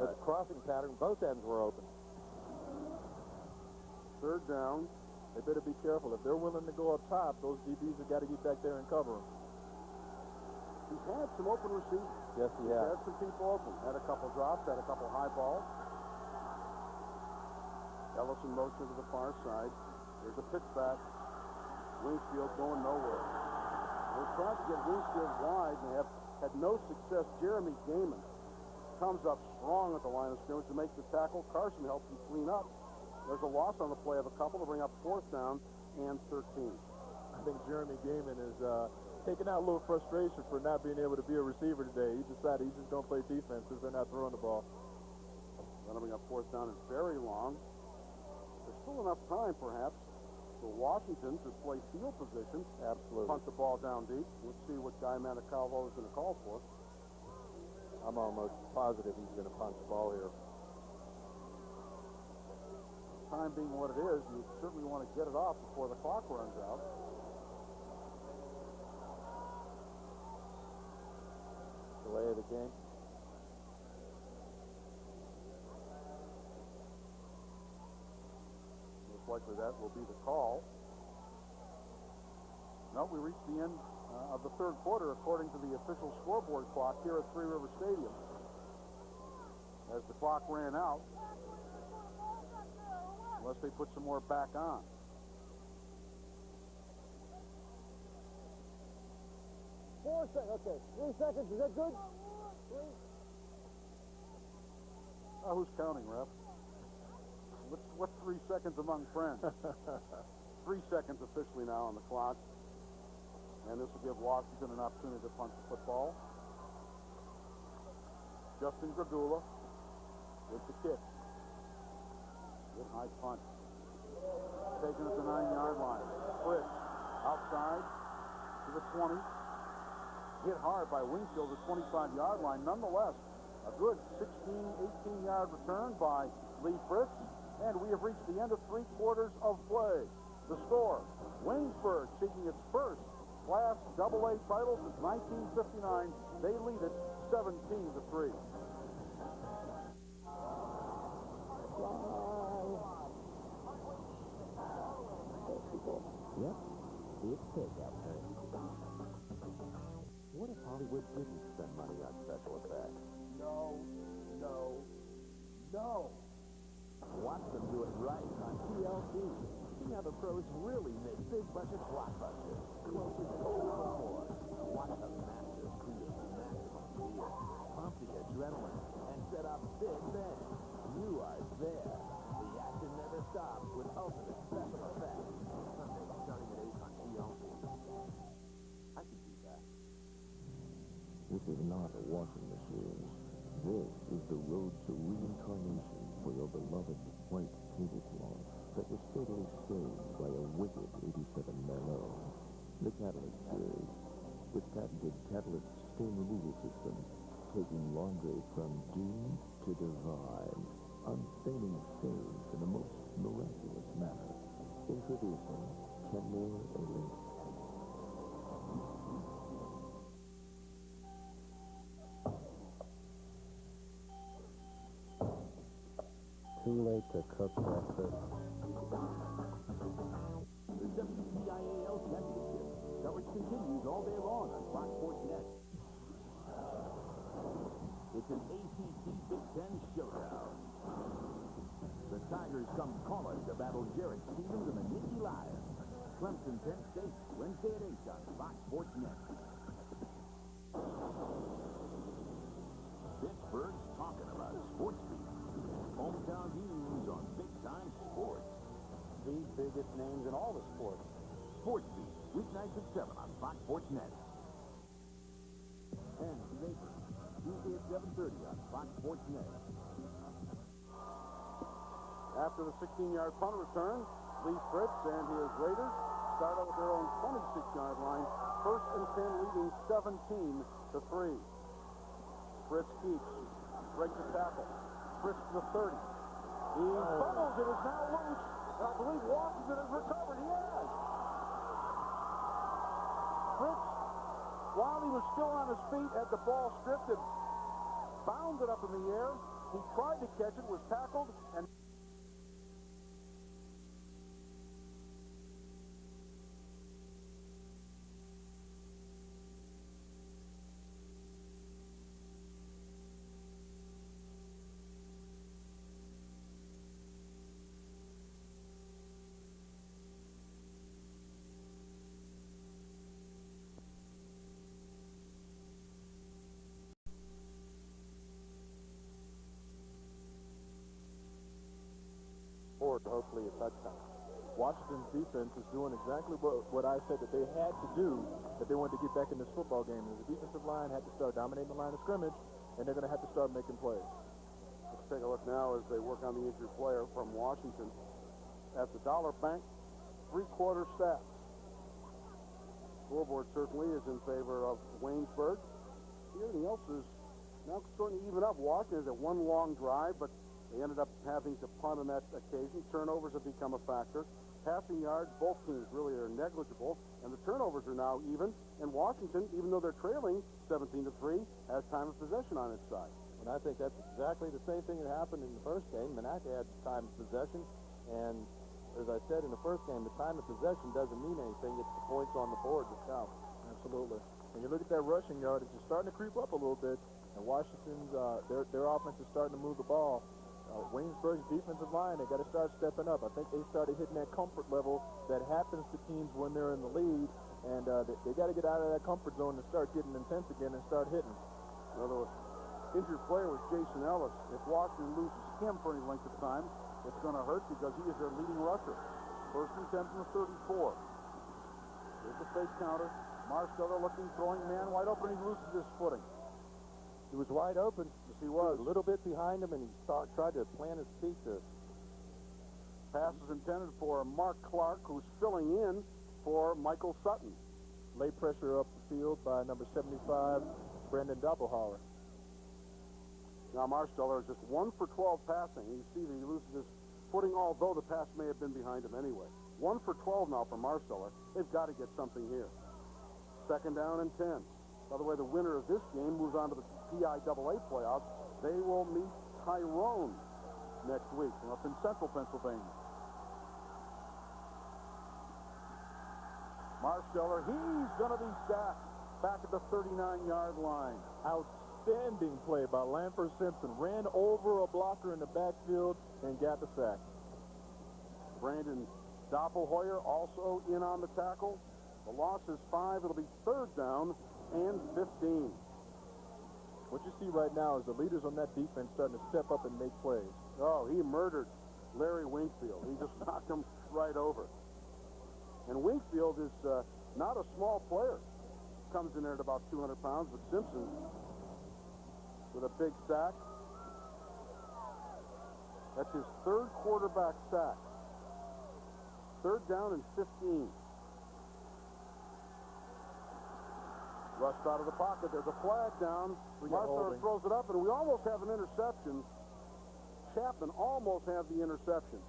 It's a crossing pattern. Both ends were open. 3rd down. They better be careful. If they're willing to go up top, those DBs have got to get back there and cover them. He's had some open receivers. Yes, he has. He's had some people open. Had a couple drops, had a couple high balls. Ellison motion to the far side. There's a pitch back. Winsfield going nowhere. They tried to get Winsfield wide, and they have had no success. Jeremy Gaiman comes up strong at the line of scrimmage to make the tackle. Carson helps him clean up. There's a loss on the play of a couple to bring up 4th down and 13. I think Jeremy Gaiman is taking out a little frustration for not being able to be a receiver today. He decided he's just going to play defense because they're not throwing the ball. That'll bring up 4th down and very long. There's still enough time, perhaps, for Washington to play field position. Absolutely. Punt the ball down deep. Let's see what Guy Manicalvo is going to call for. I'm almost positive he's going to punt the ball here. Time being what it is, you certainly want to get it off before the clock runs out. Delay of the game. likely that will be the call. No, we reached the end of the third quarter according to the official scoreboard clock here at Three River Stadium. As the clock ran out, unless they put some more back on. Okay, 3 seconds, is that good? Who's counting, ref? What's 3 seconds among friends? 3 seconds officially now on the clock. And this will give Washington an opportunity to punt the football. Justin Gradula with the kick. Good high punt. Taken at the 9-yard line. Fritz outside to the 20. Hit hard by Wingfield at the 25-yard line. Nonetheless, a good 16, 18-yard return by Lee Fritz. And we have reached the end of 3 quarters of play. The score, Waynesburg seeking its first Class AA title since 1959. They lead it 17-3. Yep, it's takeout time. What if Hollywood didn't spend money on special effects? No. Watch them do it right on TLC. See how the pros really make big budget blockbusters. Close as ever before. Watch the masters create maximum fear, pump the adrenaline, and set up big bangs. You are there. The action never stops with ultimate special effects. Sunday starting at 8 on TLC. I can do that. This is not a washing machine. This is the road to reincarnation for your beloved white tablecloth that was fatally stained by a wicked 87 Merlot. The Catalyst series, with patented Catalyst stain removal system, taking laundry from doomed to divine, unstaining stains in the most miraculous manner. Introducing Kenmore Elite. Too late to cook breakfast. The WPIAL Championship. Coverage continues all day long on Fox Sports Net. It's an ACC Big Ten showdown. The Tigers come calling to battle Jarrett Stevens and the Nittany Lions. Clemson, Penn State, Wednesday at 8 on Fox Sports Net. Pittsburgh's talking about sports beat. Hometown views on Big Time Sports. The biggest names in all the sports. Sports Beat, weeknights at 7 on Fox Sports Net. And Vapor, Tuesday at 7:30 on Fox Sports Net. After the 16-yard punt return, Lee Fritz and his Raiders start out with their own 26-yard line. First and 10 leading 17-3. Fritz keeps, breaks the tackle. Fritz to the 30. He fumbles. It is now loose. I believe Washington has recovered. He has. Fritz, while he was still on his feet, had the ball stripped and bounded up in the air. He tried to catch it, was tackled, and hopefully a touchdown. Washington's defense is doing exactly what I said that they had to do, that they wanted to get back in this football game. And the defensive line had to start dominating the line of scrimmage, and they're going to have to start making plays. let's take a look now as they work on the injured player from Washington. At the Dollar Bank, 3-quarter stats. Scoreboard certainly is in favor of Waynesburg. Everything else is now starting to even up. Washington has a one long drive, but they ended up having to punt on that occasion. Turnovers have become a factor. Passing yards, both teams really are negligible, and the turnovers are now even. And Washington, even though they're trailing 17-3, has time of possession on its side. And I think that's exactly the same thing that happened in the first game. Menaka had time of possession, and as I said in the first game, the time of possession doesn't mean anything. It's the points on the board that count. Absolutely. When you look at that rushing yardage, it's starting to creep up a little bit, and Washington's their offense is starting to move the ball. Waynesburg's defensive line, they got to start stepping up. I think they started hitting that comfort level that happens to teams when they're in the lead, and they got to get out of that comfort zone and start getting intense again and start hitting. Well, the injured player was Jason Ellis. If Washington loses him for any length of time, it's going to hurt because he is their leading rusher. First and 10 from the 34. Here's the fake counter. Marsteller looking, throwing man wide open. He loses his footing. He was wide open. Yes, he was. A little bit behind him, and he tried to plant his feet to. Pass is intended for Mark Clark, who's filling in for Michael Sutton. Late pressure up the field by number 75, Brandon Doppelhauer. Now Marsteller is just 1 for 12 passing. You see that he loses his footing, although the pass may have been behind him anyway. 1 for 12 now for Marsteller. They've got to get something here. Second down and 10. By the way, the winner of this game moves on to the WPIAL playoffs. They will meet Tyrone next week up in central Pennsylvania. Marsteller, he's going to be sacked back at the 39-yard line. Outstanding play by Lanford Simpson. Ran over a blocker in the backfield and got the sack. Brandon Doppelhauer also in on the tackle. The loss is 5. It'll be third down and 15. What you see right now is the leaders on that defense starting to step up and make plays. Oh, he murdered Larry Wingfield. He just knocked him right over. And Wingfield is not a small player. Comes in there at about 200 pounds, but Simpson with a big sack. That's his third quarterback sack. Third down and 15. Rushed out of the pocket. There's a flag down. Marsteller throws it up, and we almost have an interception. Chapman almost have the interception.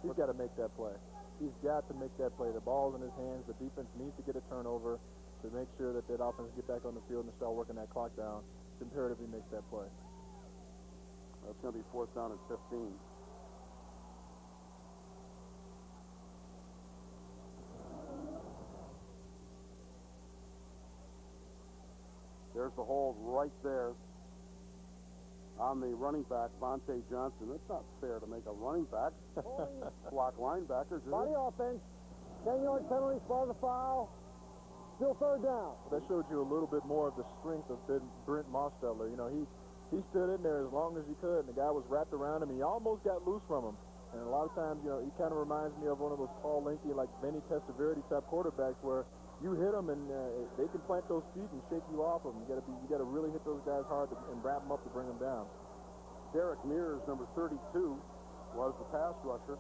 He's got to make that play. He's got to make that play. The ball's in his hands. The defense needs to get a turnover to make sure that that offense get back on the field and start working that clock down. It's imperative he makes that play. That's going to be fourth down and 15. There's the hold right there on the running back, Vontae Johnson. That's not fair to make a running back block linebackers, is Body it? offense. 10-yard penalty for the foul. Still third down. That showed you a little bit more of the strength of Brent Marsteller. You know, he stood in there as long as he could, and the guy was wrapped around him. He almost got loose from him. And a lot of times, you know, he kind of reminds me of one of those tall, lanky, like Benny Testaverde type quarterbacks where you hit them and they can plant those feet and shake you off of them. You got to really hit those guys hard and wrap them up to bring them down. Derek Mears, number 32, was the pass rusher.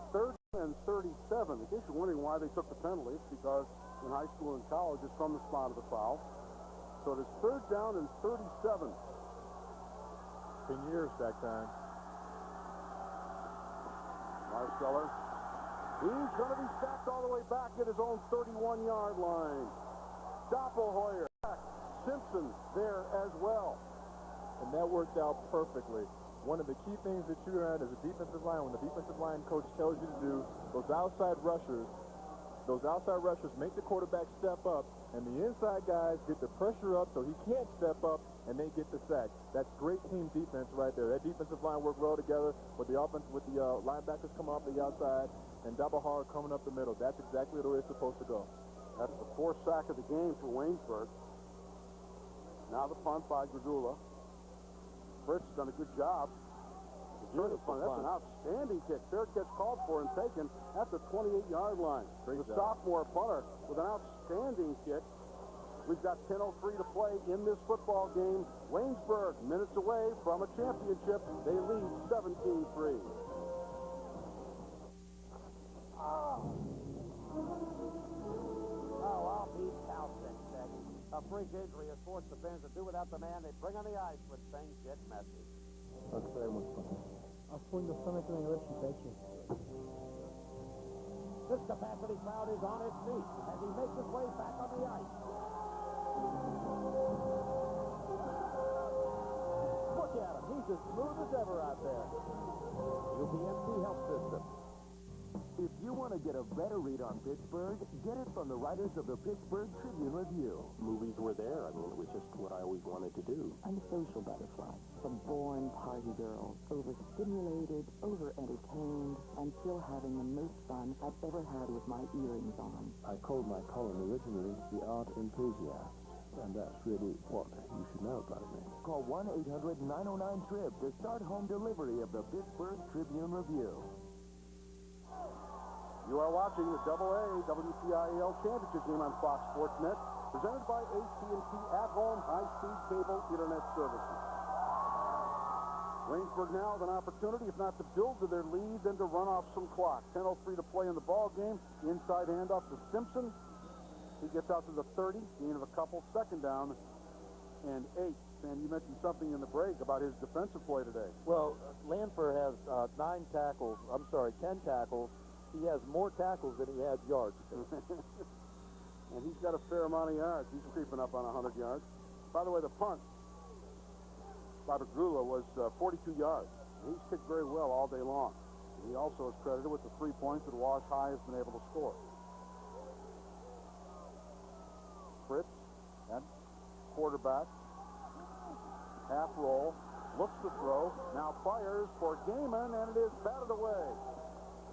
Third and 37. In case you're wondering why they took the penalty, it's because in high school and college it's from the spot of the foul. So it is third down and 37. 10 years that time. Marsteller. He's going to be sacked all the way back at his own 31-yard line. Doppelhauer. Simpson there as well. And that worked out perfectly. One of the key things that you learn as a defensive line, when the defensive line coach tells you to do, those outside rushers make the quarterback step up, and the inside guys get the pressure up so he can't step up, and they get the sack. That's great team defense right there. That defensive line worked well together with the offense, with the linebackers coming off the outside, and Doppelhauer coming up the middle. That's exactly the way it's supposed to go. That's the fourth sack of the game for Waynesburg. Now the punt by Gradula. Fritz has done a good job. That's an outstanding kick. Fair catch called for and taken at the 28-yard line. The sophomore punter with an outstanding kick. We've got 10:03 to play in this football game. Waynesburg, minutes away from a championship. They lead 17-3. Well, Pete Calcic said a freak injury has forced the fans to do without the man they bring on the ice when things get messy. This capacity crowd is on its feet as he makes his way back on the ice. Look at him. He's as smooth as ever out there. UPMC Health System. If you want to get a better read on Pittsburgh, get it from the writers of the Pittsburgh Tribune-Review. Movies were there. I mean, it was just what I always wanted to do. I'm a social butterfly, a born party girl, overstimulated, over-entertained, and still having the most fun I've ever had with my earrings on. I called my column originally The Art Enthusiast, and that's really what you should know about me. Call 1-800-909-TRIB to start home delivery of the Pittsburgh Tribune-Review. You are watching the AA WPIAL Championship game on Fox Sports Net, presented by AT&T at-home high-speed cable internet services. Waynesburg now with an opportunity, if not to build to their lead, then to run off some clock. 10:03 to play in the ball game. Inside handoff to Simpson. He gets out to the 30, gain of a couple, second down and 8. And you mentioned something in the break about his defensive play today. Well, Lanford has 10 tackles. He has more tackles than he has yards. And he's got a fair amount of yards. He's creeping up on 100 yards. By the way, the punt by Bagrula was 42 yards. He's kicked very well all day long. He also is credited with the 3 points that Wash High has been able to score. Fritz at quarterback. Half roll. Looks to throw. Now fires for Gaiman, and it is batted away.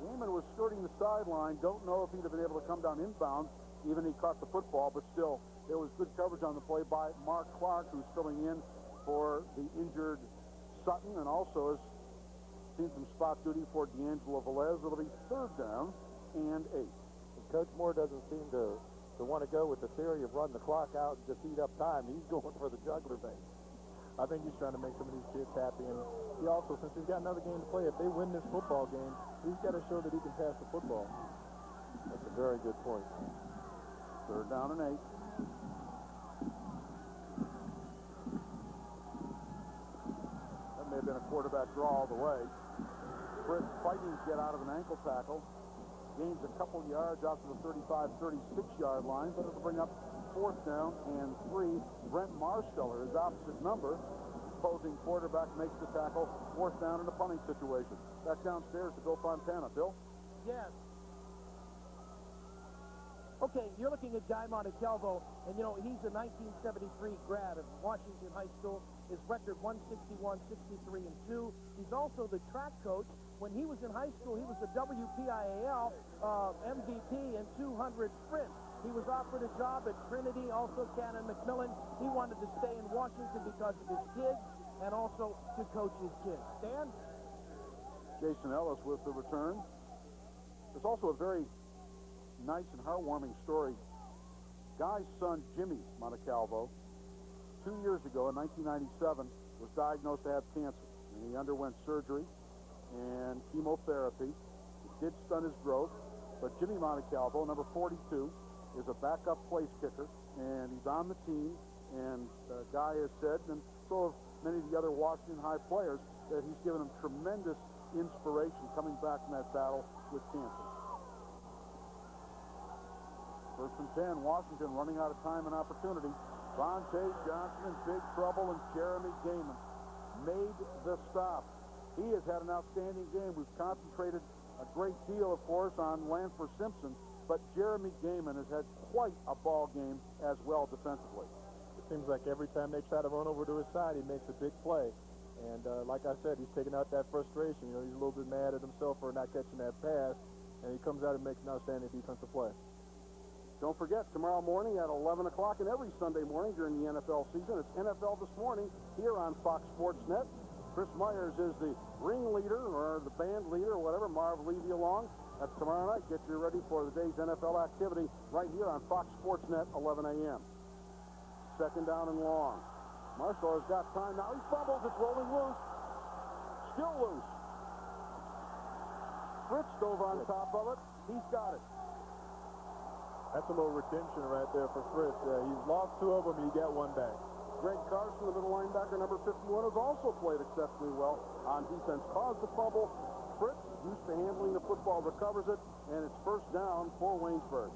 Gaiman was skirting the sideline. Don't know if he'd have been able to come down inbounds, even he caught the football, but still, there was good coverage on the play by Mark Clark, who's filling in for the injured Sutton, and also has seen some spot duty for D'Angelo Velez. It'll be third down and 8. And Coach Moore doesn't seem to want to go with the theory of run the clock out and just eat up time. He's going for the juggler thing. I think he's trying to make some of these kids happy, and he also, since he's got another game to play, if they win this football game, he's got to show that he can pass the football. That's a very good point. Third down and 8. That may have been a quarterback draw all the way. Fritz fighting to get out of an ankle tackle. Gains a couple yards out to the 35, 36-yard line, but it'll bring up fourth down and 3. Brent Marsteller, his opposite number, opposing quarterback, makes the tackle. Fourth down in a punting situation. Back downstairs to Bill Fontana. Bill? Yes. Okay, you're looking at Guy Montecalvo, and you know, he's a 1973 grad of Washington High School. His record 161, 63, and 2. He's also the track coach. When he was in high school, he was the WPIAL MVP in 200 sprint. He was offered a job at Trinity, also Canon McMillan. He wanted to stay in Washington because of his kids and also to coach his kids. Dan? Jason Ellis with the return. There's also a very nice and heartwarming story. Guy's son, Jimmy Montecalvo, 2 years ago in 1997, was diagnosed to have cancer. And he underwent surgery and chemotherapy. It did stunt his growth, but Jimmy Montecalvo, number 42, is a backup place kicker, and he's on the team. And Guy has said, and so have many of the other Washington High players, that he's given them tremendous inspiration coming back from that battle with cancer. First and 10, Washington running out of time and opportunity. Vontae Johnson in big trouble, and Jeremy Gaiman made the stop. He has had an outstanding game. We've concentrated a great deal, of course, on Lanford Simpson, but Jeremy Gaiman has had quite a ball game as well defensively. It seems like every time they try to run over to his side, he makes a big play. And like I said, he's taking out that frustration. You know, he's a little bit mad at himself for not catching that pass, and he comes out and makes an outstanding defensive play. Don't forget, tomorrow morning at 11 o'clock and every Sunday morning during the NFL season, it's NFL This Morning here on Fox Sports Net. Chris Myers is the ringleader or the band leader or whatever. Marv leave you along. That's tomorrow night. Get you ready for the day's NFL activity right here on Fox Sports Net, 11 a.m. Second down and long. Marshall has got time now. He fumbles. It's rolling loose. Still loose. Fritz dove on top of it. He's got it. That's a little redemption right there for Fritz. He's lost 2 of them. He got 1 back. Greg Carson, the middle linebacker, number 51, has also played exceptionally well on defense. Caused the fumble. Fritz, used to handling the football, recovers it, and it's first down for Waynesburg.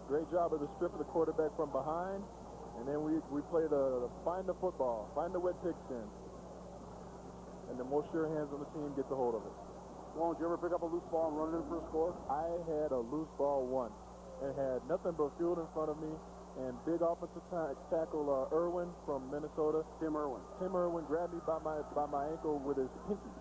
Great job of the strip of the quarterback from behind, and then we play the find the football, find the wet pigskin, and the more sure hands on the team get the hold of it. Well, did you ever pick up a loose ball and run it in for a score? I had a loose ball once and had nothing but field in front of me, and big offensive tackle Irwin from Minnesota. Tim Irwin grabbed me by my ankle with his pinky.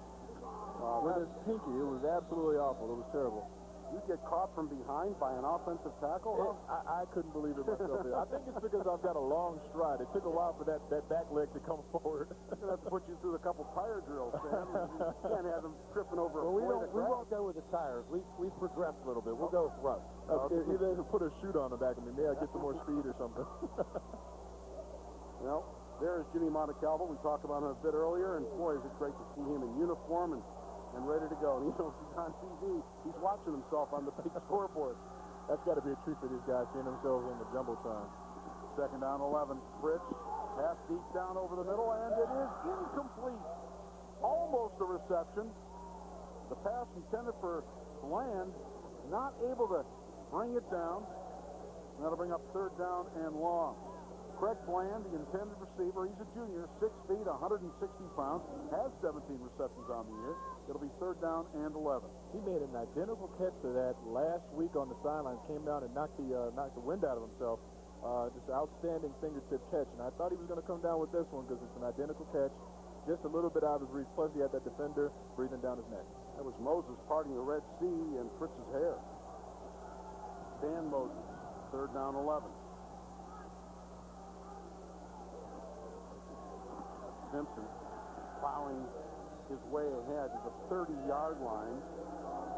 It was absolutely awful. It was terrible. You get caught from behind by an offensive tackle? I couldn't believe it myself. I think it's because I've got a long stride. It took a while for that back leg to come forward. You're going to have to put you through a couple tire drills, Sam. You can't have them tripping over Well, we won't go with the tires. We've progressed a little bit. We'll go with Russ. Either put a chute on the back of me. Maybe I'll get some more speed or something. Well, there's Jimmy Montecalvo. We talked about him a bit earlier, and boy, is it great to see him in uniform and ready to go. And, you know, if he's on TV, he's watching himself on the big scoreboard. That's got to be a treat for these guys, seeing themselves on the Jumbotron. 2nd down, 11. Fritz, pass deep down over the middle, and it is incomplete. Almost a reception. The pass intended for Bland, not able to bring it down. And that'll bring up 3rd down and long. Craig Bland, the intended receiver, he's a junior, 6 feet, 160 pounds, has 17 receptions on the year. It'll be 3rd down and 11. He made an identical catch to that last week on the sidelines, came down and knocked the wind out of himself. Just an outstanding fingertip catch, and I thought he was going to come down with this one because it's an identical catch, just a little bit out of his reach, plus he had that defender breathing down his neck. That was Moses parting the Red Sea and Fritz's hair. Dan Moses, 3rd down, 11. Simpson plowing his way ahead to the 30-yard line.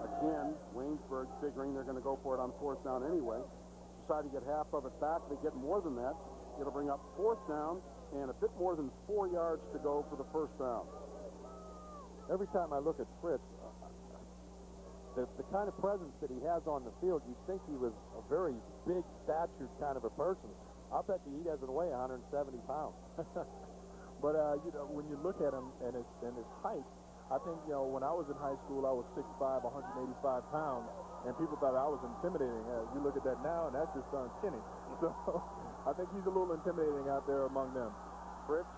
Again, Waynesburg figuring they're going to go for it on 4th down anyway. Decide to get half of it back. They get more than that. It'll bring up 4th down and a bit more than 4 yards to go for the 1st down. Every time I look at Fritz, the kind of presence that he has on the field, you'd think he was a very big statured kind of a person. I'll bet you he doesn't weigh 170 pounds. But, you know, when you look at him and his height, I think, you know, when I was in high school, I was 6'5", 185 pounds, and people thought I was intimidating. You look at that now, and that's just skinny. So I think he's a little intimidating out there among them. Fritz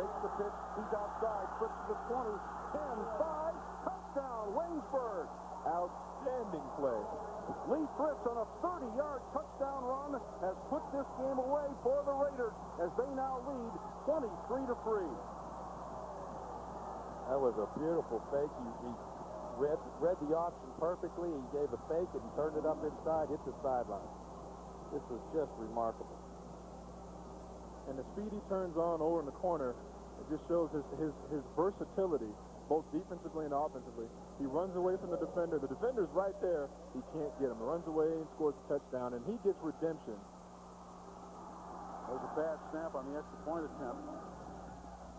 takes the pitch. He's outside. Fritz to the 20, 10, 5, touchdown, Waynesburg. Outstanding play. Lee Fritz on a 30-yard touchdown run has put this game away for the Raiders as they now lead 23-3. That was a beautiful fake. He read the option perfectly. He gave a fake and turned it up inside, hit the sideline. This was just remarkable. And the speed he turns on over in the corner, it just shows his versatility, both defensively and offensively. He runs away from the defender. The defender's right there. He can't get him. He runs away and scores a touchdown, and he gets redemption. There's a bad snap on the extra point attempt.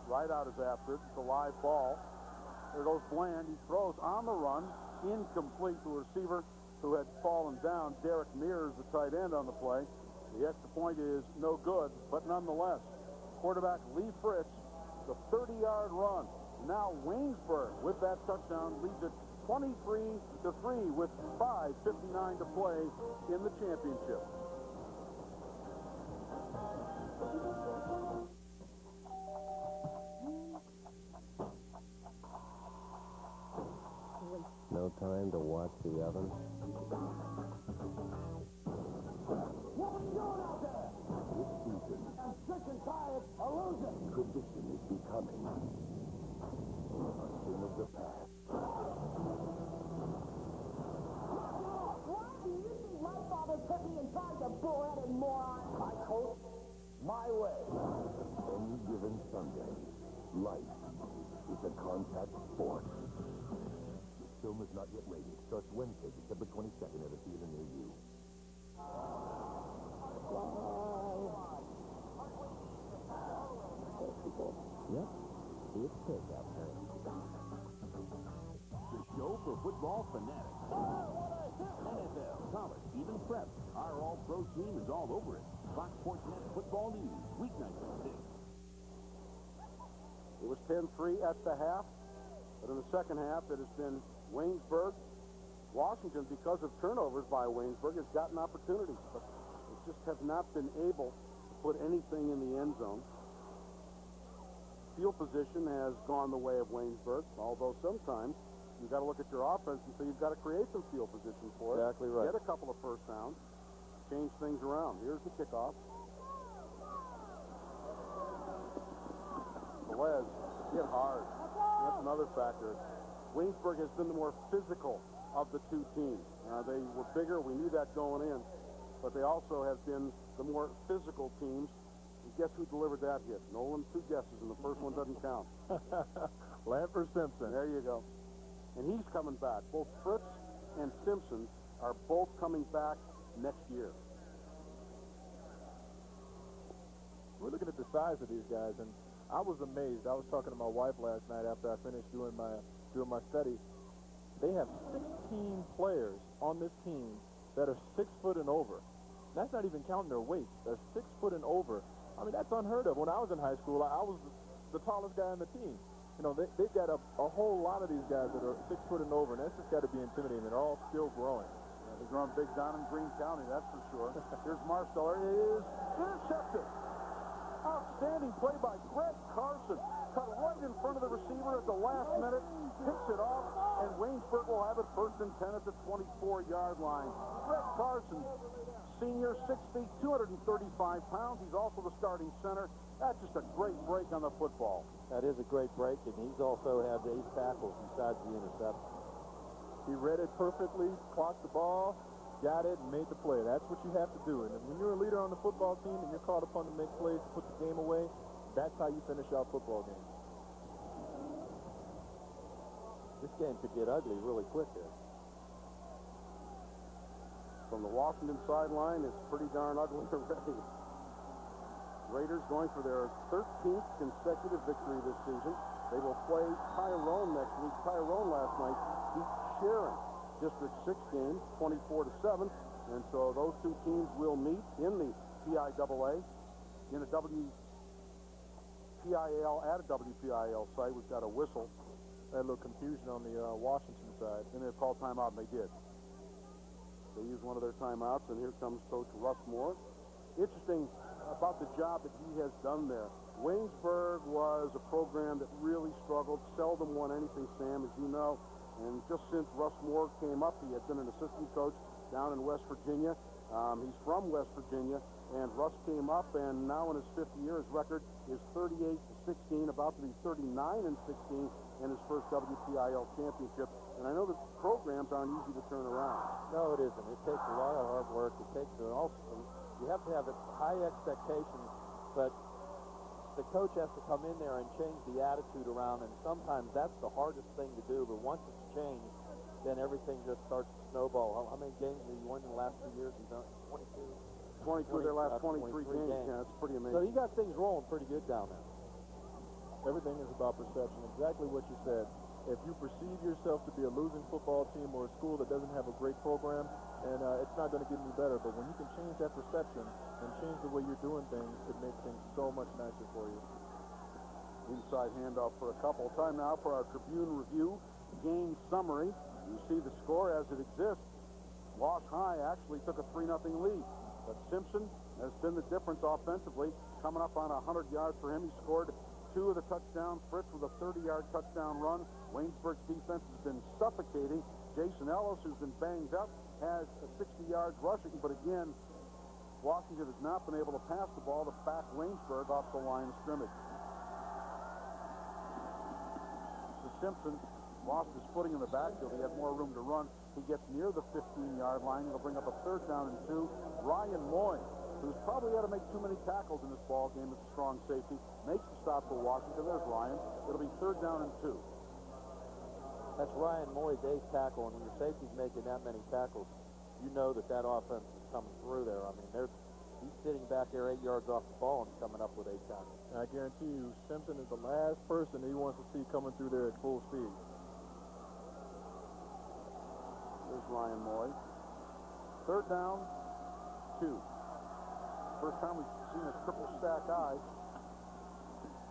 Right out is after it. It's a live ball. There goes Bland. He throws on the run. Incomplete to a receiver who had fallen down. Derek Mears, the tight end on the play. The extra point is no good, but nonetheless, quarterback Lee Fritz, the 30-yard run. Now Waynesburg, with that touchdown, leads it 23-3 with 5:59 to play in the championship. No time to watch the oven. What are you doing out there? This season, I'm sick and tired of losing. tradition is becoming a thing of the past. Why do you think my father put me in charge of bull-headed moron? I coach my way. Any given Sunday, life is a contact sport. This film is not yet rated. Starts Wednesday, December 22nd at a theater near you. Yep. See, it's big out there. The show for football fanatics. NFL, college, even prep. Our all-pro team is all over it. Fox Sports Net Football News, weeknights at 6. It was 10-3 at the half, but in the second half, it has been Waynesburg. Washington, because of turnovers by Waynesburg, has gotten opportunities, but they just have not been able to put anything in the end zone. Field position has gone the way of Waynesburg, although sometimes You've got to look at your offense and say you've got to create some field position for it. Exactly right. Get a couple of first downs. Change things around. Here's the kickoff. Velez hit hard. That's another factor. Waynesburg has been the more physical of the two teams. They were bigger. We knew that going in. But they also have been the more physical teams. And guess who delivered that hit? Nolan, two guesses, and the first one doesn't count. Lanford Simpson. There you go. And he's coming back. Both Fritz and Simpson are both coming back next year. We're looking at the size of these guys, and I was amazed. I was talking to my wife last night after I finished doing my study. They have 16 players on this team that are 6 foot and over. That's not even counting their weight. They're 6 foot and over. I mean, that's unheard of. When I was in high school, I was the tallest guy on the team. You know, they've got a whole lot of these guys that are 6 foot and over, and that's just got to be intimidating. They're all still growing. Yeah, they're growing big down in Greene County, that's for sure. Here's Marsteller. It is intercepted. Outstanding play by Greg Carson. Cut right in front of the receiver at the last minute, picks it off, and Waynesburg will have it 1st and 10 at the 24-yard line. Greg Carson, senior, 6 feet, 235 pounds. He's also the starting center. That's just a great break on the football. That is a great break, and he's also had 8 tackles besides the interception. He read it perfectly, clocked the ball, got it, and made the play. That's what you have to do. And when you're a leader on the football team and you're called upon to make plays to put the game away, that's how you finish out football games. This game could get ugly really quick here. From the Washington sideline, it's pretty darn ugly already. Raiders going for their 13th consecutive victory this season. They will play Tyrone next week. Tyrone last night beat Sharon. District 6 game, 24-7. And so those two teams will meet in the PIAA. In a WPIAL, at a WPIAL site, we've got a whistle. Had a little confusion on the Washington side. And they called timeout, and they did. They used one of their timeouts, and here comes Coach Russ Moore. Interesting about the job that he has done there. Waynesburg was a program that really struggled, seldom won anything, Sam, as you know. And just since Russ Moore came up, he had been an assistant coach down in West Virginia. He's from West Virginia, and Russ came up, and now in his 5th year, his record is 38-16, about to be 39-16 in his first WPIAL championship. And I know that programs aren't easy to turn around. No, it isn't. It takes a lot of hard work. It takes also, you have to have high expectations, but the coach has to come in there and change the attitude around, and sometimes that's the hardest thing to do, but once it's changed, then everything just starts to snowball. How many games have you won in the last 2 years? He's done 22. 22 of their last 23 games. Yeah, that's pretty amazing. So he got things rolling pretty good down there. Everything is about perception. Exactly what you said. If you perceive yourself to be a losing football team or a school that doesn't have a great program, and it's not going to get any better, but when you can change that perception and change the way you're doing things, it makes things so much nicer for you. Inside handoff for a couple. Time now for our Tribune Review game summary. You see the score as it exists. Wash High actually took a 3-0 lead, but Simpson has been the difference offensively, coming up on 100 yards for him. He scored 2 of the touchdowns. Fritz with a 30-yard touchdown run. Waynesburg's defense has been suffocating. Jason Ellis, who's been banged up, has 60 yards rushing, but again, Washington has not been able to pass the ball to back Waynesburg off the line of scrimmage. So Simpson lost his footing in the backfield. He had more room to run. He gets near the 15-yard line. It'll bring up a 3rd down and 2. Ryan Moy, who's probably had to make too many tackles in this ball game as a strong safety, makes the stop for Washington. There's Ryan. It'll be 3rd down and 2. That's Ryan Moy's 8th tackle, and when your safety's making that many tackles, you know that offense is coming through there. I mean, he's sitting back there 8 yards off the ball and coming up with 8 tackles. And I guarantee you, Simpson is the last person that he wants to see coming through there at full speed. There's Ryan Moy. 3rd down, 2. First time we've seen a triple stack eye.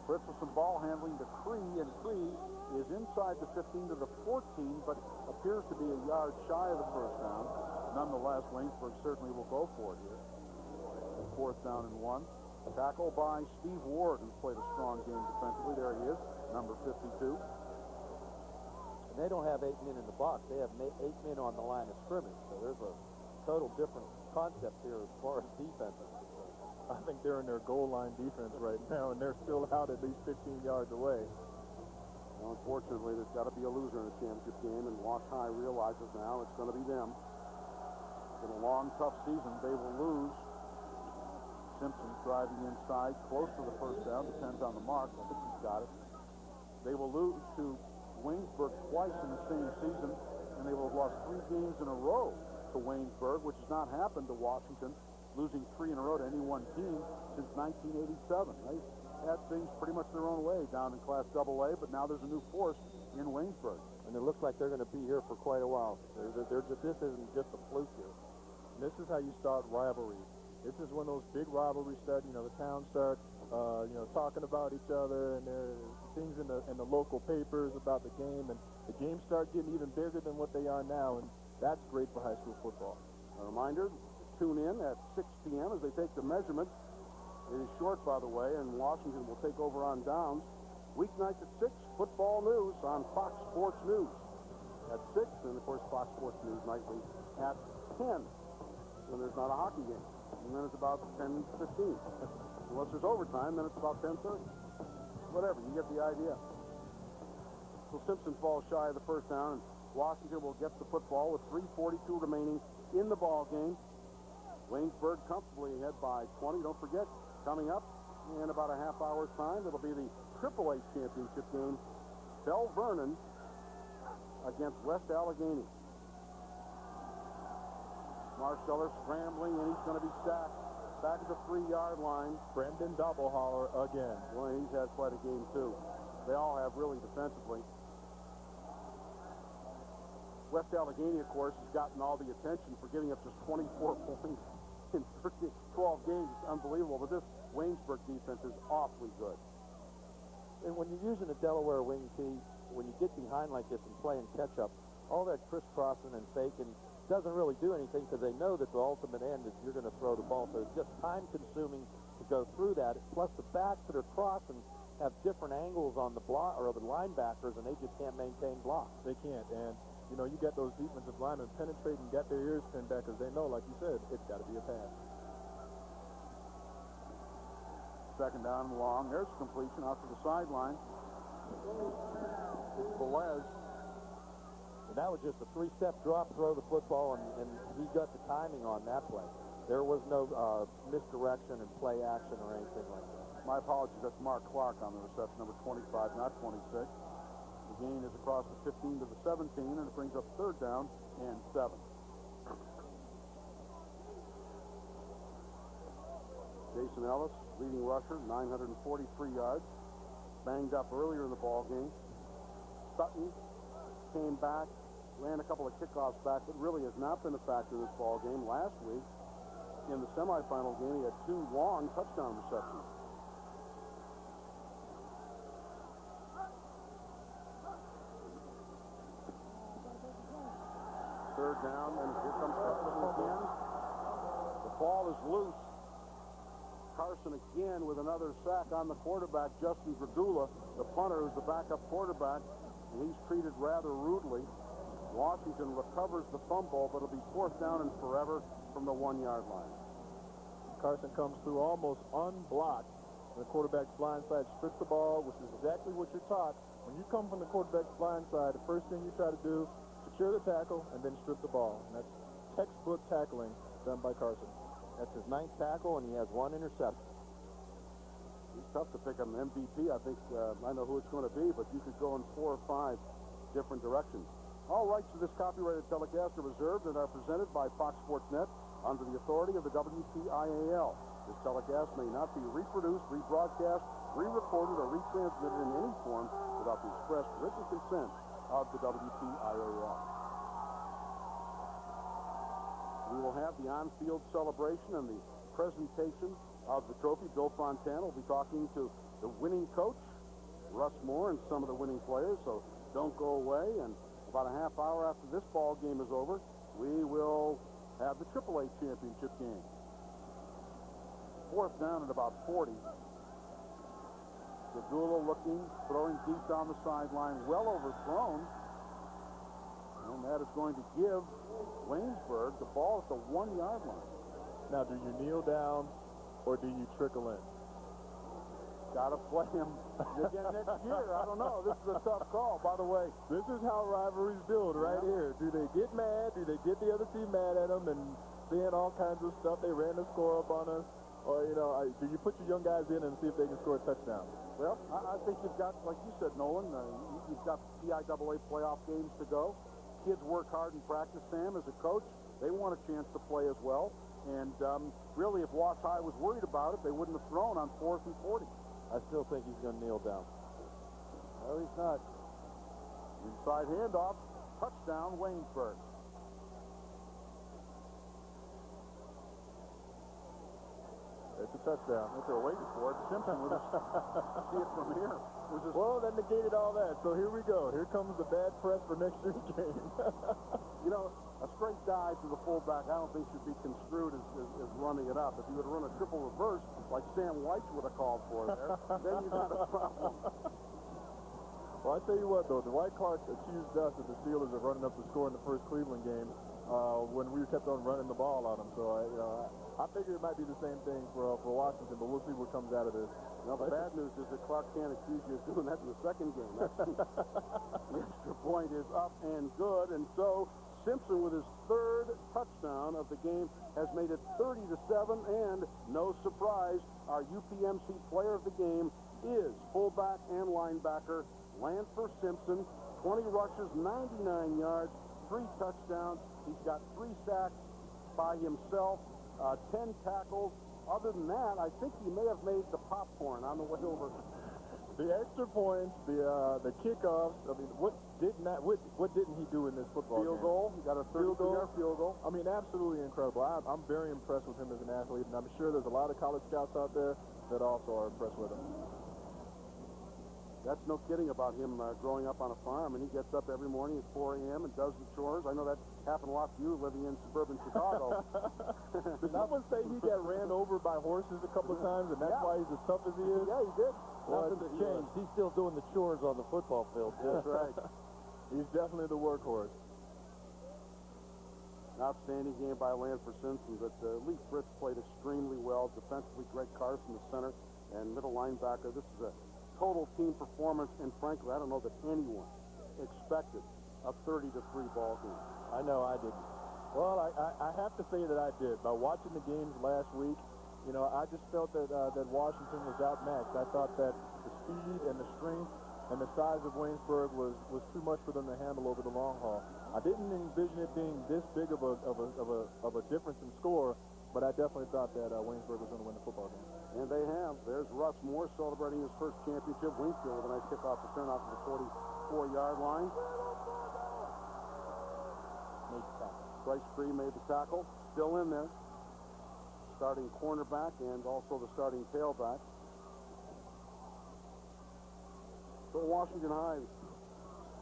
Fritz with some ball handling to Cree, and Cree is inside the 15 to the 14, but appears to be a yard shy of the 1st down. Nonetheless, Waynesburg certainly will go for it here. 4th down and 1. Tackle by Steve Ward, who's played a strong game defensively. There he is, number 52. And they don't have 8 men in the box. They have 8 men on the line of scrimmage. So there's a total different concept here as far as defense is concerned. I think they're in their goal line defense right now, and they're still out at least 15 yards away. Well, unfortunately, there's got to be a loser in a championship game, and Wash High realizes now it's going to be them. It's been a long, tough season. They will lose. Simpson driving inside, close to the first down, depends on the mark. I think he's got it. They will lose to Waynesburg twice in the same season, and they will have lost 3 games in a row to Waynesburg, which has not happened to Washington, losing 3 in a row to any one team since 1987. They had things pretty much their own way down in Class AA, but now there's a new force in Waynesburg. And it looks like they're going to be here for quite a while. This isn't just a fluke here. And this is how you start rivalries. This is when those big rivalries start. You know, the towns start, talking about each other, and there's things in the local papers about the game, and the games start getting even bigger than what they are now, and that's great for high school football. A reminder, tune in at 6 p.m. as they take the measurement. It is short, by the way, and Washington will take over on downs. Weeknights at 6, football news on Fox Sports News at 6, and of course Fox Sports News nightly at 10 when there's not a hockey game. And then it's about 10:15. Unless there's overtime, then it's about 10:30. Whatever, you get the idea. So Simpson falls shy of the first down, and Washington will get the football with 3:42 remaining in the ball game. Waynesburg comfortably ahead by 20. Don't forget, coming up in about a half hour's time, it'll be the AAA championship game. Bell Vernon against West Allegheny. Marsteller scrambling, and he's going to be sacked back at the 3-yard line. Brendan Doubleholler again. Boy, he's had quite a game, too. They all have, really, defensively. West Allegheny, of course, has gotten all the attention for giving up just 24 points in 12 games. It's unbelievable, but this Waynesburg defense is awfully good. And when you're using a Delaware wing tee, when you get behind like this and playing catch-up, all that crisscrossing and faking doesn't really do anything because they know that the ultimate end is you're going to throw the ball. So it's just time-consuming to go through that. Plus, the backs that are crossing have different angles on the block or the linebackers, and they just can't maintain blocks. They can't. And, you know, you get those defensive linemen penetrate and get their ears pinned back because they know, like you said, it's got to be a pass. Second down and long. There's a completion out to the sideline. It's Velez. And that was just a 3-step drop, throw the football, and he got the timing on that play. There was no misdirection and play action or anything like that. My apologies, that's Mark Clark on the reception, number 25, not 26. The gain is across the 15 to the 17, and it brings up third down and 7. Jason Ellis, leading rusher, 943 yards. Banged up earlier in the ball game. Sutton came back, ran a couple of kickoffs back, but really has not been a factor in this ball game. Last week, in the semifinal game, he had 2 long touchdown receptions. Third down, and here comes Carson again. The ball is loose. Carson again with another sack on the quarterback, Justin Dragula, the punter, who's the backup quarterback, and he's treated rather rudely. Washington recovers the fumble, but it'll be 4th down and forever from the 1-yard line. Carson comes through almost unblocked. The quarterback's blind side strips the ball, which is exactly what you're taught. When you come from the quarterback's blind side, the first thing you try to do, secure the tackle, and then strip the ball. And that's textbook tackling done by Carson. That's his 9th tackle, and he has 1 interception. It's tough to pick an MVP. I think I know who it's going to be, but you could go in 4 or 5 different directions. All rights to this copyrighted telecast are reserved and are presented by Fox Sports Net under the authority of the WPIAL. This telecast may not be reproduced, rebroadcast, re-recorded, or retransmitted in any form without the express written consent of the WPIAL. We will have the on-field celebration and the presentation of the trophy. Bill Fontana will be talking to the winning coach, Russ Moore, and some of the winning players, so don't go away. And about a half hour after this ball game is over, we will have the AAA championship game. 4th down at about 40. Dragula looking, throwing deep down the sideline, well overthrown. And that is going to give Waynesburg the ball at the 1-yard line. Now, do you kneel down or do you trickle in? Got to play him again next year. I don't know. This is a tough call. By the way, this is how rivalries build right here. Do they get mad? Do they get the other team mad at them and saying all kinds of stuff? They ran the score up on us. Or, you know, do you put your young guys in and see if they can score a touchdown? Well, I think you've got, like you said, Nolan, you've got PIAA playoff games to go. Kids work hard in practice, Sam, as a coach. They want a chance to play as well. And really, if Wash High was worried about it, they wouldn't have thrown on 4th and 40. I still think he's going to kneel down. No, he's not. Inside handoff, touchdown, Waynesburg. It's a touchdown. What they're waiting for. Simpson would see it from here. Well, that negated all that. So here we go. Here comes the bad press for next year's game. You know, a straight dive to the fullback, I don't think should be construed as running it up. If you would run a triple reverse, like Sam White would have called for there, then you've got a problem. Well, I tell you what, though, Dwight Clark accused us of the Steelers of running up the score in the first Cleveland game when we kept on running the ball on them. So, I figure it might be the same thing for Washington, but we'll see what comes out of this. Well, the bad news is that Clark can't accuse you of doing that in the second game. The extra point is up and good, and so Simpson, with his 3rd touchdown of the game, has made it 30-7, and no surprise, our UPMC player of the game is fullback and linebacker Lanfer Simpson. 20 rushes, 99 yards, 3 touchdowns. He's got 3 sacks by himself, 10 tackles. Other than that, I think he may have made the popcorn on the way over. The extra points, the kickoffs. I mean, what didn't he do in this football field game? Goal. He got a 32-yard field goal. I mean, absolutely incredible. I'm very impressed with him as an athlete, and I'm sure there's a lot of college scouts out there that also are impressed with him. That's no kidding about him growing up on a farm, and he gets up every morning at 4 a.m. and does the chores. I know that happened a lot to you living in suburban Chicago. Did someone say he got ran over by horses a couple of times, and that's why he's as tough as he is? Yeah, he did. Well, it's changed. He's still doing the chores on the football field. That's right. He's definitely the workhorse. Outstanding game by Lanfer Simpson, but Lee Fritz played extremely well. Defensively, Greg Carson, the center, and middle linebacker. This is a total team performance, and frankly, I don't know that anyone expected a 30-3 ball game. I know I didn't. Well, I have to say that I did. By watching the games last week, you know, I just felt that Washington was outmatched. I thought that the speed and the strength and the size of Waynesburg was too much for them to handle over the long haul. I didn't envision it being this big of a difference in score, but I definitely thought that Waynesburg was going to win the football game. And they have. There's Russ Moore celebrating his first championship. Wingfield with a nice kickoff return off of the 44-yard line. Made the tackle. Bryce Free made the tackle. Still in there. Starting cornerback and also the starting tailback. So Washington High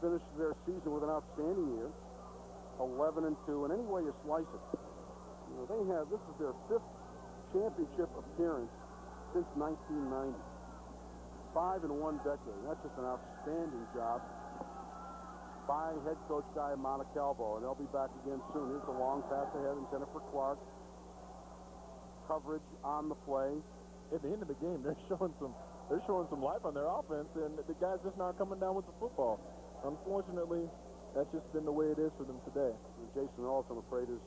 finished their season with an outstanding year. 11-2, and any way you slice it, you know, this is their 5th championship appearance since 1990. 5 in 1 decade. That's just an outstanding job by head coach Guy Montecalvo, and they'll be back again soon. Here's the long pass ahead, and Jennifer Clark. Coverage on the play. At the end of the game, they're showing some life on their offense, and the guys just not coming down with the football. Unfortunately, that's just been the way it is for them today. And Jason Ellis, I'm afraid, is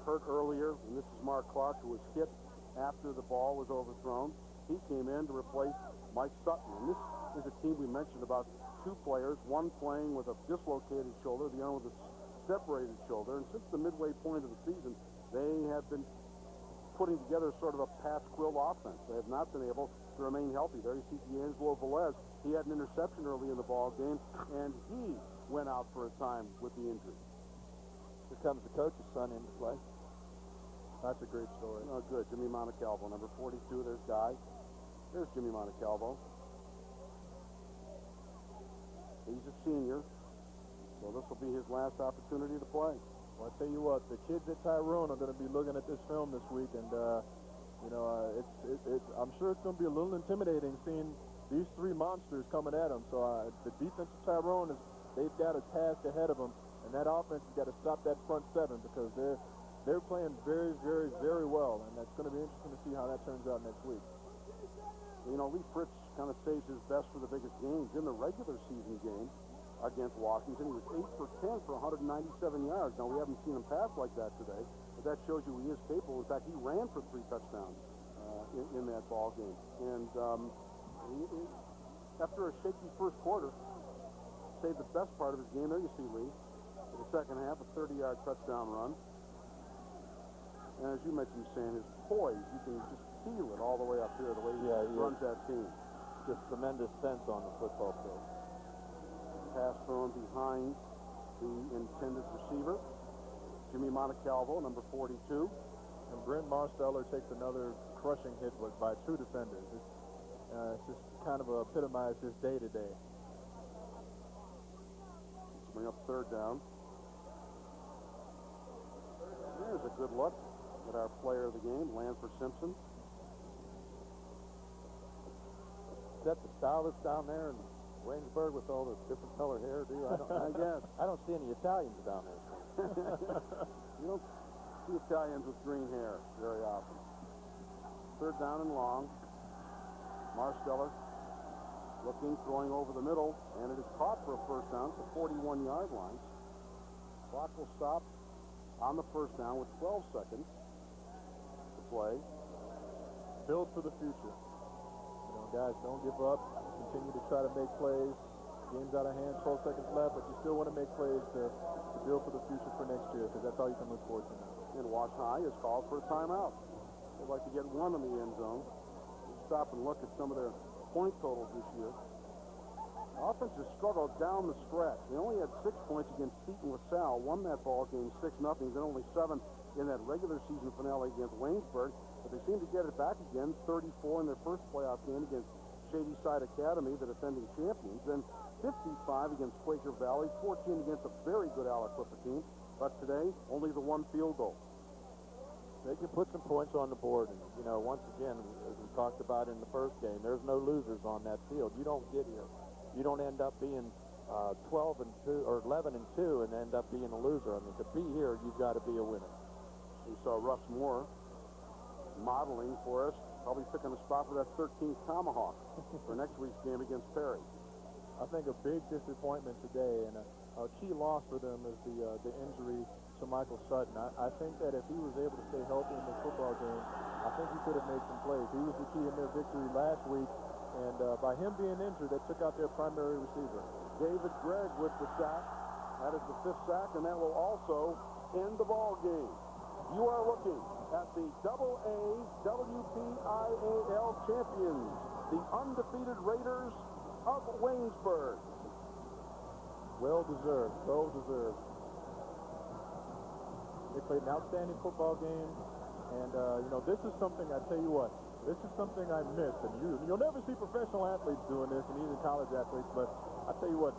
hurt earlier, and this is Mark Clark, who was hit after the ball was overthrown. He came in to replace Mike Sutton, and this is a team we mentioned about 2 players, one playing with a dislocated shoulder, the other with a separated shoulder, and since the midway point of the season, they have been putting together sort of a patch-quilt offense. They have not been able to remain healthy. There you see D'Angelo Velez. He had an interception early in the ball game, and he went out for a time with the injury. Here comes the coach's son into play. That's a great story. Oh, good. Jimmy Montecalvo, number 42. There's Guy. There's Jimmy Montecalvo. He's a senior, so this will be his last opportunity to play. Well, I tell you what, the kids at Tyrone are going to be looking at this film this week, and you know, I'm sure it's going to be a little intimidating seeing these 3 monsters coming at them. So the defense of Tyrone is they've got a task ahead of them, and that offense has got to stop that front seven because they're playing very, very, very well, and that's going to be interesting to see how that turns out next week. You know, Lee Fritz kind of saves his best for the biggest games. In the regular season game against Washington, he was 8 for 10 for 197 yards. Now, we haven't seen him pass like that today, but that shows you he is capable. In fact, he ran for 3 touchdowns in that ball game. And after a shaky first quarter, saved the best part of his game. There you see Lee. In the second half, a 30-yard touchdown run. And as you mentioned, Sam, his poise, you can just feel it all the way up here, the way he runs that team. Just tremendous sense on the football field. Pass thrown behind the intended receiver. Jimmy Montecalvo, number 42. And Brent Marsteller takes another crushing hit by 2 defenders. It's just kind of epitomized his day today. Let's bring up third down. There's a good look at our player of the game, Lanford Simpson. Is that the stylist down there in Waynesburg with all the different color hair, I guess. I don't see any Italians down there. You don't see Italians with green hair very often. Third down and long. Marsteller looking, throwing over the middle, and it is caught for a first down at the 41-yard line. Clock will stop on the first down with 12 seconds to play. Build for the future. You know, guys, don't give up. Continue to try to make plays. Game's out of hand, 12 seconds left, but you still want to make plays to build for the future for next year, because that's all you can look forward to now. And Wash High is called for a timeout. They'd like to get one in the end zone. Stop and look at some of their point totals this year. Offense has struggled down the stretch. They only had 6 points against Seton LaSalle, won that ball game 6-0, then only 7 in that regular season finale against Waynesburg. But they seem to get it back again, 34 in their first playoff game against Shadyside Academy, the defending champions, then 55 against Quaker Valley, 14 against a very good Aliquippa team. But today, only the 1 field goal. They can put some points on the board, and you know, once again, as we talked about in the first game, there's no losers on that field. You don't get here, you don't end up being 12-2 or 11-2 and end up being a loser. I mean, to be here, you've got to be a winner. We saw Russ Moore modeling for us, probably picking a spot for that 13th Tomahawk for next week's game against Perry. I think a big disappointment today, and a key loss for them is the injury to Michael Sutton. I think that if he was able to stay healthy in this football game, I think he could have made some plays. He was the key in their victory last week, and by him being injured, they took out their primary receiver. David Gregg with the sack. That is the 5th sack, and that will also end the ball game. You are looking at the AA WPIAL champions, the undefeated Raiders of Waynesburg. Well deserved, so deserved. They played an outstanding football game, and you know, this is something, I tell you what, this is something I missed, and you'll never see professional athletes doing this, and even college athletes, but I tell you what,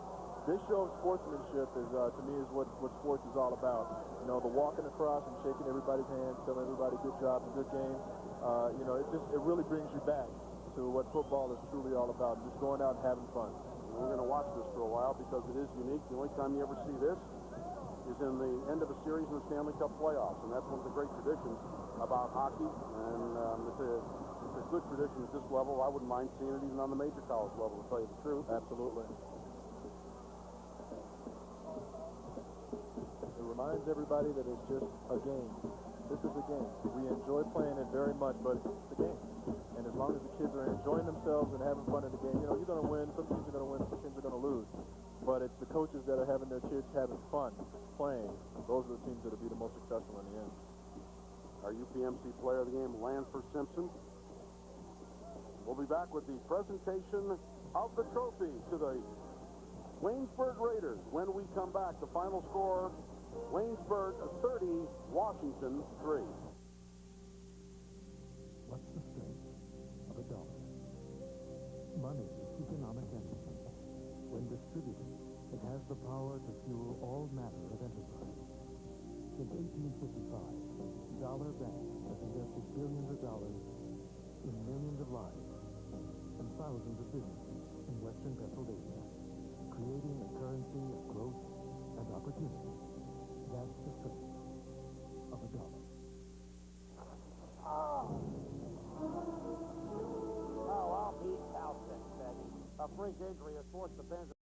this show of sportsmanship is, to me, is what sports is all about. You know, the walking across and shaking everybody's hands, telling everybody good job and good game. You know, it really brings you back to what football is truly all about, just going out and having fun. We're going to watch this for a while because it is unique. The only time you ever see this is in the end of a series in the Stanley Cup playoffs, and that's one of the great traditions about hockey, and it's a good tradition at this level. I wouldn't mind seeing it even on the major college level, to tell you the truth. Absolutely. It reminds everybody that it's just a game. This is a game. We enjoy playing it very much, but it's a game. And as long as the kids are enjoying themselves and having fun in the game, you know, you're going to win. Some teams are going to win, some teams are going to lose. But it's the coaches that are having their kids having fun playing. Those are the teams that will be the most successful in the end. Our UPMC player of the game, Lanford Simpson. We'll be back with the presentation of the trophy to the Waynesburg Raiders when we come back. The final score, Waynesburg 30, Washington 3. What's the strength of a dollar? Money is economic energy. When distributed, it has the power to fuel all manner of enterprise. Since 1855, Dollar Bank has invested billions of dollars in millions of lives and thousands of businesses in western Pennsylvania, creating a currency of freak injury has forced the Benz